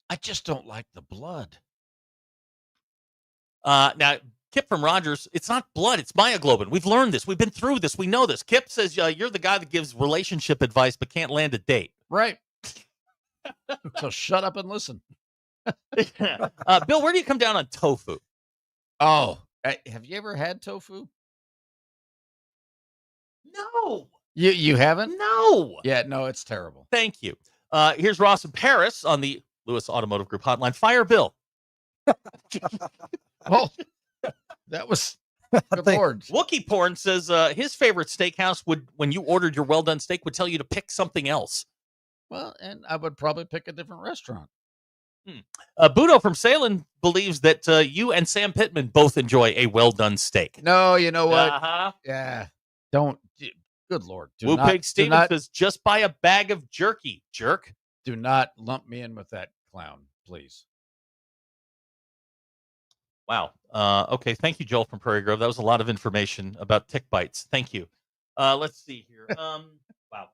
I just don't like the blood. Now, Kip from Rogers, it's not blood, it's myoglobin. We've learned this. We've been through this. We know this. Kip says you're the guy that gives relationship advice but can't land a date. Right. So shut up and listen. Bill, where do you come down on tofu? Oh, have you ever had tofu? No. You haven't? No. Yeah, no, it's terrible. Thank you. Here's Ross in Paris on the Lewis Automotive Group hotline. Fire Bill. Oh, that was good Lord. Wookie Porn says his favorite steakhouse when you ordered your well done steak, would tell you to pick something else. Well, and I would probably pick a different restaurant. Budo from Salem believes that you and Sam Pittman both enjoy a well done steak. No, you know what? Uh-huh. Yeah. Don't. Good Lord. Woo Pig Steven says just buy a bag of jerky, jerk. Do not lump me in with that clown, please. Wow. Okay. Thank you, Joel from Prairie Grove. That was a lot of information about tick bites. Thank you. Let's see here. Wow.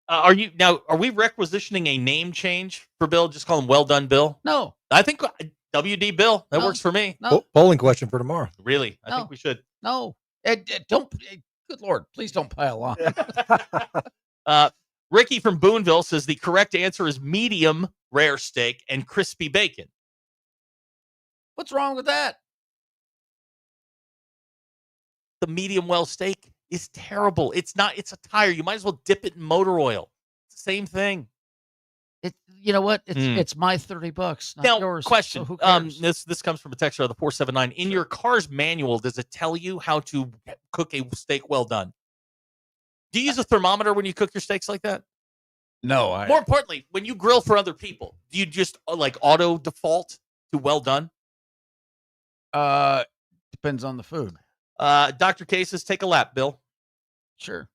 Are we requisitioning a name change for Bill? Just call him Well Done Bill? No. I think WD Bill. That works for me. No. Bowling question for tomorrow. Really? I think we should. No. Don't. Good Lord. Please don't pile on. Ricky from Boonville says the correct answer is medium rare steak and crispy bacon. What's wrong with that? The medium well steak is terrible. It's a tire. You might as well dip it in motor oil. It's the same thing. You know what? It's my $30, not now, yours. Question. So who cares? This comes from a texter of the 479. In your car's manual, does it tell you how to cook a steak well done? Do you use a thermometer when you cook your steaks like that? No. More importantly, when you grill for other people, do you just like auto default to well done? Depends on the food. Dr. K says, take a lap, Bill. Sure.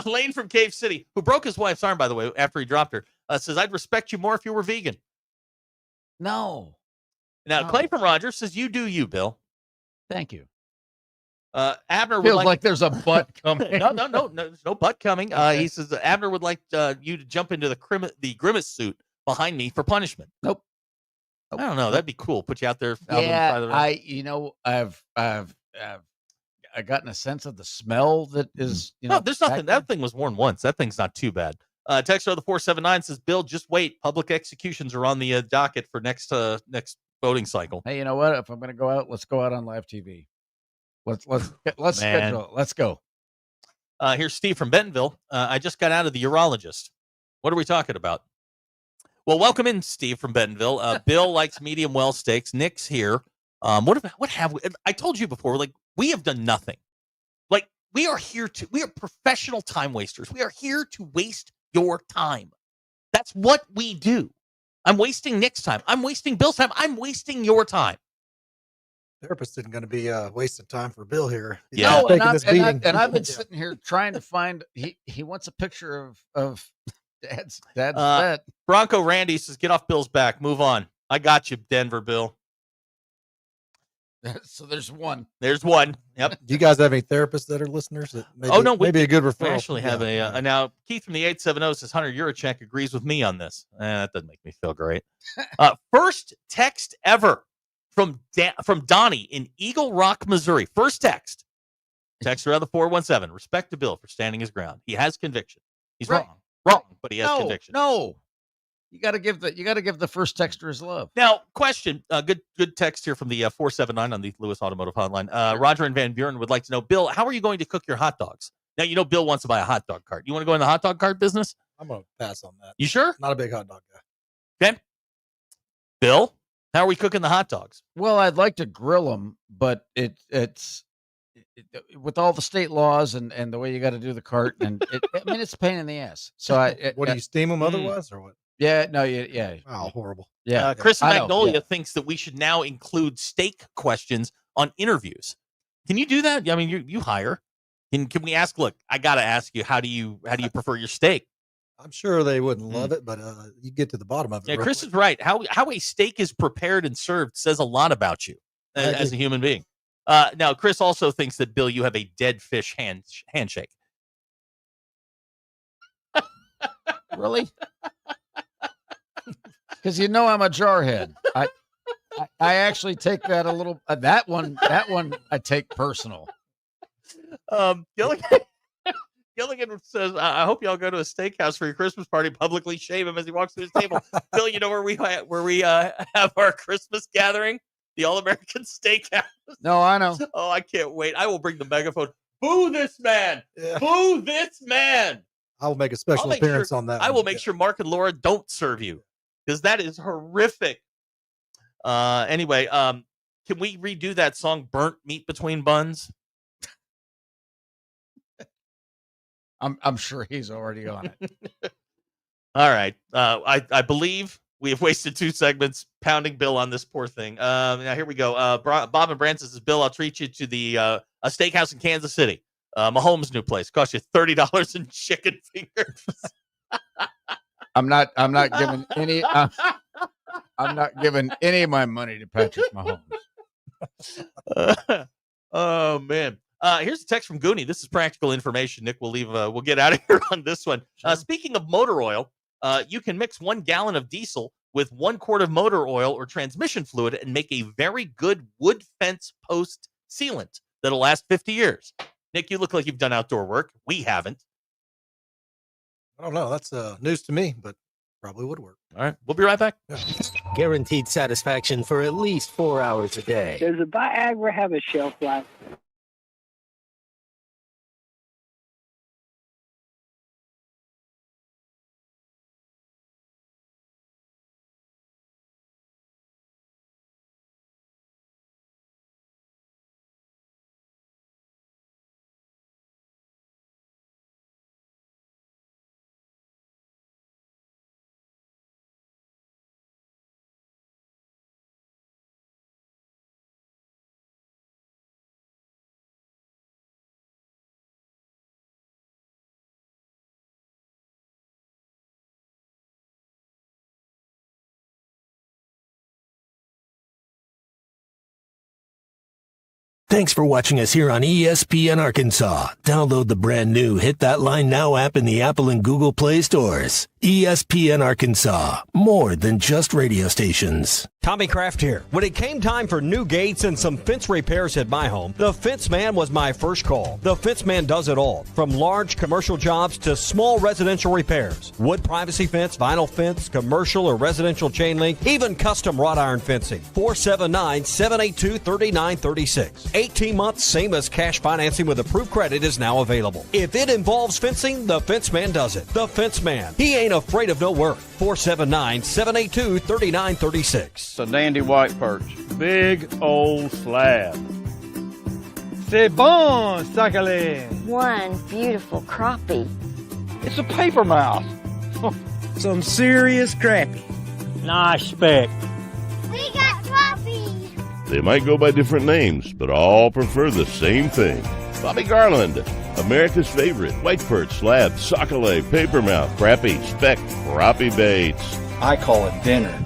Lane from Cave City, who broke his wife's arm, by the way, after he dropped her, says, I'd respect you more if you were vegan. No. Now, Clay from Rogers says, you do you, Bill. Thank you. Abner would Feels like there's a butt coming. No, there's no butt coming. Okay. He says, Abner would like you to jump into the Grimace suit behind me for punishment. Nope. I don't know. That'd be cool. Put you out there. I gotten a sense of the smell that is, no, there's nothing. That thing was worn once. That thing's not too bad. Texter of the 479 says, Bill, just wait. Public executions are on the docket for next voting cycle. Hey, you know what? If I'm going to go out, let's go out on live TV. Let's schedule it. Let's go. Here's Steve from Bentonville. I just got out of the urologist. What are we talking about? Well, welcome in, Steve from Bentonville. Bill likes medium well steaks. Nick's here. What have we? I told you before. We have done nothing. We are professional time wasters. We are here to waste your time. That's what we do. I'm wasting Nick's time. I'm wasting Bill's time. I'm wasting your time. Therapist isn't going to be wasting time for Bill here. He's Yeah. not taking this beating. I've been sitting here trying to find. He wants a picture of Dad's bed. Bronco Randy says, "Get off Bill's back. Move on. I got you, Denver Bill." So there's one. There's one. Yep. Do you guys have any therapists that are listeners? That maybe a good referral. We actually have now Keith from the 870 says Hunter Yurachek agrees with me on this. That doesn't make me feel great. First text ever from Donnie in Eagle Rock, Missouri. First text. Text around the 417. Respect to Bill for standing his ground. He has conviction. He's wrong, but he has conviction. No. You got to give the first texter his love. Now, question. Good text here from the 479 on the Lewis Automotive Hotline. Roger and Van Buren would like to know, Bill, how are you going to cook your hot dogs? Now, Bill wants to buy a hot dog cart. You want to go in the hot dog cart business? I'm going to pass on that. You sure? Not a big hot dog guy. Okay. Bill, How are we cooking the hot dogs? Well, I'd like to grill them, but it's with all the state laws and the way you got to do the cart, and it's a pain in the ass. So do you steam them otherwise or what? Yeah, no, yeah. Oh, horrible. Yeah, Chris I know, Magnolia thinks that we should now include steak questions on interviews. Can you do that? I mean, you hire. Can we ask? Look, I got to ask you, how do you prefer your steak? I'm sure they wouldn't love it, but you get to the bottom of it. Yeah, real Chris quick. is right. How a steak is prepared and served says a lot about you as a human being. Now, Chris also thinks that, Bill, you have a dead fish handshake. Really? Because I'm a jarhead. I actually take that a little. That one I take personal. Gilligan says, "I hope y'all go to a steakhouse for your Christmas party. Publicly shame him as he walks through his table." Bill, you know where we have our Christmas gathering? The All American Steakhouse. No, I know. Oh, I can't wait! I will bring the megaphone. Boo this man! Yeah. Boo this man! I'll make a special appearance on that. I will make sure Mark and Laura don't serve you, because that is horrific. Anyway, can we redo that song "Burnt Meat Between Buns"? I'm sure he's already on it. All right. I believe we have wasted 2 segments pounding Bill on this poor thing. Now here we go. Bob and Branson says, Bill, I'll treat you to the a steakhouse in Kansas City. Mahomes' new place. Cost you $30 in chicken fingers. I'm not giving any. I'm not giving any of my money to Patrick Mahomes. Oh man. Here's a text from Goonie. This is practical information. Nick, we'll get out of here on this one. Speaking of motor oil, you can mix 1 gallon of diesel with 1 quart of motor oil or transmission fluid and make a very good wood fence post sealant that'll last 50 years. Nick, you look like you've done outdoor work. We haven't. I don't know. That's news to me, but probably would work. All right. We'll be right back. Guaranteed satisfaction for at least 4 hours a day. Does the Viagra have a shelf life? Thanks for watching us here on ESPN Arkansas. Download the brand new Hit That Line Now app in the Apple and Google Play stores. ESPN Arkansas, more than just radio stations. Tommy Kraft here. When it came time for new gates and some fence repairs at my home, the Fence Man was my first call. The Fence Man does it all, from large commercial jobs to small residential repairs. Wood privacy fence, vinyl fence, commercial or residential chain link, even custom wrought iron fencing. 479-782-3936. 18 months, same as cash financing with approved credit is now available. If it involves fencing, the Fence Man does it. The Fence Man. He ain't afraid of no work. 479-782-3936. It's a dandy white perch. Big old slab. C'est bon, sacalé. One beautiful crappie. It's a paper mouth. Some serious crappie. Nice speck. We got crappie. They might go by different names, but all prefer the same thing. Bobby Garland, America's favorite white perch, slab, sockeye, papermouth, crappie, speck, crappie baits. I call it dinner.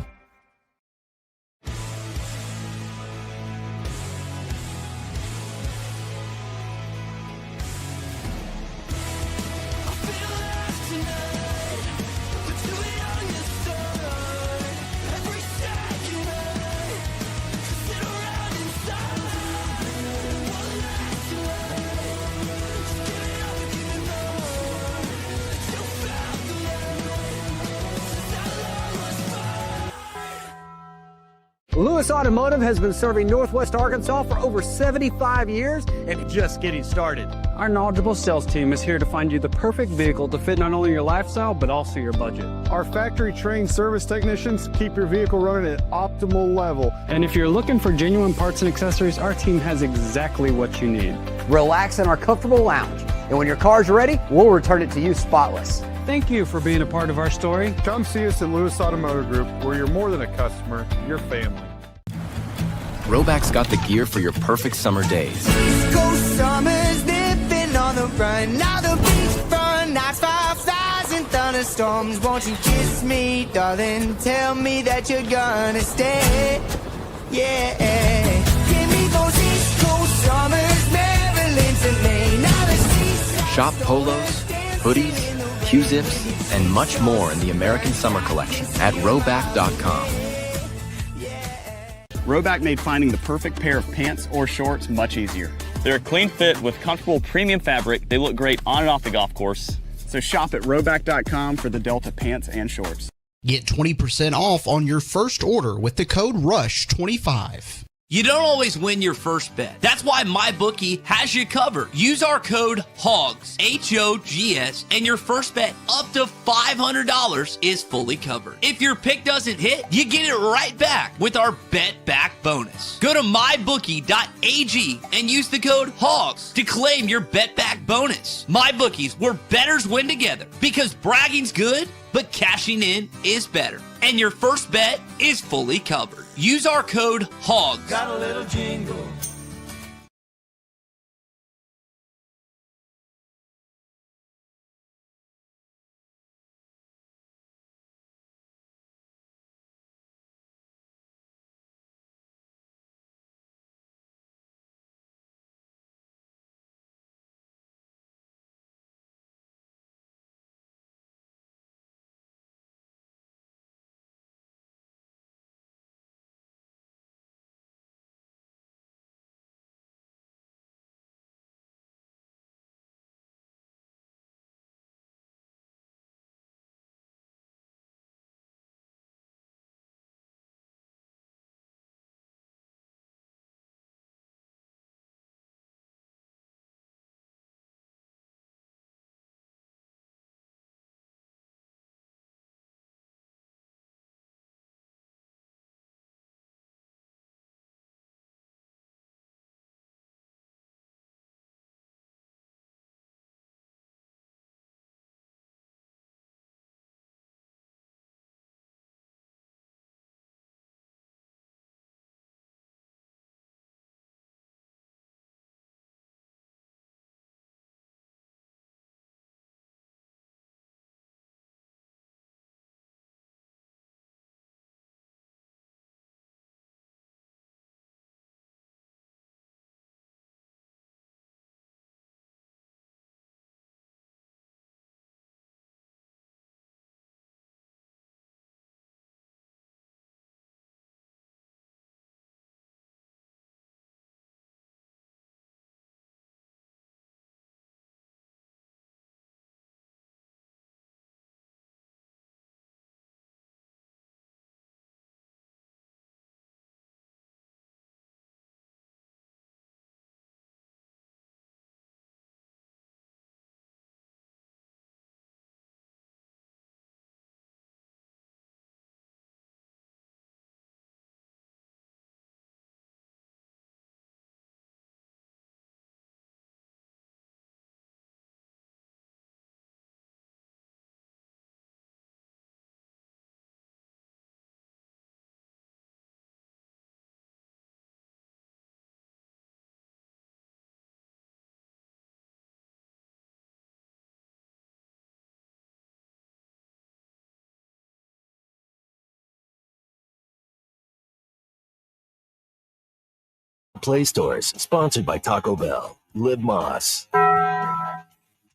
Lewis Automotive has been serving Northwest Arkansas for over 75 years and just getting started. Our knowledgeable sales team is here to find you the perfect vehicle to fit not only your lifestyle, but also your budget. Our factory-trained service technicians keep your vehicle running at optimal level. And if you're looking for genuine parts and accessories, our team has exactly what you need. Relax in our comfortable lounge. And when your car's ready, we'll return it to you spotless. Thank you for being a part of our story. Come see us at Lewis Automotive Group, where you're more than a customer, you're family. Roback's got the gear for your perfect summer days. East Coast summers living on the run. Now the beachfront nights, fireflies and thunderstorms. Won't you kiss me, darling? Tell me that you're gonna stay. Yeah. Give me those East Coast summers, Maryland to Maine. Now the seaside. Shop polos, hoodies, Q-zips, and much more in the American Summer Collection at Roback.com. Roback made finding the perfect pair of pants or shorts much easier. They're a clean fit with comfortable premium fabric. They look great on and off the golf course. So shop at Roback.com for the Delta pants and shorts. Get 20% off on your first order with the code RUSH25. You don't always win your first bet. That's why MyBookie has you covered. Use our code HOGS, H-O-G-S, and your first bet up to $500 is fully covered. If your pick doesn't hit, you get it right back with our Bet Back bonus. Go to mybookie.ag and use the code HOGS to claim your Bet Back bonus. MyBookie's where bettors win together, because bragging's good, but cashing in is better. And your first bet is fully covered. Use our code HOGS. Got a little jingle. Play Stores, sponsored by Taco Bell. Liv Moss.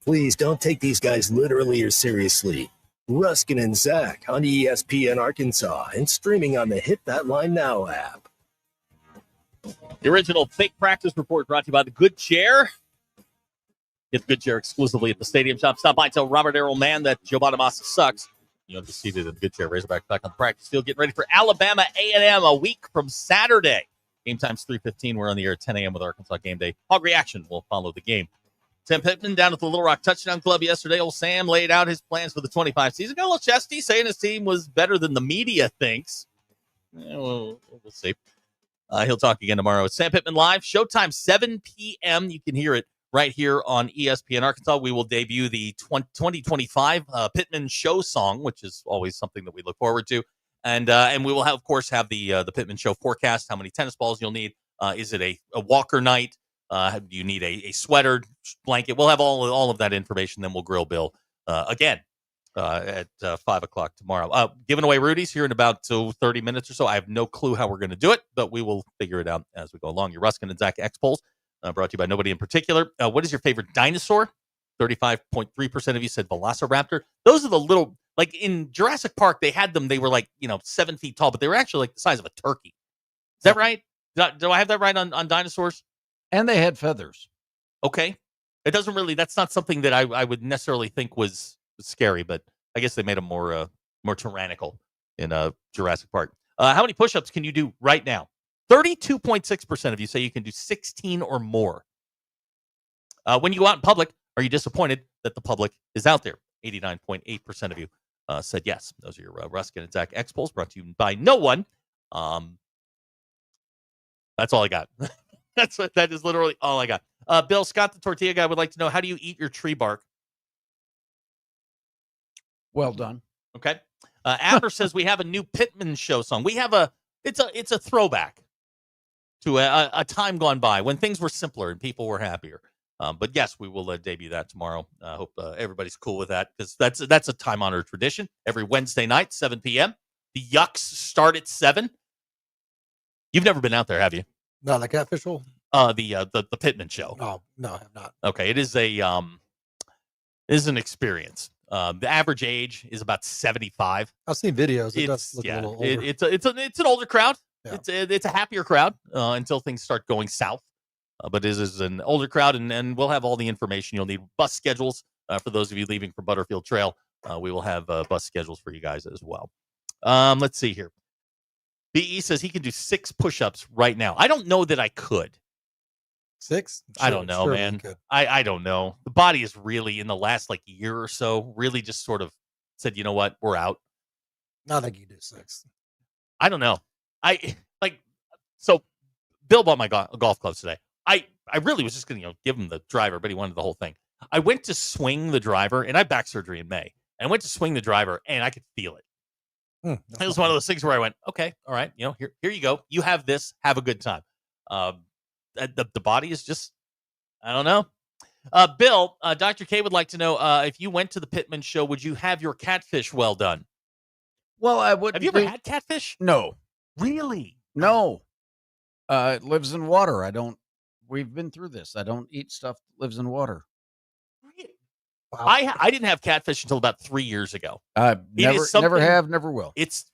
Please don't take these guys literally or seriously. Ruskin and Zach on ESPN Arkansas and streaming on the Hit That Line Now app. The original Fake Practice Report brought to you by The Good Chair. Get The Good Chair exclusively at the Stadium Shop. Stop by, tell Robert Errol Mann that Joe Bonamassa sucks. Undefeated in the good chair. Razorback back on the practice field, getting ready for Alabama A&M a week from Saturday. Game time's 3:15. We're on the air at 10 a.m. with Arkansas Game Day. Hog Reaction will follow the game. Sam Pittman down at the Little Rock Touchdown Club yesterday. Old Sam laid out his plans for the 25 season. Got a little chesty, saying his team was better than the media thinks. We'll see. He'll talk again tomorrow. It's Sam Pittman Live. Showtime, 7 p.m. You can hear it right here on ESPN Arkansas. We will debut the 2025 Pittman Show song, which is always something that we look forward to. And we will, of course, have the Pittman Show forecast, how many tennis balls you'll need. Is it a Walker night? Do you need a sweater, blanket? We'll have all of that information. Then we'll grill Bill again at 5 o'clock tomorrow. Giving away Rudy's here in about 30 minutes or so. I have no clue how we're going to do it, but we will figure it out as we go along. Your Ruskin and Zach X polls. Brought to you by nobody in particular. What is your favorite dinosaur? 35.3% of you said Velociraptor. Those are the little, like in Jurassic Park, they had them. They were 7 feet tall, but they were actually like the size of a turkey. Is that right? Do I have that right on dinosaurs? And they had feathers. Okay. It doesn't really, that's not something that I would necessarily think was scary, but I guess they made them more tyrannical in Jurassic Park. How many push-ups can you do right now? 32.6% of you say you can do 16 or more. When you go out in public, are you disappointed that the public is out there? 89.8% of you said yes. Those are your Ruskin and Zach X polls, brought to you by no one. That's all I got. That is literally all I got. Bill Scott, the tortilla guy, would like to know, how do you eat your tree bark? Well done. Okay. Abner says we have a new Pittman Show song. We have it's a throwback to a time gone by when things were simpler and people were happier. But yes, we will debut that tomorrow. I hope everybody's cool with that, because that's a time-honored tradition. Every Wednesday night, 7 p.m. The Yucks start at 7. You've never been out there, have you? No, the Catfish Hole? The Pittman Show. Oh, no, I have not. Okay, it is an experience. The average age is about 75. I've seen videos. It does look a little older. It's an older crowd. Yeah. It's a happier crowd until things start going south. But it is an older crowd, and we'll have all the information you'll need. Bus schedules for those of you leaving for Butterfield Trail. We will have bus schedules for you guys as well. Let's see here. BE says he can do 6 push-ups right now. I don't know that I could. 6? I don't know, man. I don't know. The body is really, in the last year or so, really just sort of said, you know what, we're out. I think you do 6. I don't know. So Bill bought my golf clubs today. I really was just going to give him the driver, but he wanted the whole thing. I went to swing the driver, and I had back surgery in May. And I went to swing the driver, and I could feel it. It was one of those things where I went, okay, all right, here you go. You have this. Have a good time. The body is just, I don't know. Bill, Dr. K would like to know, if you went to the Pittman Show, would you have your catfish well done? Well, I would. Have you ever had catfish? No. Really? No. It lives in water. We've been through this. I don't eat stuff that lives in water. Wow. I didn't have catfish until about 3 years ago. Never have, never will. It's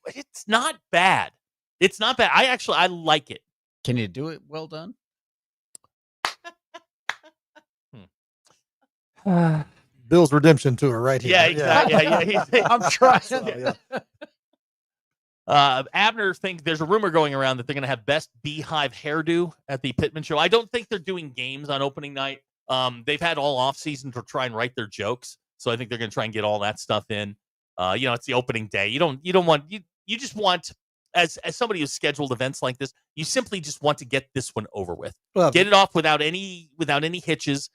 not bad. It's not bad. I like it. Can you do it well done? Bill's redemption tour right here. Yeah, exactly. Yeah. I'm trying. So, yeah. Abner thinks there's a rumor going around that they're going to have best beehive hairdo at the Pittman Show. I don't think they're doing games on opening night. They've had all off season to try and write their jokes, so I think they're going to try and get all that stuff in. It's the opening day. You just want, as somebody who's scheduled events like this, you simply just want to get this one over with. Well, get it off without any hitches.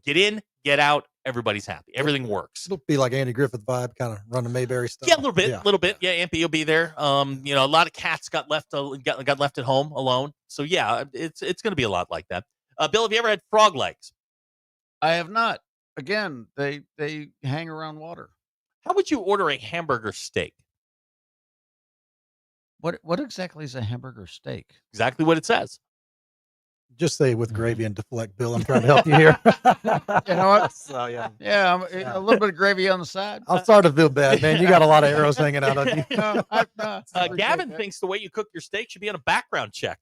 Get in, get out. Everybody's happy. Everything works. It'll be like Andy Griffith vibe, kind of running Mayberry stuff. Yeah, a little bit. Yeah, Ampy will be there. A lot of cats got left at home alone. So yeah, it's going to be a lot like that. Bill, have you ever had frog legs? I have not. Again, they hang around water. How would you order a hamburger steak? What exactly is a hamburger steak? Exactly what it says. Just say with gravy and deflect, Bill. I'm trying to help you here. You know what? So, yeah. Yeah, a little bit of gravy on the side. I'm starting to feel bad, man. You got a lot of arrows hanging out of you. Gavin thinks the way you cook your steak should be on a background check.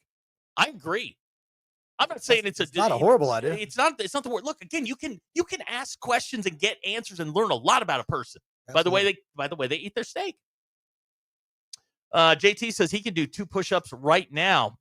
I agree. I'm not saying it's not a horrible idea. It's not the word. Look, again, you can ask questions and get answers and learn a lot about a person. By the way, they eat their steak. JT says he can do 2 push-ups right now.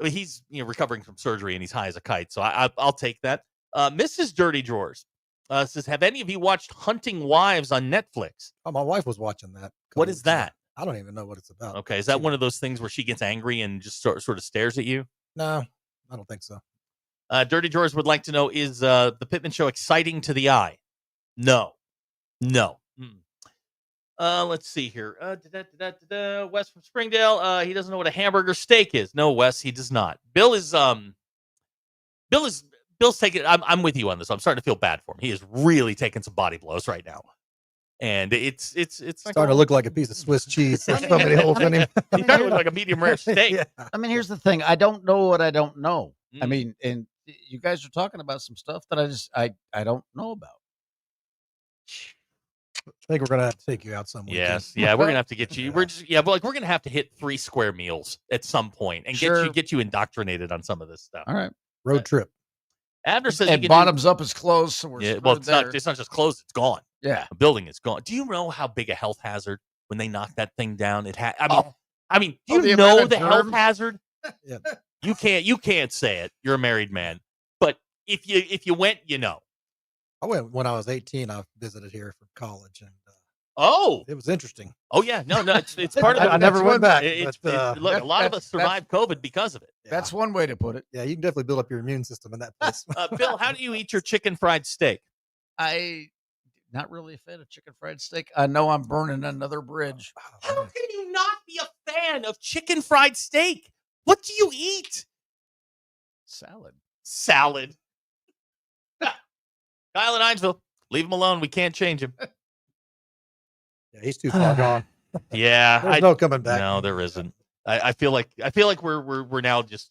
He's recovering from surgery and he's high as a kite, so I'll take that. Mrs. Dirty Drawers says, have any of you watched Hunting Wives on Netflix? Oh, my wife was watching that. What is that? I don't even know what it's about. Okay, is that one of those things where she gets angry and just sort of stares at you? No, I don't think so. Dirty Drawers would like to know, is the Pittman Show exciting to the eye? No. Let's see here. Wes from Springdale. He doesn't know what a hamburger steak is. No, Wes, he does not. Bill's taking. I'm with you on this. I'm starting to feel bad for him. He is really taking some body blows right now, and it's starting to look like a piece of Swiss cheese. There's so many holes in him. He's starting to look like a medium rare steak. Yeah. I mean, here's the thing. I don't know what I don't know. I Mm. mean, and you guys are talking about some stuff that I don't know about. I think we're gonna have to take you out somewhere. Yes, yeah, we're gonna have to get you. We're gonna have to hit 3 square meals at some point and Sure. get you indoctrinated on some of this stuff. All right. Road trip. Abner says And you can bottoms up is closed, so we're Yeah, well, it's screwed not. there. It's not just closed; it's gone. Yeah. The building is gone. Do you know how big a health hazard when they knock that thing down? I mean, do Oh, the you amount know of the health germs? hazard? Yeah. You can't say it. You're a married man, but if you went, you know. I went when I was 18. I visited here for college, and Oh, it was interesting. oh yeah, no, it's part of. I never went back. Look, a lot of us survived COVID because of it. That's one way to put it. Yeah, you can definitely build up your immune system in that place. Bill, how do you eat your chicken fried steak? I not really a fan of chicken fried steak. I know I'm burning another bridge. How can you not be a fan of chicken fried steak? What do you eat? Salad. Salad. Kyle in Hinesville, leave him alone. We can't change him. Yeah, he's too far gone. Yeah, There's no coming back. No, there isn't. I feel like we're now just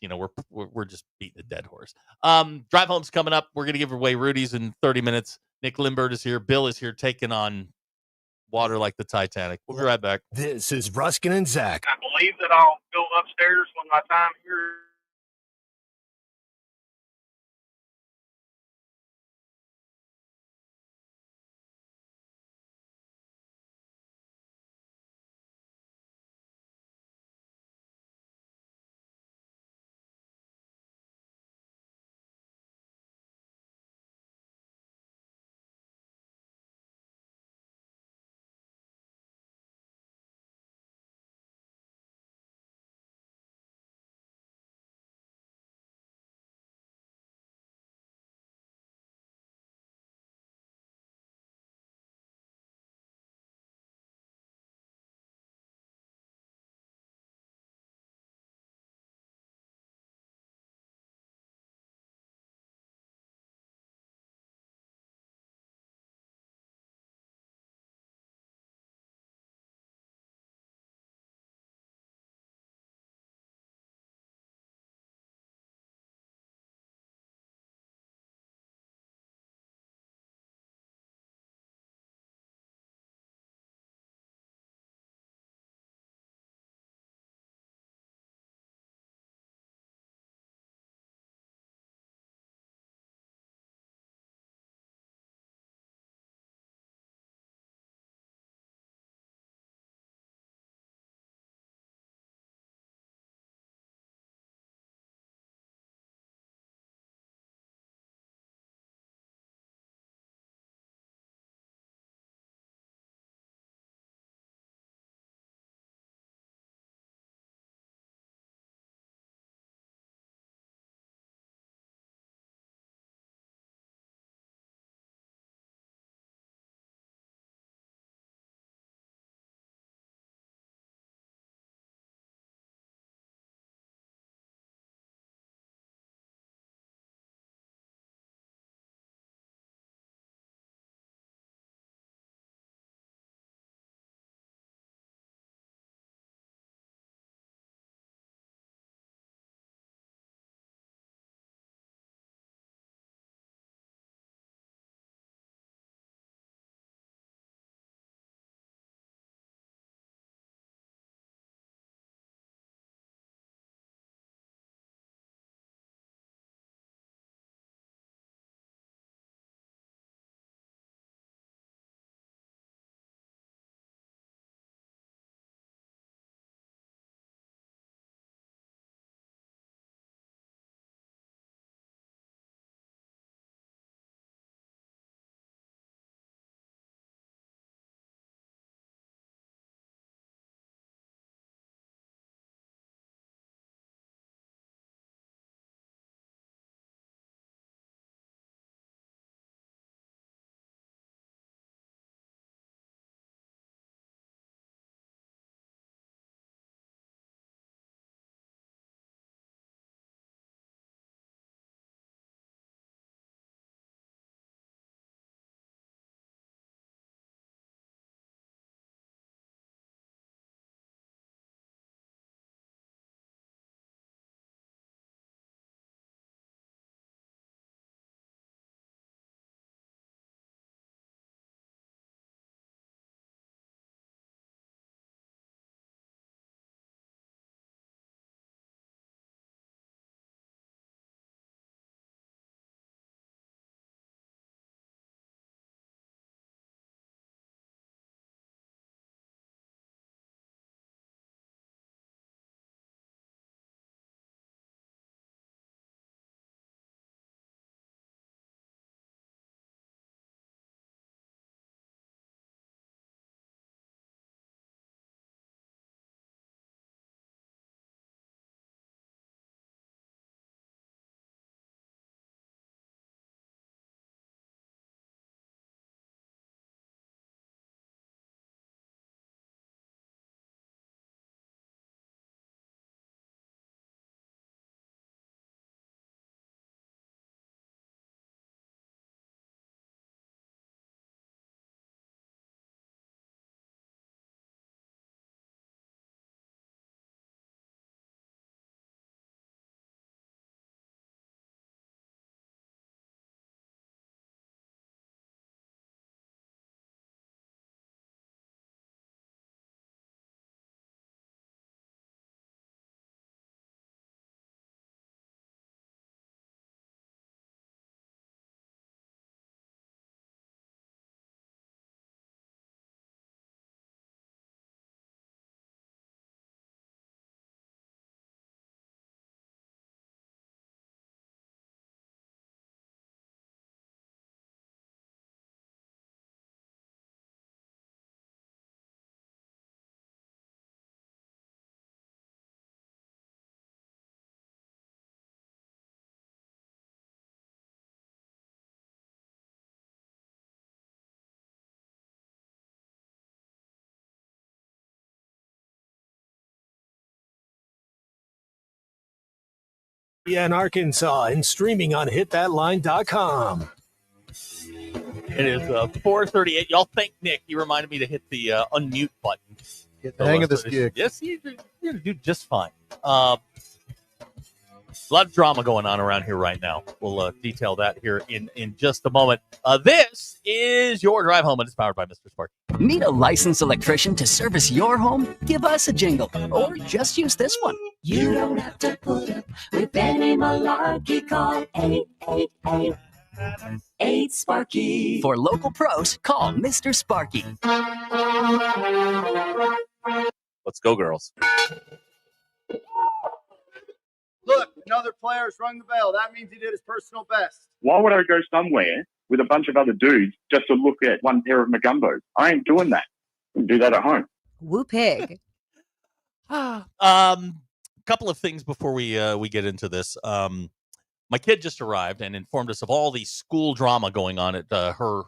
we're just beating a dead horse. Drive home's coming up. We're gonna give away Rudy's in 30 minutes. Nick Limbert is here. Bill is here, taking on water like the Titanic. We'll be right back. This is Ruskin and Zach. I believe that I'll go upstairs when my time here ESPN Arkansas and streaming on hitthatline.com. It is 4:38. Y'all thank Nick. He reminded me to hit the unmute button. Get the hang of this gig. Yes, you're going to do just fine. A lot of drama going on around here right now. We'll detail that here in just a moment. This is your drive home, and it's powered by Mr. Sparky. Need a licensed electrician to service your home? Give us a jingle, or just use this one. You don't have to put up with any malarkey. Call 888-8 For local pros, call Mr. Sparky. Let's go, girls. Look, another player's rung the bell. That means he did his personal best. Why would I go somewhere with a bunch of other dudes just to look at one pair of Magumbos? I ain't doing that. I can do that at home. Woo pig. Couple of things before we get into this. My kid just arrived and informed us of all the school drama going on at her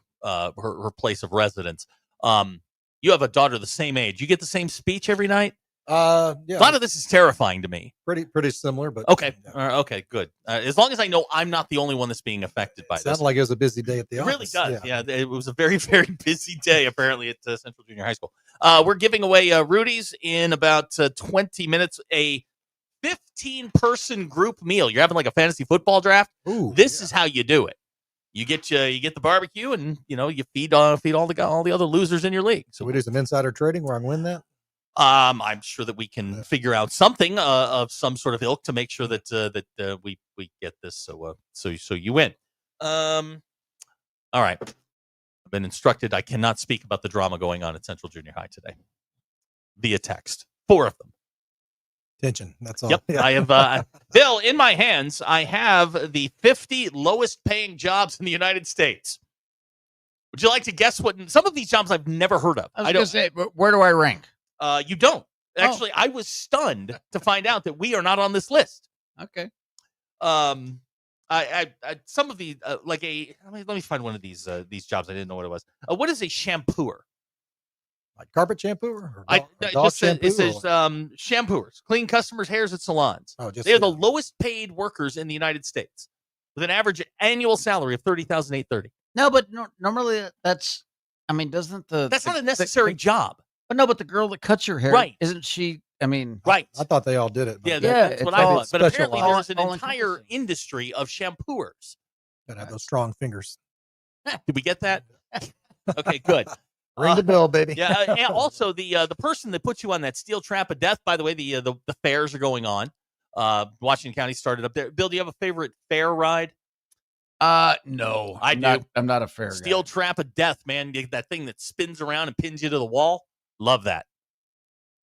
place of residence. You have a daughter the same age. You get the same speech every night? Yeah. A lot of this is terrifying to me. Pretty similar, but okay. Okay, good. As long as I know I'm not the only one that's being affected by this. Sounds like it was a busy day at the office. It really does. Yeah, it was a very, very busy day, apparently, at Central Junior High School. We're giving away Rudy's in about 20 minutes, a 15-person group meal. You're having like a fantasy football draft. Ooh, this is how you do it. You get the barbecue, and you feed all the other losers in your league. So we do some insider trading where I can win that. I'm sure that we can figure out something of some sort of ilk to make sure that we get this. So you win. All right. I've been instructed I cannot speak about the drama going on at Central Junior High today via text. 4 of them. Tension. That's all. Yep. Yeah. I have Bill, in my hands, I have the 50 lowest paying jobs in the United States. Would you like to guess what some of these jobs I've never heard of? I was going to say, where do I rank? You don't. Actually, I was stunned to find out that we are not on this list. Okay. I some of the let me find one of these jobs. I didn't know what it was. What is a shampooer? Like carpet shampooer? It says shampooers, clean customers' hairs at salons. They are the lowest paid workers in the United States, with an average annual salary of $30,830. No, but normally that's. I mean, doesn't that's not a necessary job? But no, but the girl that cuts your hair, right? Isn't she? I mean, right. I thought they all did it. Yeah, that's what I thought. But apparently, there's an entire industry of shampooers. Gotta have those strong fingers. Did we get that? Okay, good. Ring the bell, baby. Yeah, and also the person that puts you on that steel trap of death. By the way, the fairs are going on. Washington County started up there. Bill, do you have a favorite fair ride? No, I do. I'm not a fair steel guy. trap of death, man. That thing that spins around and pins you to the wall. Love that.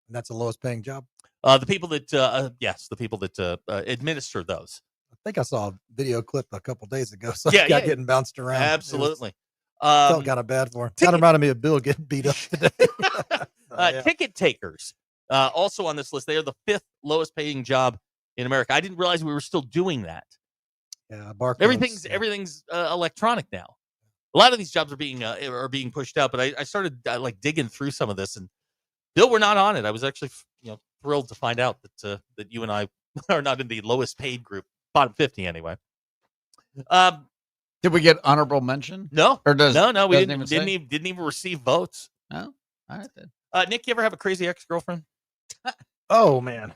And that's the lowest paying job. The people that administer those. I think I saw a video clip a couple days ago. So yeah, getting bounced around. Absolutely. Felt kind of bad for him. Kind of reminded me of Bill getting beat up today. Ticket takers, also on this list. They are the 5th lowest paying job in America. I didn't realize we were still doing that. Yeah, everything's electronic now. A lot of these jobs are being pushed out, but I started digging through some of this, and Bill, we're not on it. I was actually thrilled to find out that you and I are not in the lowest paid group, bottom 50 anyway. Did we get honorable mention? No, or no, we didn't even receive votes. No, all right then. Nick, you ever have a crazy ex-girlfriend? Oh man.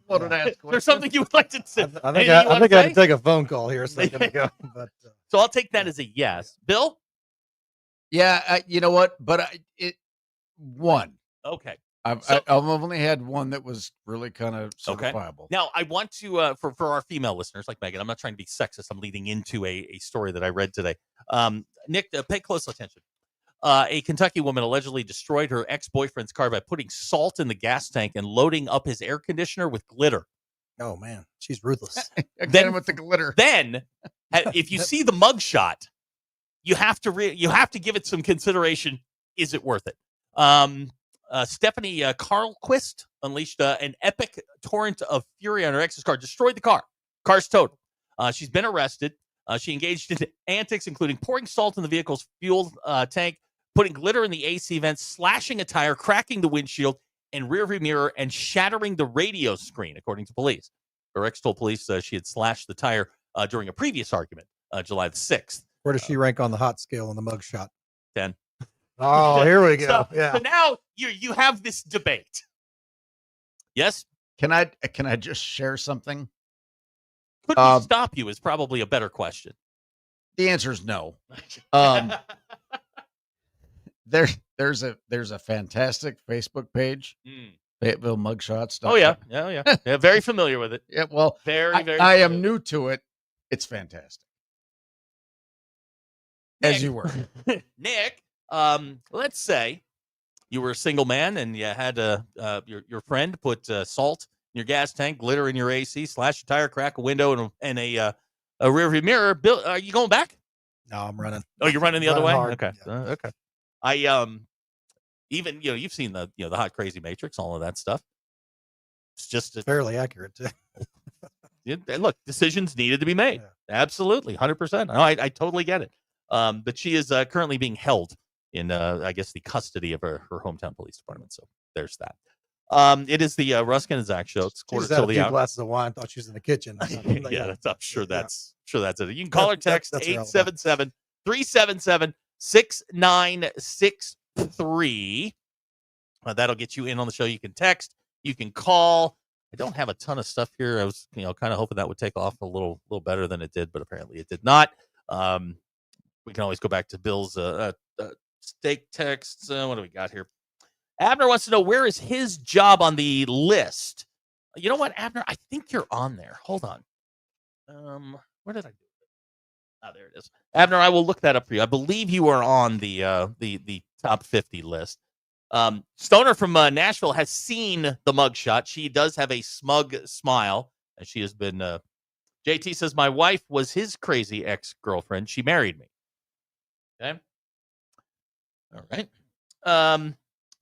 What an ass. There's something you would like to say. I think I had to take a phone call here a second ago. But so I'll take that as a yes. Bill? Yeah, you know what? But one. Okay. I've only had one that was really kind of certifiable. Now, I want to, for our female listeners like Megan, I'm not trying to be sexist. I'm leading into a story that I read today. Nick, pay close attention. A Kentucky woman allegedly destroyed her ex-boyfriend's car by putting salt in the gas tank and loading up his air conditioner with glitter. Oh, man. She's ruthless. Again with the glitter. Then, if you see the mugshot, you have to give it some consideration. Is it worth it? Stephanie Carlquist unleashed an epic torrent of fury on her ex's car, destroyed the car. Car's totaled. She's been arrested. She engaged in antics, including pouring salt in the vehicle's fuel tank, putting glitter in the AC vents, slashing a tire, cracking the windshield and rearview mirror, and shattering the radio screen, according to police. Her ex told police she had slashed the tire during a previous argument, July the 6th. Where does she rank on the hot scale on the mugshot? 10. Oh, here we go. So now you have this debate. Yes? Can I just share something? Could we stop you is probably a better question. The answer is no. There's a fantastic Facebook page, Fayetteville Mugshots. Oh yeah. Yeah, very familiar with it. Yeah, well, very. I am new to it. It's fantastic. Nick, as you were, Nick. Let's say you were a single man and you had your friend put salt in your gas tank, glitter in your AC, slash your tire, crack a window, and a rearview mirror. Bill, are you going back? No, I'm running. Oh, you're running the other way. Hard. Okay, Yeah. Okay. I even you've seen the the Hot Crazy Matrix, all of that stuff. It's just fairly accurate too. Look, decisions needed to be made. Yeah. Absolutely, 100%. No, I totally get it. But she is currently being held in, I guess, the custody of her hometown police department. So there's that. It is the Ruskin and Zach show. It's quarter till the hour. Glasses of wine. Thought she was in the kitchen. Yeah, I'm sure that's it. You can call or text 877-377-6963. That'll get you in on the show. You can text. You can call. I don't have a ton of stuff here. I was, kind of hoping that would take off a little better than it did, but apparently it did not. We can always go back to Bill's steak texts. What do we got here? Abner wants to know, where is his job on the list? You know what, Abner? I think you're on there. Hold on. Where did I do it? Oh, there it is. Abner, I will look that up for you. I believe you are on the top 50 list. Stoner from Nashville has seen the mugshot. She does have a smug smile, and she has been. JT says, my wife was his crazy ex-girlfriend. She married me. Okay. All right.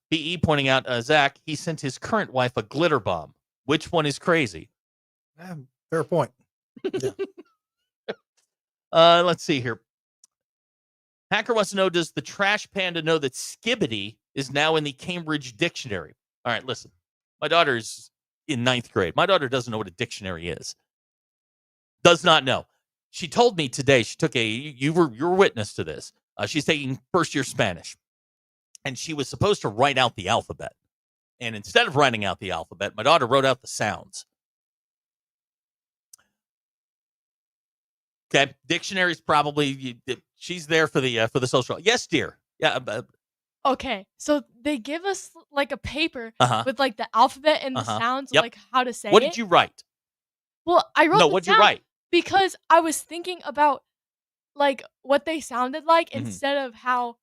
BE pointing out, Zach, he sent his current wife a glitter bomb. Which one is crazy? Fair point. Yeah. Let's see here. Hacker wants to know, does the trash panda know that skibbity is now in the Cambridge Dictionary? All right, listen. My daughter's in 9th grade. My daughter doesn't know what a dictionary is. Does not know. She told me today, she took you were witness to this. She's taking first year Spanish. And she was supposed to write out the alphabet. And instead of writing out the alphabet, my daughter wrote out the sounds. Okay, dictionary's probably, she's there for the social. Yes, dear. Yeah. Okay, so they give us like a paper Uh-huh. with like the alphabet and the Uh-huh. sounds, Yep. like how to say What it. did you write? Well, I wrote. No, the what'd you sound write? Because I was thinking about like what they sounded like Mhm. instead of how.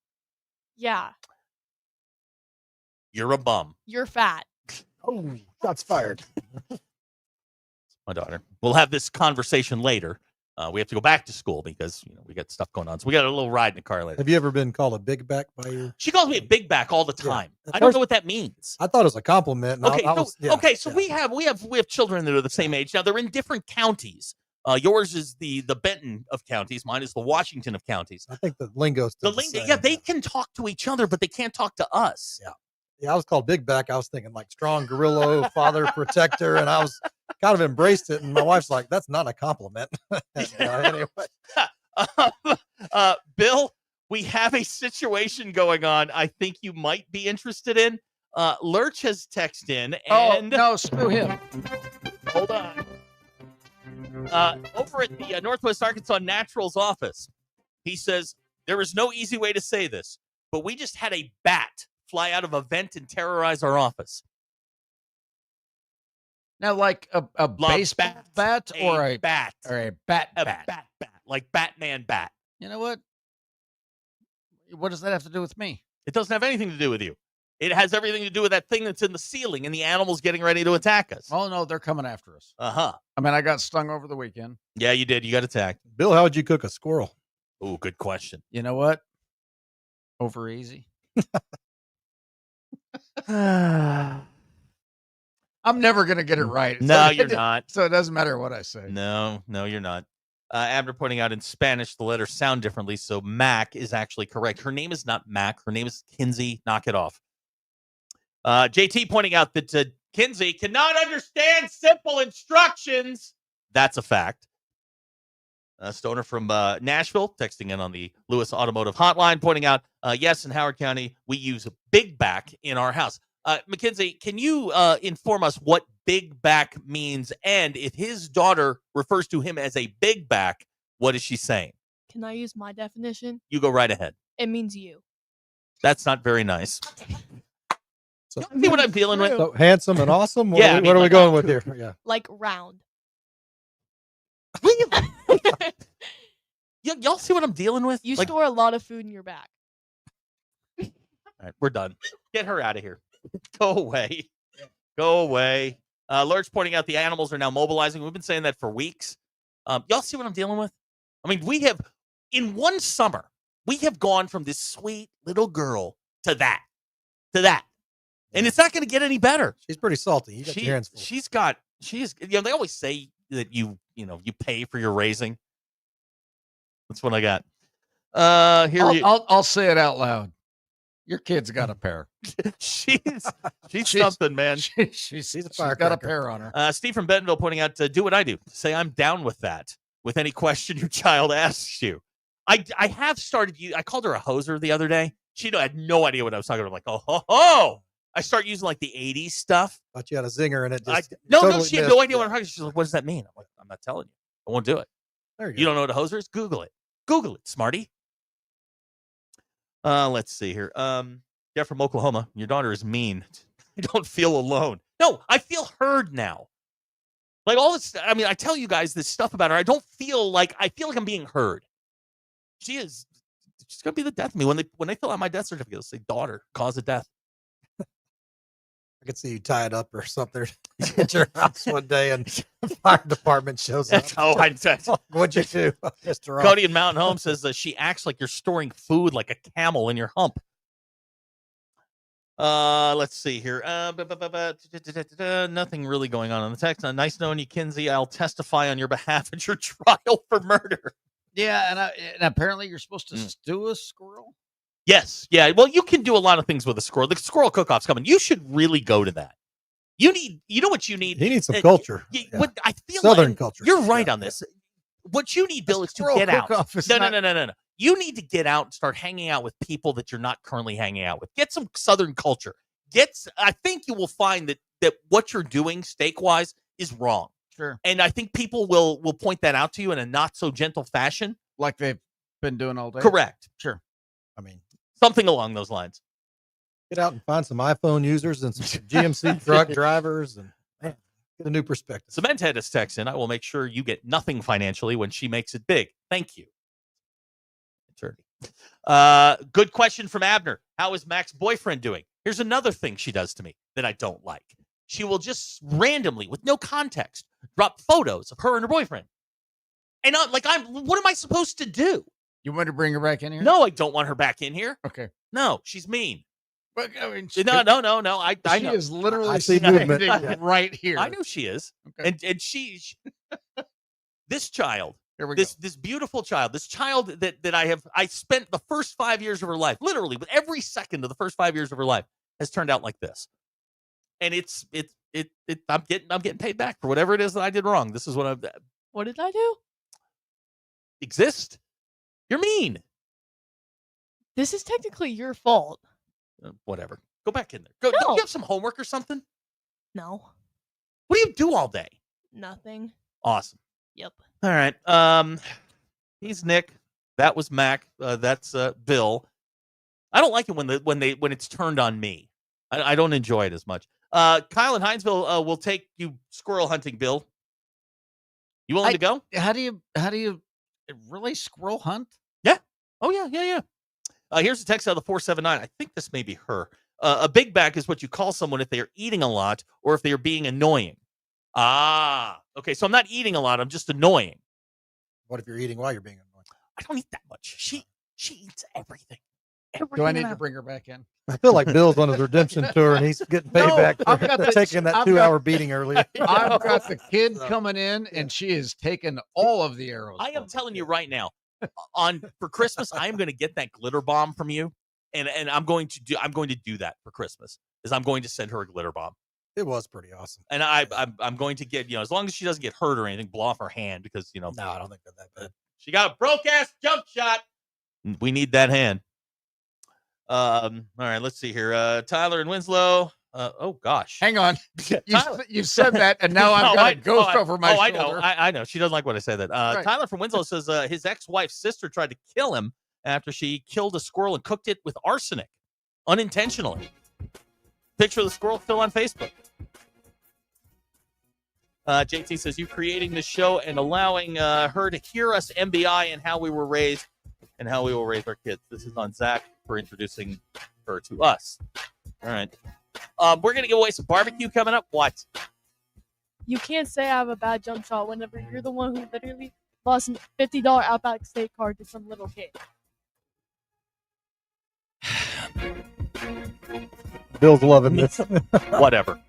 Yeah, You're a bum. you're fat. Oh, shots fired. My daughter. We'll have this conversation later. We have to go back to school because we got stuff going on. So we got a little ride in the car later. Have you ever been called a big back by your? She calls me a big back all the time. At I don't first- know what that means. I thought it was a compliment. and So we have children that are the same age. Now they're in different counties. Yours is the Benton of counties. Mine is the Washington of counties. I think the lingo's The still lingo, same. yeah, they can talk to each other, but they can't talk to us. Yeah, I was called big back. I was thinking like strong gorilla, father protector, and I was kind of embraced it. And my wife's like, "That's not a compliment." Anyway, Bill, we have a situation going on. I think you might be interested in. Lurch has texted in, and no, screw him. Hold on. Over at the Northwest Arkansas Naturals office, he says, there is no easy way to say this, but we just had a bat fly out of a vent and terrorize our office. Now, like a baseball bat or a bat. Or a bat. Bat, like Batman bat. You know what? What does that have to do with me? It doesn't have anything to do with you. It has everything to do with that thing that's in the ceiling and the animals getting ready to attack us. Oh, no, they're coming after us. Uh-huh. I mean, I got stung over the weekend. Yeah, you did. You got attacked. Bill, how would you cook a squirrel? Oh, good question. You know what? Over easy. I'm never going to get it right. No, you're not. So it doesn't matter what I say. No, you're not. Abner pointing out in Spanish, the letters sound differently, so Mac is actually correct. Her name is not Mac. Her name is Kinsey. Knock it off. JT pointing out that Kinsey cannot understand simple instructions. That's a fact. Stoner from Nashville texting in on the Lewis Automotive Hotline, pointing out, yes, in Howard County, we use a big back in our house. Mackenzie, can you inform us what big back means? And if his daughter refers to him as a big back, what is she saying? Can I use my definition? You go right ahead. It means you. That's not very nice. So, You see what I'm dealing with? so handsome and awesome. What, Yeah, are, I we- mean, what are we like- going with here? Yeah. Like round. Y'all see what I'm dealing with? You Like, store a lot of food in your back. all right, we're done. Get her out of here. Go away. Go away. Lurch pointing out the animals are now mobilizing. We've been saying that for weeks. Y'all see what I'm dealing with? I mean, we have, in one summer, we have gone from this sweet little girl to that. And it's not going to get any better. She's pretty salty. You got your hands full. They always say that you pay for your raising. That's what I got. I'll say it out loud. Your kid's got a pair. She's something, man. She's a got a firecracker. pair on her. Steve from Bentonville pointing out, do what I do. Say I'm down with that. With any question your child asks you. I have started. I called her a hoser the other day. She had no idea what I was talking about. I'm like, oh, ho, ho. I start using like the 80s stuff. Thought you had a zinger in it. No, she had no idea what I'm talking about. She's like, what does that mean? I'm like, I'm not telling you. I won't do it. There You don't know what a hoser is? Google it. Google it, smarty. Let's see here. Jeff from Oklahoma. Your daughter is mean. I don't feel alone. No, I feel heard now. Like all this, I mean, I tell you guys this stuff about her. I feel like I'm being heard. She's gonna be the death of me. When they fill out my death certificate, they'll say daughter, cause of death. I could see you tie it up or something at your house one day and the fire department shows up. What'd you do? Mr. Cody in Mountain Home says that she acts like you're storing food like a camel in your hump. Let's see here. Nothing really going on the text. Nice knowing you, Kinsey. I'll testify on your behalf at your trial for murder. Yeah, and apparently you're supposed to stew a squirrel. Yes. Yeah. Well, you can do a lot of things with a squirrel. The squirrel cook-off's coming. You should really go to that. You know what you need? He needs some culture. What I feel Southern like, culture. You're right on this. What you need, Bill, is to get out. No. You need to get out and start hanging out with people that you're not currently hanging out with. Get some Southern culture. I think you will find that what you're doing steak-wise is wrong. Sure. And I think people will point that out to you in a not so gentle fashion. Like they've been doing all day. Correct. Sure. I mean, something along those lines. Get out and find some iPhone users and some GMC truck drivers and man, get a new perspective. Cement Head is texting. I will make sure you get nothing financially when she makes it big. Thank you. Attorney. Good question from Abner. How is Mac's boyfriend doing? Here's another thing she does to me that I don't like. She will just randomly, with no context, drop photos of her and her boyfriend. And what am I supposed to do? You want to bring her back in here? No, I don't want her back in here. Okay. No, she's mean. But I mean, No. I she know. is literally I see standing movement. right here. I know she is. Okay. And she this child, Here we go. this beautiful child, this child that I spent the first 5 years of her life, literally, with every second of the first 5 years of her life, has turned out like this. And I'm getting paid back for whatever it is that I did wrong. This is what I've What did I do? exist. You're mean. This is technically your fault. Whatever. Go back in there. Go. No. Don't you have some homework or something? No, What do you do all day? nothing. Awesome. Yep. All right. He's Nick. That was Mac. That's Bill. I don't like it when it's turned on me. I don't enjoy it as much. Kyle in Hinesville will take you squirrel hunting, Bill. You willing to go? How do you really squirrel hunt? Yeah. Oh yeah. Here's a text out of the 479. I think this may be her. A big back is what you call someone if they are eating a lot or if they are being annoying. Ah, okay. So I'm not eating a lot. I'm just annoying. What if you're eating while you're being annoying? I don't eat that much. She eats everything. Do I need to bring her back in? I feel like Bill's on his redemption tour and he's getting payback I've got for the- taking that I've 2 got- hour beating earlier. I've got the kid coming in, and she is taking all of the arrows. I am telling you right now, for Christmas, I am going to get that glitter bomb from you, and I'm going to do that for Christmas. Is I'm going to send her a glitter bomb. It was pretty awesome. And I'm going to get, as long as she doesn't get hurt or anything, blow off her hand because, No, I don't think they're that bad. she got a broke-ass jump shot. We need that hand. All right, let's see here. Tyler and Winslow. Oh, gosh. Hang on. You said that, and now I've got a ghost over my shoulder. I know. She doesn't like when I say that. Right. Tyler from Winslow says his ex-wife's sister tried to kill him after she killed a squirrel and cooked it with arsenic unintentionally. Picture of the squirrel still on Facebook. JT says, you creating the show and allowing her to hear us MBI and how we were raised and how we will raise our kids. This is on Zach for introducing her to us. All right. We're going to give away some barbecue coming up. What? You can't say I have a bad jump shot whenever you're the one who literally lost a $50 Outback steak card to some little kid. Bill's loving this. Whatever.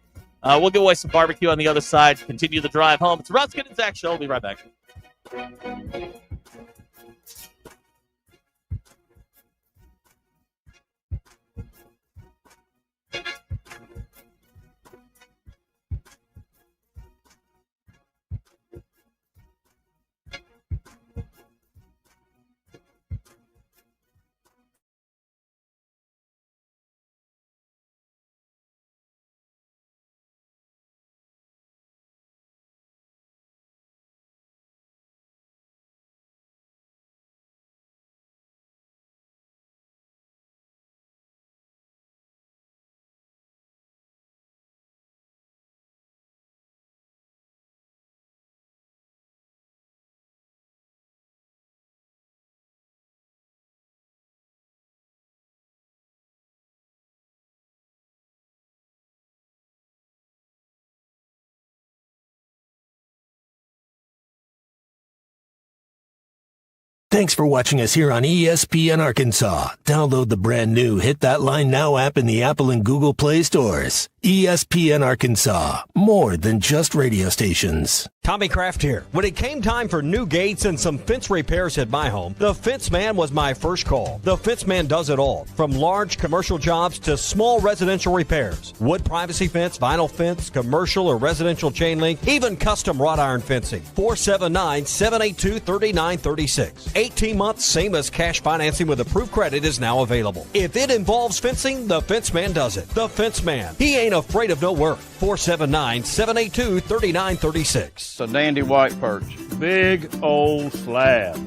We'll give away some barbecue on the other side. Continue the drive home. It's Ruskin and Zach Show. We'll be right back. Thanks for watching us here on ESPN Arkansas. Download the brand new Hit That Line Now app in the Apple and Google Play stores. ESPN Arkansas, more than just radio stations. Tommy Kraft here. When it came time for new gates and some fence repairs at my home, the Fence Man was my first call. The Fence Man does it all, from large commercial jobs to small residential repairs. Wood privacy fence, vinyl fence, commercial or residential chain link, even custom wrought iron fencing. 479-782-3936. 18 months, same as cash financing with approved credit is now available. If it involves fencing, the Fence Man does it. The Fence Man. He ain't afraid of no work. 479-782-3936. It's a dandy white perch. Big old slab.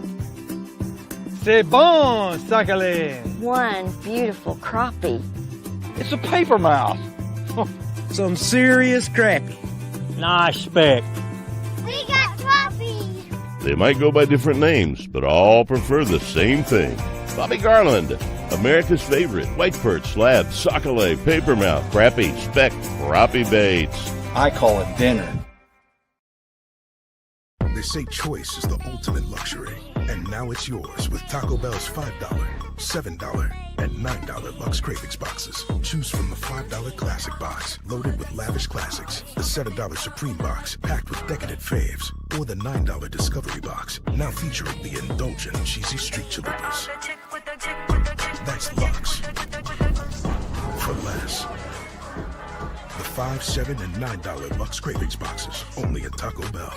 C'est bon, sacalé. One beautiful crappie. It's a paper mouth. Some serious crappie. Nice speck. We got crappie. They might go by different names, but all prefer the same thing. Bobby Garland, America's favorite white perch, slab, sockeye, papermouth, crappie, speck, crappie baits. I call it dinner. They say choice is the ultimate luxury, and now it's yours with Taco Bell's $5, $7, and $9 Lux Cravings boxes. Choose from the $5 Classic Box, loaded with lavish classics, the $7 Supreme Box, packed with decadent faves, or the $9 Discovery Box, now featuring the indulgent cheesy street chalupas. That's Lux. For less. The $5, $7, and $9 Lux Cravings boxes, only at Taco Bell.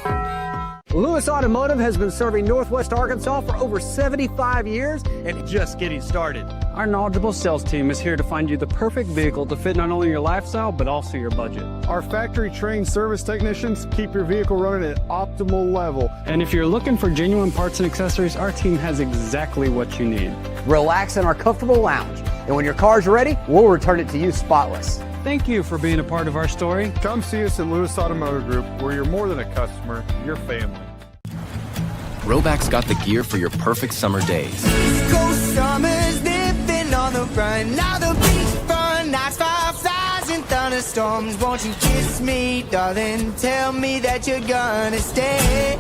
Lewis Automotive has been serving Northwest Arkansas for over 75 years and just getting started. Our knowledgeable sales team is here to find you the perfect vehicle to fit not only your lifestyle, but also your budget. Our factory-trained service technicians keep your vehicle running at optimal level. And if you're looking for genuine parts and accessories, our team has exactly what you need. Relax in our comfortable lounge. And when your car's ready, we'll return it to you spotless. Thank you for being a part of our story. Come see us at Lewis Automotive Group, where you're more than a customer, you're family. Roback's got the gear for your perfect summer days. East Coast summers living on the run. Now the beachfront nights, fireflies and thunderstorms. Won't you kiss me, darling? Tell me that you're gonna stay.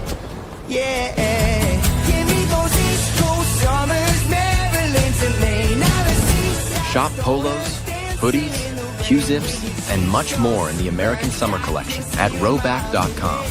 Yeah. Give me those East Coast summers, Maryland to Maine. Now the seaside. Shop polos, hoodies, Q-zips, and much more in the American Summer Collection at Roback.com.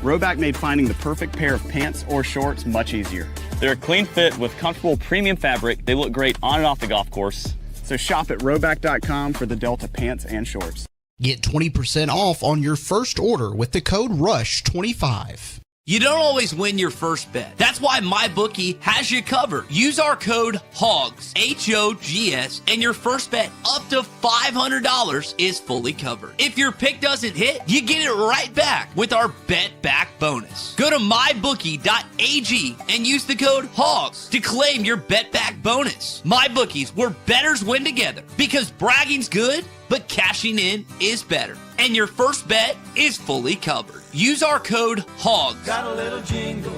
Roback made finding the perfect pair of pants or shorts much easier. They're a clean fit with comfortable premium fabric. They look great on and off the golf course. So shop at Roback.com for the Delta pants and shorts. Get 20% off on your first order with the code RUSH25. You don't always win your first bet. That's why MyBookie has you covered. Use our code HOGS, H-O-G-S, and your first bet up to $500 is fully covered. If your pick doesn't hit, you get it right back with our Bet Back bonus. Go to mybookie.ag and use the code HOGS to claim your Bet Back bonus. MyBookie's, where bettors win together, because bragging's good, but cashing in is better. And your first bet is fully covered. Use our code HOGS. Got a little jingle.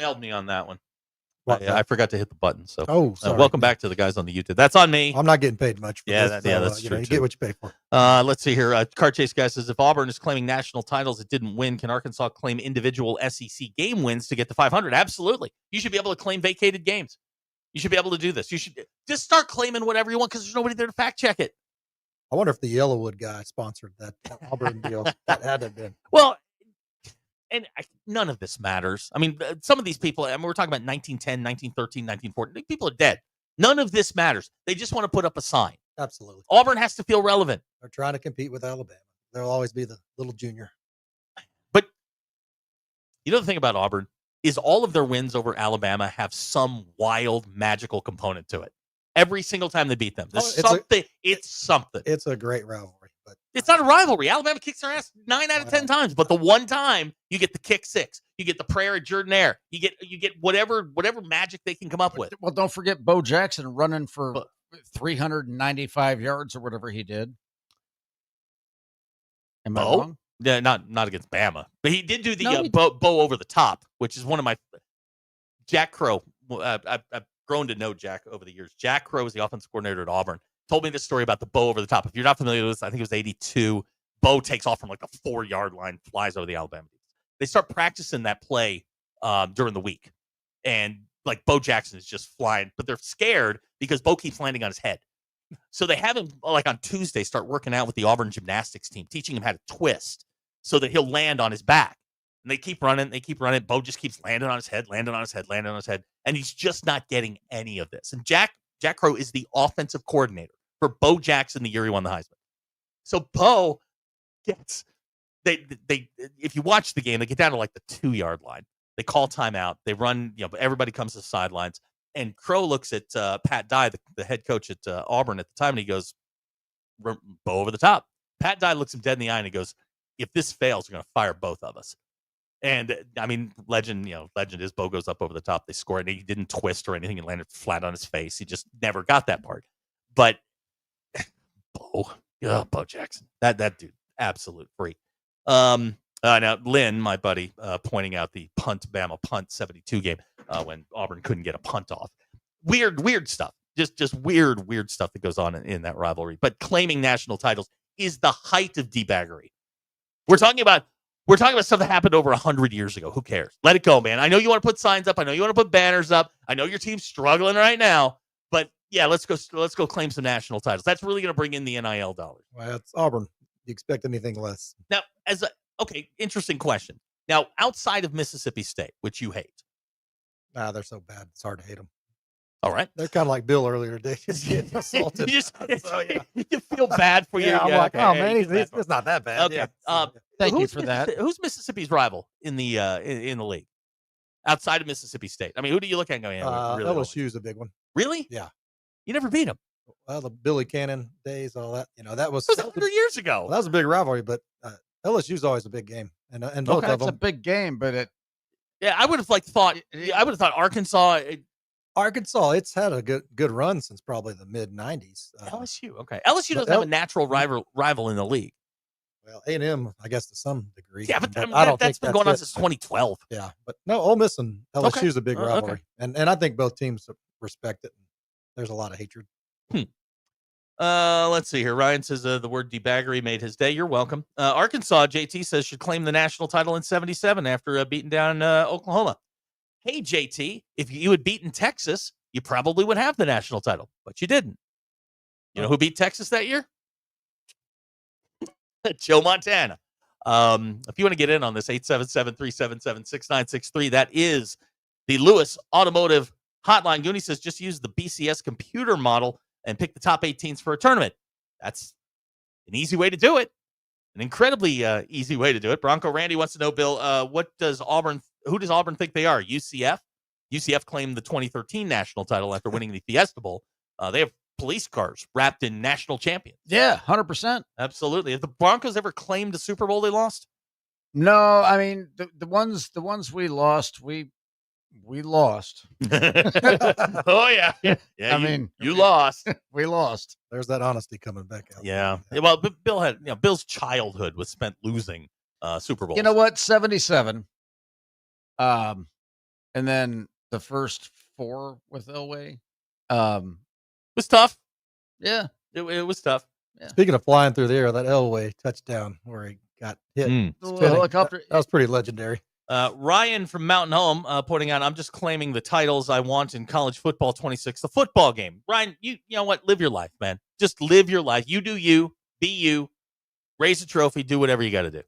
failed me on that one. What, I forgot to hit the button. So, sorry. welcome back to the guys on the YouTube. That's on me. I'm not getting paid much for Yeah, this. that's you true. You too. get what you pay for. Let's see here. Car Chase guy says, if Auburn is claiming national titles it didn't win, can Arkansas claim individual SEC game wins to get to 500? Absolutely. You should be able to claim vacated games. You should be able to do this. You should just start claiming whatever you want because there's nobody there to fact check it. I wonder if the Yellowwood guy sponsored that Auburn deal. That had to have been. Well, and none of this matters. I mean, some of these people, we're talking about 1910, 1913, 1914. People are dead. None of this matters. They just want to put up a sign. Absolutely. Auburn has to feel relevant. They're trying to compete with Alabama. They'll always be the little junior. But you know the thing about Auburn is all of their wins over Alabama have some wild magical component to it. Every single time they beat them. There's something. It's something. It's a great rivalry. But it's not a rivalry. Alabama kicks their ass 9 out of 10 times, but the one time you get the kick 6, you get the prayer at Jordan-Hare, you get whatever magic they can come up with. Well, don't forget Bo Jackson running for 395 yards or whatever he did. Am I wrong? Yeah, not against Bama, but he did do the Bo over the top, which is one of my Jack Crow. I've grown to know Jack over the years. Jack Crow was the offensive coordinator at Auburn. Told me this story about the Bo over the top. If you're not familiar with this, I think it was 82. Bo takes off from like the 4-yard line, flies over the Alabama defense. They start practicing that play during the week, and like Bo Jackson is just flying, but they're scared because Bo keeps landing on his head. So they have him like on Tuesday start working out with the Auburn gymnastics team, teaching him how to twist so that he'll land on his back. And they keep running. Bo just keeps landing on his head, and he's just not getting any of this. And Jack Crow is the offensive coordinator for Bo Jackson the year he won the Heisman. So Bo gets they if you watch the game, they get down to like the 2-yard line. They call timeout. They run, everybody comes to the sidelines. And Crow looks at Pat Dye, the head coach at Auburn at the time, and he goes, Bo over the top. Pat Dye looks him dead in the eye and he goes, if this fails, we're going to fire both of us. And I mean, legend is Bo goes up over the top. They score, and he didn't twist or anything. He landed flat on his face. He just never got that part. But Bo Jackson, that dude, absolute freak. Now Lynn, my buddy, pointing out the Bama punt 72 game when Auburn couldn't get a punt off. Weird stuff. Just weird stuff that goes on in that rivalry. But claiming national titles is the height of debaggery. We're talking about stuff that happened over 100 years ago. Who cares? Let it go, man. I know you want to put signs up. I know you want to put banners up. I know your team's struggling right now. But yeah, let's go claim some national titles. That's really going to bring in the NIL dollars. Well, it's Auburn. You expect anything less? Now, interesting question. Now, outside of Mississippi State, which you hate. They're so bad. It's hard to hate them. All right. They're kind of like Bill earlier today. Just getting assaulted. You feel bad for you. Yeah, I'm like, oh, man, it's not that bad. Okay. Yeah. Thank you for that. Who's Mississippi's rival in the in the league? Outside of Mississippi State. I mean, who do you look at and go, yeah, really LSU's a big one. Really? Yeah. You never beat them. Well, the Billy Cannon days, all that. That was 100 years ago. Well, that was a big rivalry, but LSU's always a big game, and both of them. It's a big game, but I would have thought Arkansas. Arkansas, it's had a good run since probably the mid '90s. LSU, okay. LSU doesn't have a natural rival in the league. Well, A&M, I guess to some degree. Yeah, but I don't that's think been going on since 2012. Yeah, but no, Ole Miss and LSU's a big rivalry, and I think both teams respect it. There's a lot of hatred. Let's see here. Ryan says the word debaggery made his day. You're welcome. Arkansas, JT says, should claim the national title in 77 after beating down Oklahoma. Hey, JT, if you had beaten Texas, you probably would have the national title, but you didn't. You know who beat Texas that year? Joe Montana. If you want to get in on this, 877-377-6963. That is the Lewis Automotive Hotline. Goonie says, just use the BCS computer model and pick the top 8 teams for a tournament. That's an easy way to do it. An incredibly easy way to do it. Bronco Randy wants to know, Bill, who does Auburn think they are? UCF? UCF claimed the 2013 national title after winning the Fiesta Bowl. They have police cars wrapped in national champions. Yeah, 100%. Absolutely. Have the Broncos ever claimed a Super Bowl they lost? No, I mean the ones we lost, we lost. Oh yeah. I mean, you lost. We lost. There's that honesty coming back out. Yeah. Well, Bill had, Bill's childhood was spent losing Super Bowls. You know what? 77. And then the first 4 with Elway. Was tough. Yeah. It was tough. Yeah. Speaking of flying through the air, that Elway touchdown where he got hit. The spinning, helicopter. That was pretty legendary. Ryan from Mountain Home pointing out, I'm just claiming the titles I want in college football 26, the football game. Ryan, you know what? Live your life, man. Just live your life. You do you, be you, raise a trophy, do whatever you got to do.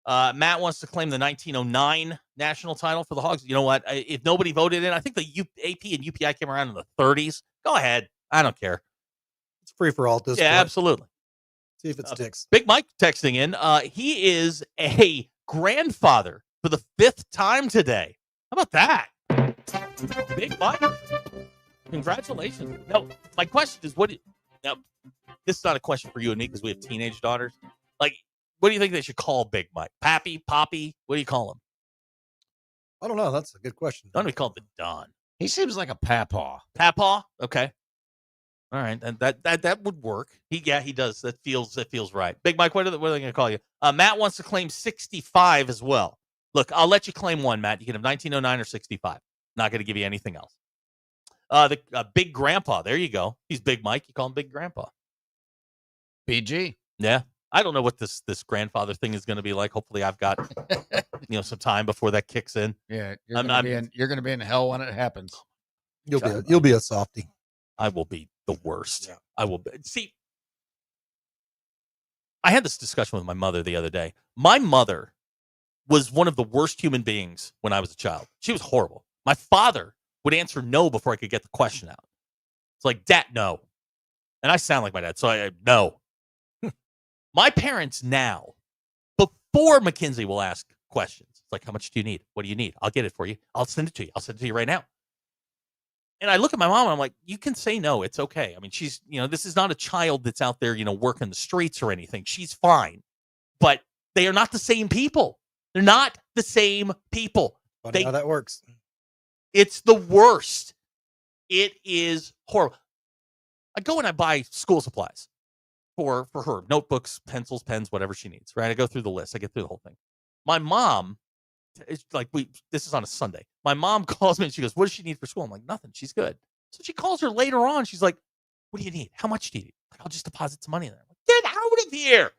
Matt wants to claim the 1909 national title for the Hogs. You know what? If nobody voted in, I think the AP and UPI came around in the 30s. Go ahead. I don't care. It's free for all at this Yeah, point. absolutely. See if it sticks. Big Mike texting in. He is a grandfather for the 5th time today. How about that? Big Mike. Congratulations. No, my question is, now, this is not a question for you and me because we have teenage daughters. Like, what do you think they should call Big Mike? Pappy? Poppy? What do you call him? I don't know. That's a good question. Why don't we call him the Don? He seems like a papaw. Papaw? Okay. All right, and that would work. He does. That feels right. Big Mike, what are they going to call you? Matt wants to claim 65 as well. Look, I'll let you claim one, Matt. You can have 1909 or 65. Not going to give you anything else. The Big Grandpa. There you go. He's Big Mike. You call him Big Grandpa. BG. Yeah. I don't know what this grandfather thing is going to be like. Hopefully, I've got some time before that kicks in. Yeah, you're going to be in hell when it happens. You'll be a softie. I will be the worst. Yeah. I will be. See, I had this discussion with my mother the other day. My mother was one of the worst human beings when I was a child. She was horrible. My father would answer no before I could get the question out. It's like, Dad, no. And I sound like my dad, so I no. My parents now, before McKinsey will ask questions, it's like, how much do you need? What do you need? I'll get it for you. I'll send it to you. I'll send it to you right now. And I look at my mom and I'm like, you can say no. It's okay. I mean, she's, this is not a child that's out there, working the streets or anything. She's fine. But they are not the same people. They're not the same people. Funny how that works. It's the worst. It is horrible. I go and I buy school supplies for her. Notebooks, pencils, pens, whatever she needs, right? I go through the list. I get through the whole thing. My mom, it's like this is on a Sunday. My mom calls me and she goes, what does she need for school? I'm like, nothing. She's good. So she calls her later on. She's like, what do you need? How much do you need? I'll just deposit some money in there. Like, get out of here.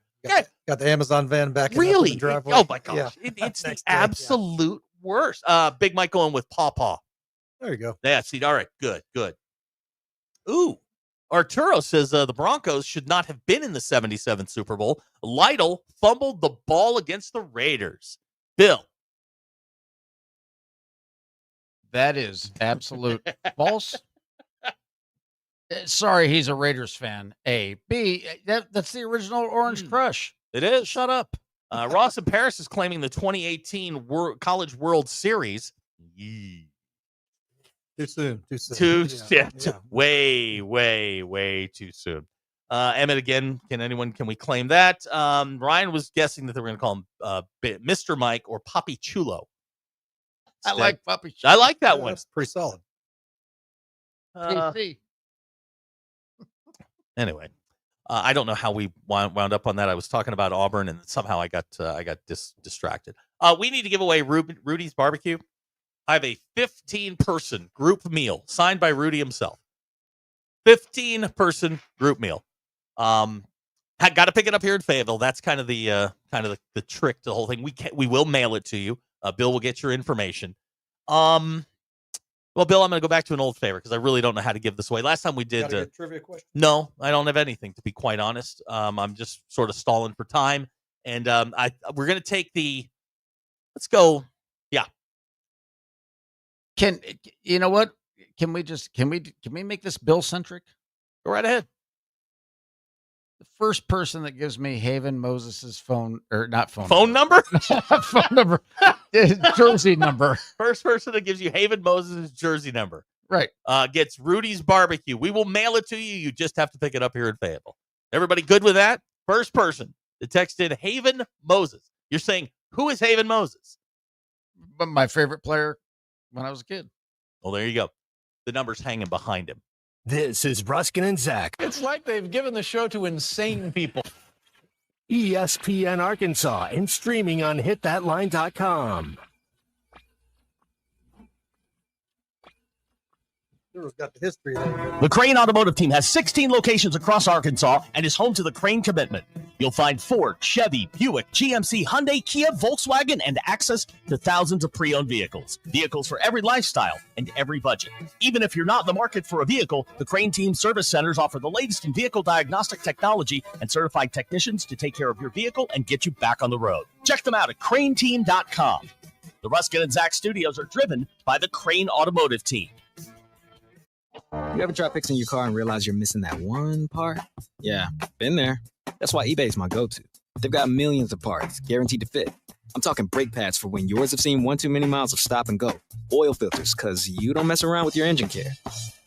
Got the Amazon van back really? in the driveway. Oh my gosh. Yeah. It's the absolute worst. Big Mike going with Pawpaw. There you go. Yeah, see, all right, good. Ooh. Arturo says the Broncos should not have been in the 77 Super Bowl. Lytle fumbled the ball against the Raiders. Bill. That is absolute false. Sorry, he's a Raiders fan. A. B. That's the original Orange Crush. It is. Shut up. Ross in Paris is claiming the 2018 College World Series. Yee. Too soon. Way too soon. Emmett again. Can we claim that? Ryan was guessing that they were going to call him Mr. Mike or Papi Chulo. I like Papi Chulo. I like that one. That's pretty solid. Anyway, I don't know how we wound up on that. I was talking about Auburn, and somehow I got distracted. We need to give away Rudy's Barbecue. I have a 15-person group meal signed by Rudy himself. 15-person group meal. Got to pick it up here in Fayetteville. That's kind of the trick to the whole thing. We will mail it to you. Bill will get your information. Well, Bill, I'm going to go back to an old favorite because I really don't know how to give this away. Last time we did a trivia question. No, I don't have anything, to be quite honest. I'm just sort of stalling for time, and we're going to take let's go. Yeah. Can you know what? Can we make this Bill centric? Go right ahead. The first person that gives me Haven Moses's phone number, phone number, jersey number. First person that gives you Haven Moses's jersey number, right? Gets Rudy's Barbecue. We will mail it to you. You just have to pick it up here in Fayetteville. Everybody good with that? First person that texted Haven Moses. You're saying, who is Haven Moses? My favorite player when I was a kid. Well, there you go. The number's hanging behind him. This is Ruskin and Zach. It's like they've given the show to insane people. ESPN Arkansas and streaming on hitthatline.com. got the history there. The Crane Automotive Team has 16 locations across Arkansas and is home to the Crane Commitment. You'll find Ford, Chevy, Buick, GMC, Hyundai, Kia, Volkswagen, and access to thousands of pre-owned vehicles. Vehicles for every lifestyle and every budget. Even if you're not in the market for a vehicle, the Crane Team service centers offer the latest in vehicle diagnostic technology and certified technicians to take care of your vehicle and get you back on the road. Check them out at craneteam.com. The Ruskin and Zach studios are driven by the Crane Automotive Team. You ever try fixing your car and realize you're missing that one part? Yeah, been there. That's why eBay's my go-to. They've got millions of parts, guaranteed to fit. I'm talking brake pads for when yours have seen one too many miles of stop and go. Oil filters, because you don't mess around with your engine care.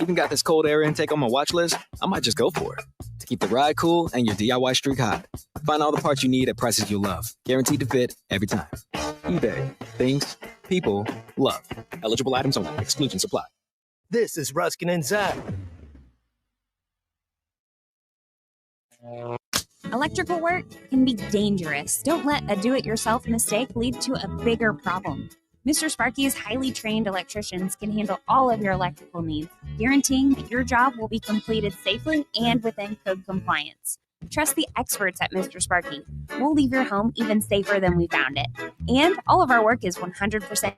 Even got this cold air intake on my watch list. I might just go for it. To keep the ride cool and your DIY streak hot. Find all the parts you need at prices you'll love. Guaranteed to fit every time. eBay. Things people love. Eligible items only. Exclusions apply. This is Ruskin and Zach. Electrical work can be dangerous. Don't let a do-it-yourself mistake lead to a bigger problem. Mr. Sparky's highly trained electricians can handle all of your electrical needs, guaranteeing that your job will be completed safely and within code compliance. Trust the experts at Mr. Sparky. We'll leave your home even safer than we found it. And all of our work is 100%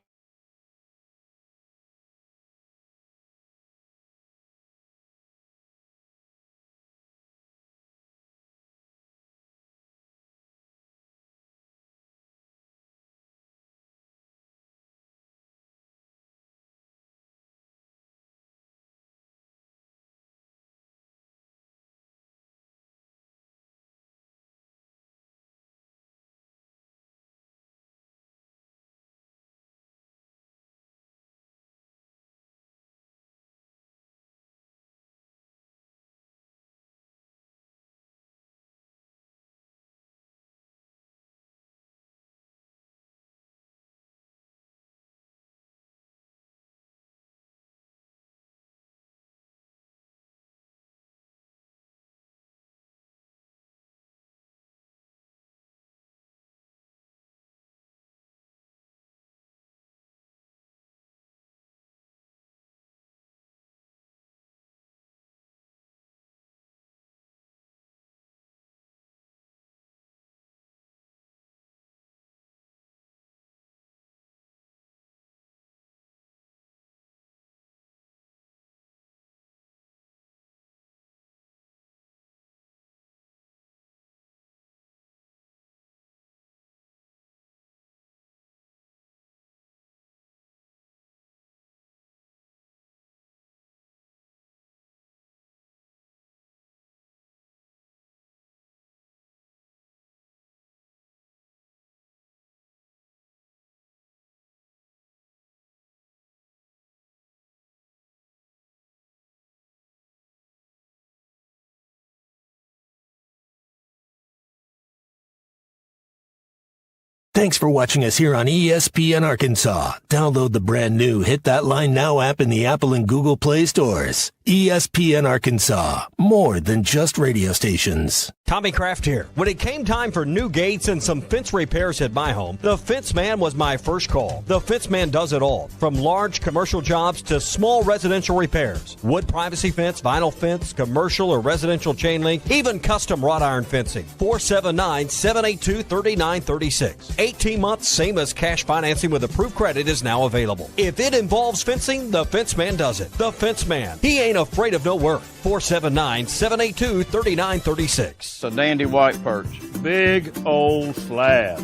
Thanks for watching us here on ESPN Arkansas. Download the brand new Hit That Line Now app in the Apple and Google Play stores. ESPN Arkansas, more than just radio stations. Tommy Kraft here. When it came time for new gates and some fence repairs at my home, the Fence Man was my first call. The Fence Man does it all, from large commercial jobs to small residential repairs. Wood privacy fence, vinyl fence, commercial or residential chain link, even custom wrought iron fencing. 479-782-3936. 18 months, same as cash financing with approved credit is now available. If it involves fencing, the Fence Man does it. The Fence Man. He ain't afraid of no work. 479-782-3936. It's a dandy white perch. Big old slab.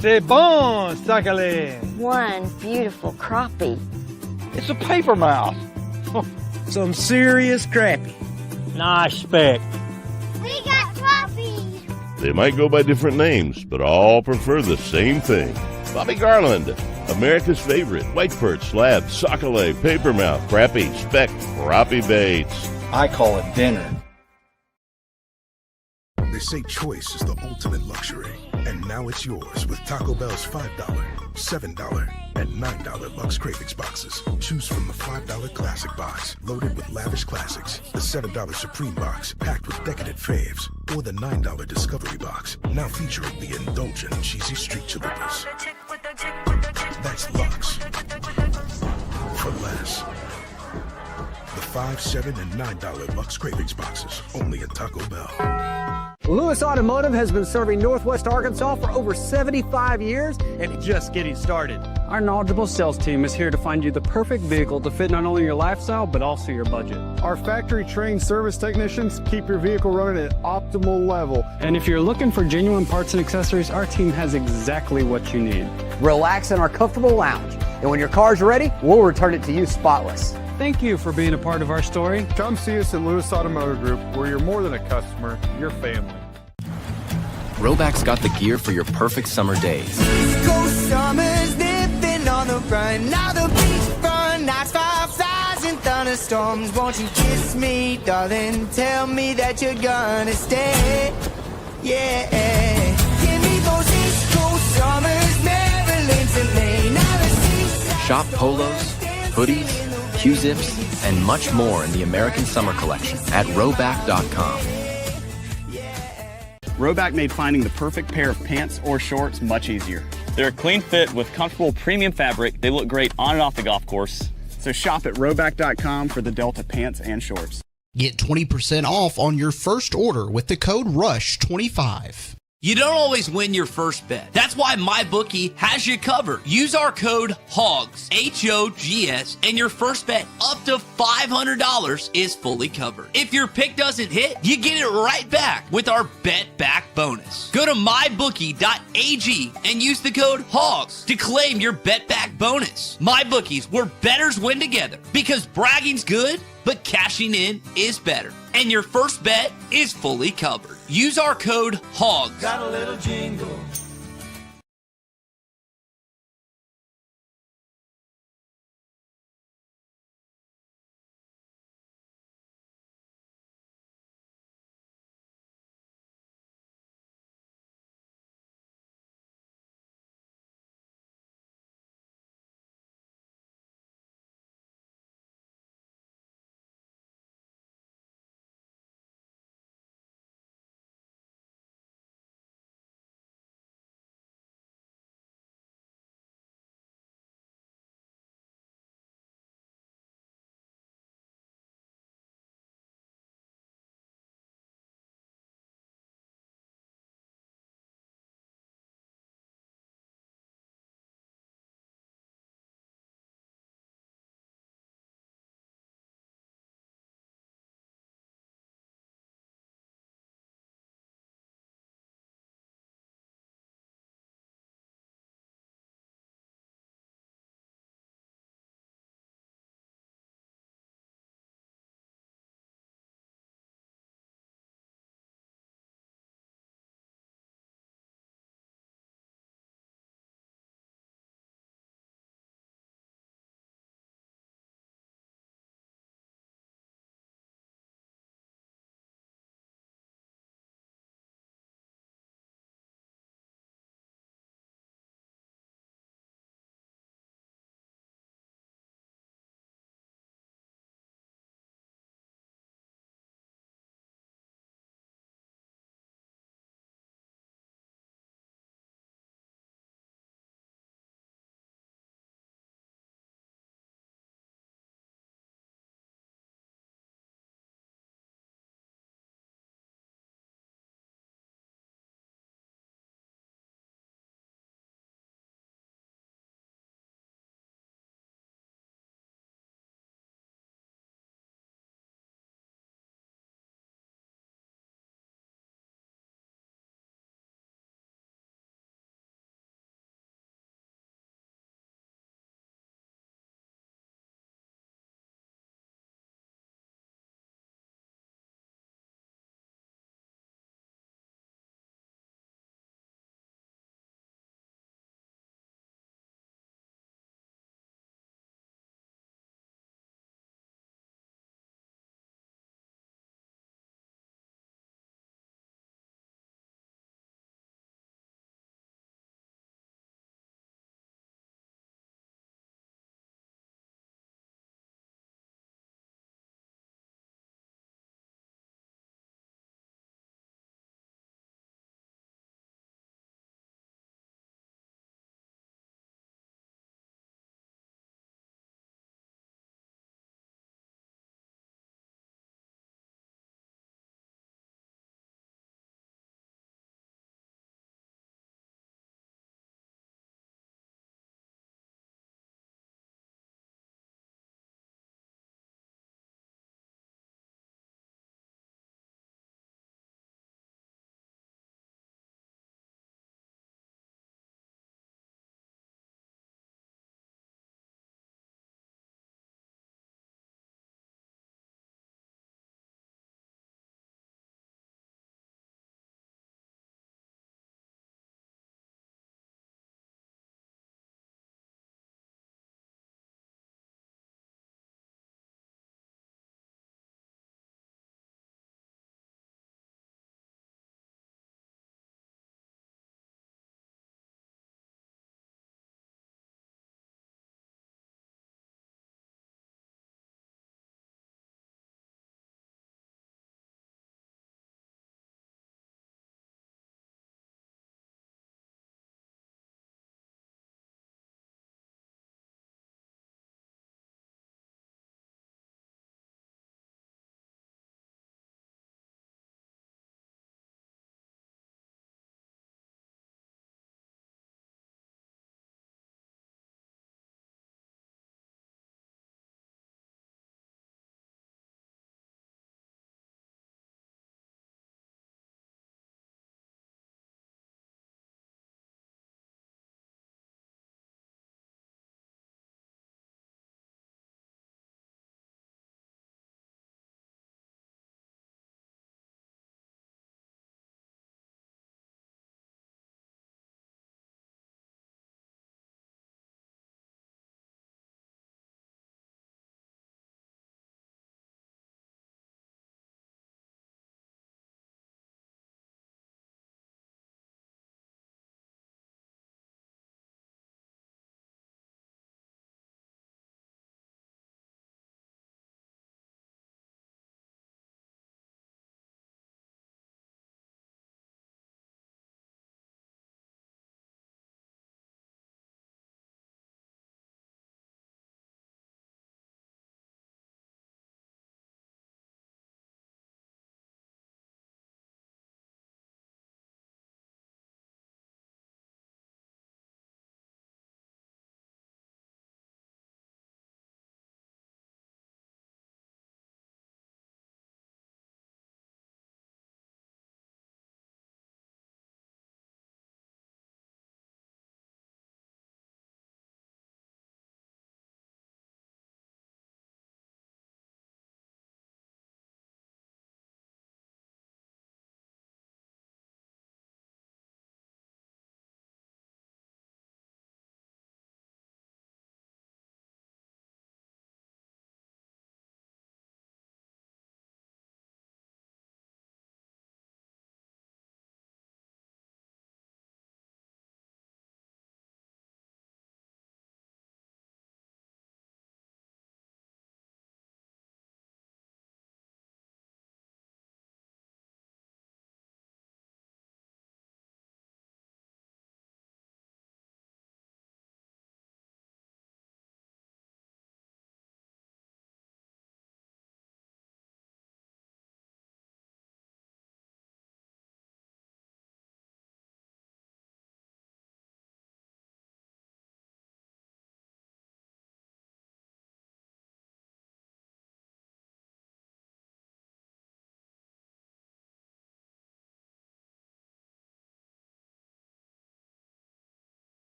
C'est bon, sacalé. One beautiful crappie. It's a paper mouth. Some serious crappie. Nice speck. We got crappie. They might go by different names, but all prefer the same thing. Bobby Garland, America's favorite white perch, slab, sockeye, papermouth, crappie, speck, crappie baits. I call it dinner. They say choice is the ultimate luxury. And now it's yours with Taco Bell's $5, $7, and $9 Lux Cravings boxes. Choose from the $5 Classic Box, loaded with lavish classics. The $7 Supreme Box, packed with decadent faves. Or the $9 Discovery Box, now featuring the indulgent cheesy street chalupas. That's Lux. For less. The $5, $7, and $9 Lux Cravings boxes, only at Taco Bell. Lewis Automotive has been serving Northwest Arkansas for over 75 years and just getting started. Our knowledgeable sales team is here to find you the perfect vehicle to fit not only your lifestyle, but also your budget. Our factory-trained service technicians keep your vehicle running at optimal level. And if you're looking for genuine parts and accessories, our team has exactly what you need. Relax in our comfortable lounge, and when your car's ready, we'll return it to you spotless. Thank you for being a part of our story. Come see us at Lewis Automotive Group, where you're more than a customer, you're family. Roback's got the gear for your perfect summer days. East Coast summers living on the run. Now the beachfront nights, 5,000 thunderstorms. Won't you kiss me, darling? Tell me that you're gonna stay. Yeah. Give me those East Coast summers, Maryland to Maine. Now the seaside. Shop polos, hoodies, Q-zips, and much more in the American Summer Collection at Roback.com. Roback made finding the perfect pair of pants or shorts much easier. They're a clean fit with comfortable premium fabric. They look great on and off the golf course. So shop at Roback.com for the Delta pants and shorts. Get 20% off on your first order with the code RUSH25. You don't always win your first bet. That's why MyBookie has you covered. Use our code HOGS, H-O-G-S, and your first bet up to $500 is fully covered. If your pick doesn't hit, you get it right back with our Bet Back bonus. Go to mybookie.ag and use the code HOGS to claim your Bet Back bonus. MyBookie's where bettors win together, because bragging's good, but cashing in is better. And your first bet is fully covered. Use our code HOGS. Got a little jingle.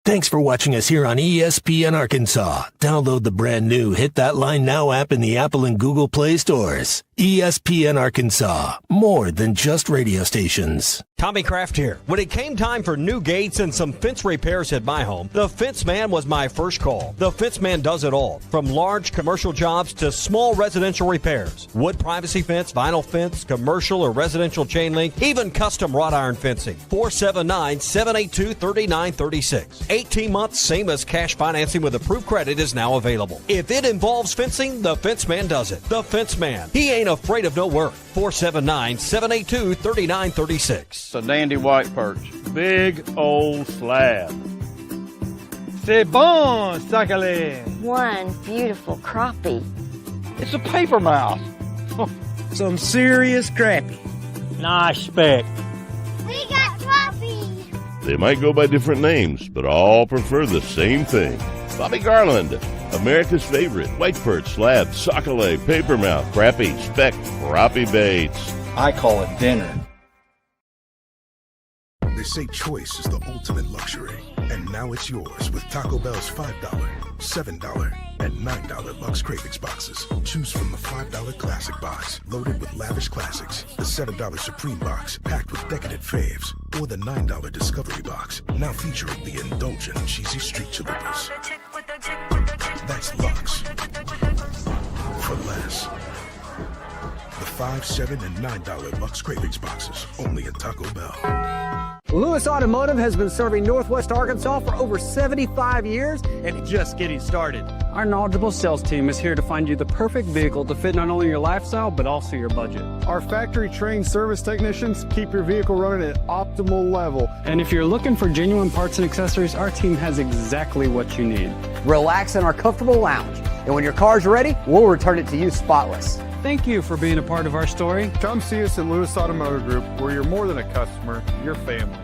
Thanks for watching us here on ESPN Arkansas. Download the brand new Hit That Line Now app in the Apple and Google Play stores. ESPN Arkansas, more than just radio stations. Tommy Kraft here. When it came time for new gates and some fence repairs at my home, the Fence Man was my first call. The Fence Man does it all, from large commercial jobs to small residential repairs. Wood privacy fence, vinyl fence, commercial or residential chain link, even custom wrought iron fencing. 479-782-3936. 18 months, same as cash financing with approved credit is now available. If it involves fencing, the Fence Man does it. The Fence Man. He ain't afraid of no work. 479-782-3936. It's a dandy white perch. Big old slab. C'est bon, sacalé. One beautiful crappie. It's a paper mouth. Some serious crappie. Nice speck. We got crappie. They might go by different names, but all prefer the same thing. Bobby Garland, America's favorite white perch, slab, sockeye, papermouth, crappie, speck, crappie baits. I call it dinner. They say choice is the ultimate luxury. And now it's yours with Taco Bell's $5, $7, and $9 Lux Cravings boxes. Choose from the $5 Classic Box, loaded with lavish classics. The $7 Supreme Box, packed with decadent faves. Or the $9 Discovery Box, now featuring the indulgent cheesy street chalupas. That's Lux. For less. The $5, $7, and $9 Lux Cravings boxes, only at Taco Bell. Lewis Automotive has been serving Northwest Arkansas for over 75 years, and it's just getting started. Our knowledgeable sales team is here to find you the perfect vehicle to fit not only your lifestyle, but also your budget. Our factory-trained service technicians keep your vehicle running at optimal level. And if you're looking for genuine parts and accessories, our team has exactly what you need. Relax in our comfortable lounge, and when your car's ready, we'll return it to you spotless. Thank you for being a part of our story. Come see us at Lewis Automotive Group, where you're more than a customer, you're family.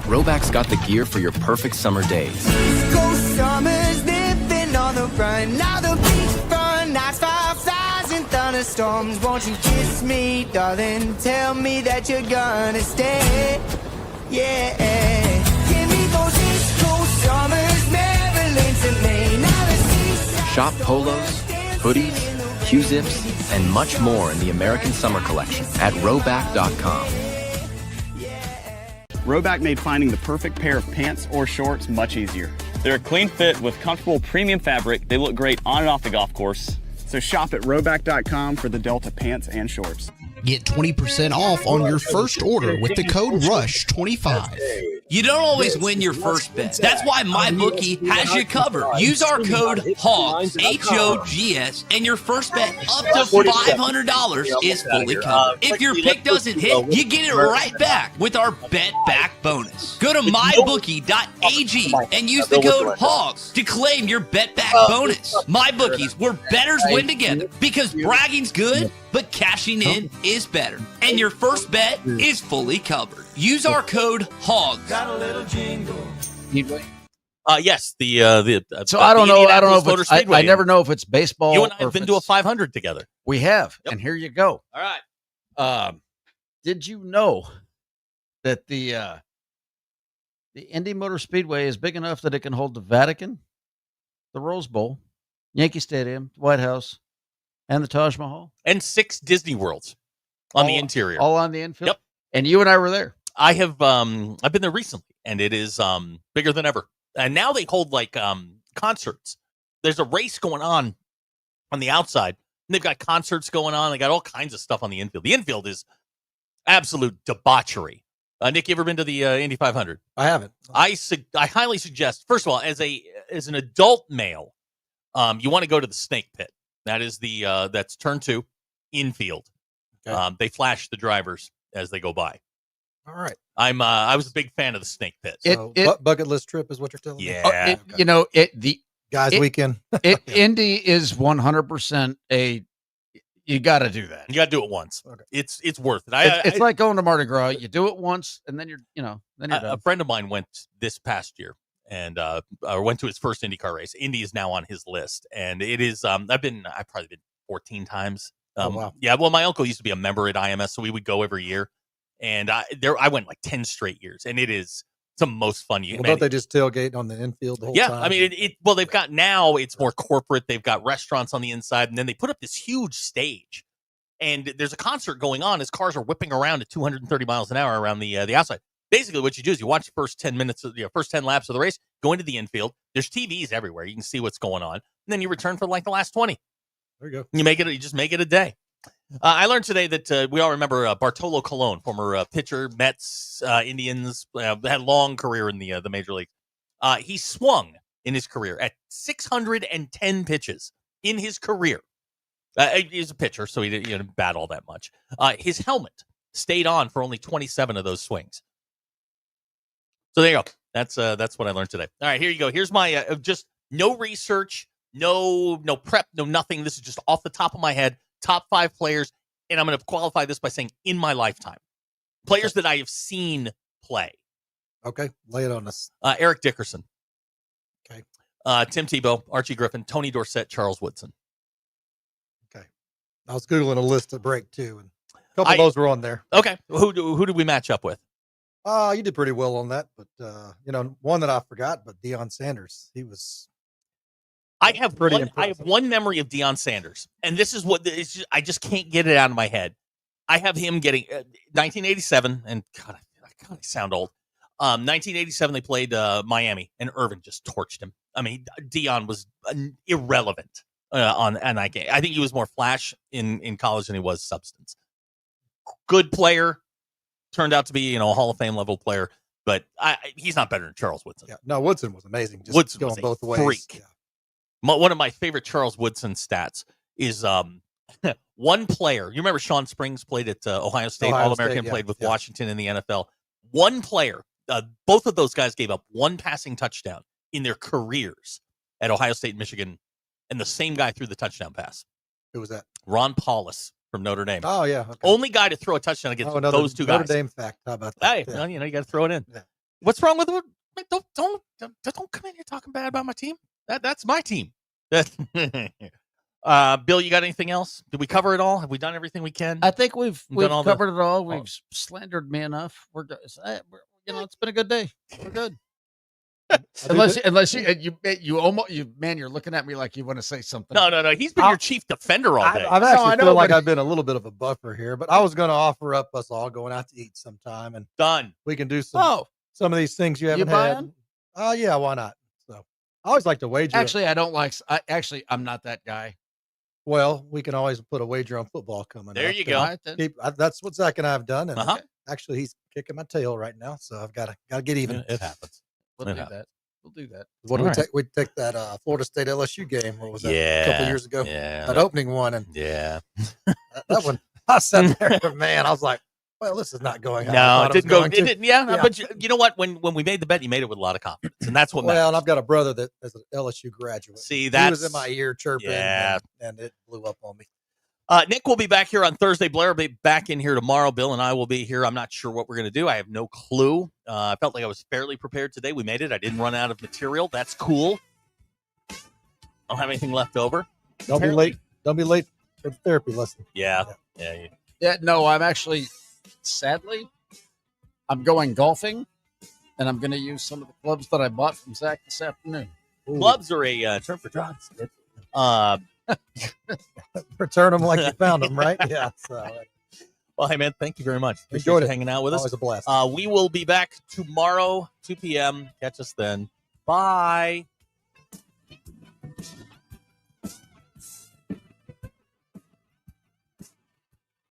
Roback's got the gear for your perfect summer days. Coast summers living on the run. Now the beachfront nights, fireflies and thunderstorms. Won't you kiss me, darling? Tell me that you're gonna stay. Yeah. Give me those East Coast summers, Maryland to Maine. Now the seaside. Shop polos, hoodies, Q-zips, and much more in the American Summer Collection at Roback.com. Roback made finding the perfect pair of pants or shorts much easier. They're a clean fit with comfortable premium fabric. They look great on and off the golf course. So shop at Roback.com for the Delta pants and shorts. Get 20% off on your first order with the code RUSH25. You don't always win your first bet. That's why MyBookie has you covered. Use our code HOGS, H-O-G-S, and your first bet up to $500 is fully covered. If your pick doesn't hit, you get it right back with our Bet Back bonus. Go to mybookie.ag and use the code HOGS to claim your Bet Back bonus. MyBookie's where bettors win together because bragging's good, but cashing in is better. And your first bet is fully covered. Use our code HOGS. Got a little jingle. Yes, So I don't know. I don't know if it's, I Speedway. never know if it's baseball. You and I or have if been to a it's- 500 together. We have, Yep. and here you go. All right. Did you know that the Indy Motor Speedway is big enough that it can hold the Vatican, the Rose Bowl, Yankee Stadium, White House, and the Taj Mahal, And 6 Disney Worlds on the interior. all on the infield? Yep. And you and I were there. I have I've been there recently, and it is bigger than ever. And now they hold like concerts. There's a race going on the outside, and they've got concerts going on. They got all kinds of stuff on the infield. The infield is absolute debauchery. Nick, you ever been to the Indy 500? I haven't. I highly suggest. First of all, as an adult male, you want to go to the Snake Pit. That is that's turn 2 infield. Okay. They flash the drivers as they go by. All right. I was a big fan of the Snake Pit. So bucket list trip is what you're telling me. Yeah. You know, Guys weekend. Indy is 100% you got to do that. You got to do it once. Okay. It's worth it. It's like going to Mardi Gras. You do it once, and then you're done. A friend of mine went this past year and went to his first IndyCar race. Indy is now on his list, and it is. I've probably been 14 times. Wow. Yeah. Well, my uncle used to be a member at IMS, so we would go every year, and I went like 10 straight years, and it's the most fun you Well, man, don't they just tailgate on the infield the whole yeah, time? I mean, well, they've got now it's more corporate. They've got restaurants on the inside, and then they put up this huge stage, and there's a concert going on as cars are whipping around at 230 miles an hour around the outside. Basically, what you do is you watch the first 10 minutes of the first 10 laps of the race, go into the infield. There's TVs everywhere. You can see what's going on, and then you return for like the last 20. There you go. You just make it a day. I learned today that we all remember Bartolo Colon, former pitcher, Mets, Indians, had a long career in the major league. He swung in his career at 610 pitches in his career. He's a pitcher, so he didn't bat all that much. His helmet stayed on for only 27 of those swings. So there you go. That's what I learned today. All right, here you go. Here's my just no research, no prep, no nothing. This is just off the top of my head. Top 5 players, and I'm going to qualify this by saying in my lifetime. Players that I have seen play. Okay, lay it on us. Eric Dickerson. Okay. Tim Tebow, Archie Griffin, Tony Dorsett, Charles Woodson. Okay. I was Googling a list to break, too, and a couple of those were on there. Okay. Who did we match up with? You did pretty well on that, but, one that I forgot, but Deion Sanders. He was... I have one memory of Deion Sanders, and this is what I just can't get it out of my head. I have him getting 1987, and God, I sound old. 1987, they played Miami, and Irvin just torched him. I mean, Deion was irrelevant on that game. I think he was more flash in college than he was substance. Good player, turned out to be a Hall of Fame level player, but he's not better than Charles Woodson. Yeah, no, Woodson was amazing. Just Woodson going was both ways. Freak. Yeah. One of my favorite Charles Woodson stats is one player. You remember Sean Springs played at Ohio State, All-American, played with Washington in the NFL. One player, both of those guys gave up one passing touchdown in their careers at Ohio State and Michigan, and the same guy threw the touchdown pass. Who was that? Ron Paulus from Notre Dame. Oh, yeah. Okay. Only guy to throw a touchdown against those two guys. Notre Dame fact. How about that? Hey, well, you got to throw it in. Yeah. What's wrong with it? Don't come in here talking bad about my team. That's my team. Bill, you got anything else? Did we cover it all? Have we done everything we can? I think we've covered it all. We've slandered me enough. We're it's been a good day. We're good. unless you're looking at me like you want to say something. No. He's been your chief defender all day. I've actually feel like I've been a little bit of a buffer here, but I was going to offer up us all going out to eat sometime, and done. We can do some of these things you haven't had. Yeah, why not? So I always like to wager. Actually, I'm not that guy. Well, we can always put a wager on football coming. There you go. That's what Zach and I have done, and actually, he's kicking my tail right now, so I've got to get even. It happens. We'll do that. What do we take? We take that Florida State LSU game. What was that? A couple years ago. Yeah. That opening one, and that one. I sat there, man. I was like, well, this is not going. No, it didn't go. It didn't. Yeah, but you know what? When we made the bet, you made it with a lot of confidence, and that's what. Well, and I've got a brother that is an LSU graduate. See, he was in my ear chirping, and it blew up on me. Nick will be back here on Thursday. Blair will be back in here tomorrow. Bill and I will be here. I'm not sure what we're going to do. I have no clue. I felt like I was fairly prepared today. We made it. I didn't run out of material. That's cool. I don't have anything left over. Don't be late. Don't be late for the therapy lesson. Yeah. No, I'm actually, sadly, I'm going golfing, and I'm going to use some of the clubs that I bought from Zach this afternoon. Ooh. Clubs are a term for drugs. Return them like you found them, right? Yeah. So, well, hey, man, thank you very much. Enjoyed hanging out with us. Always a blast. We will be back tomorrow, 2 p.m. Catch us then. Bye.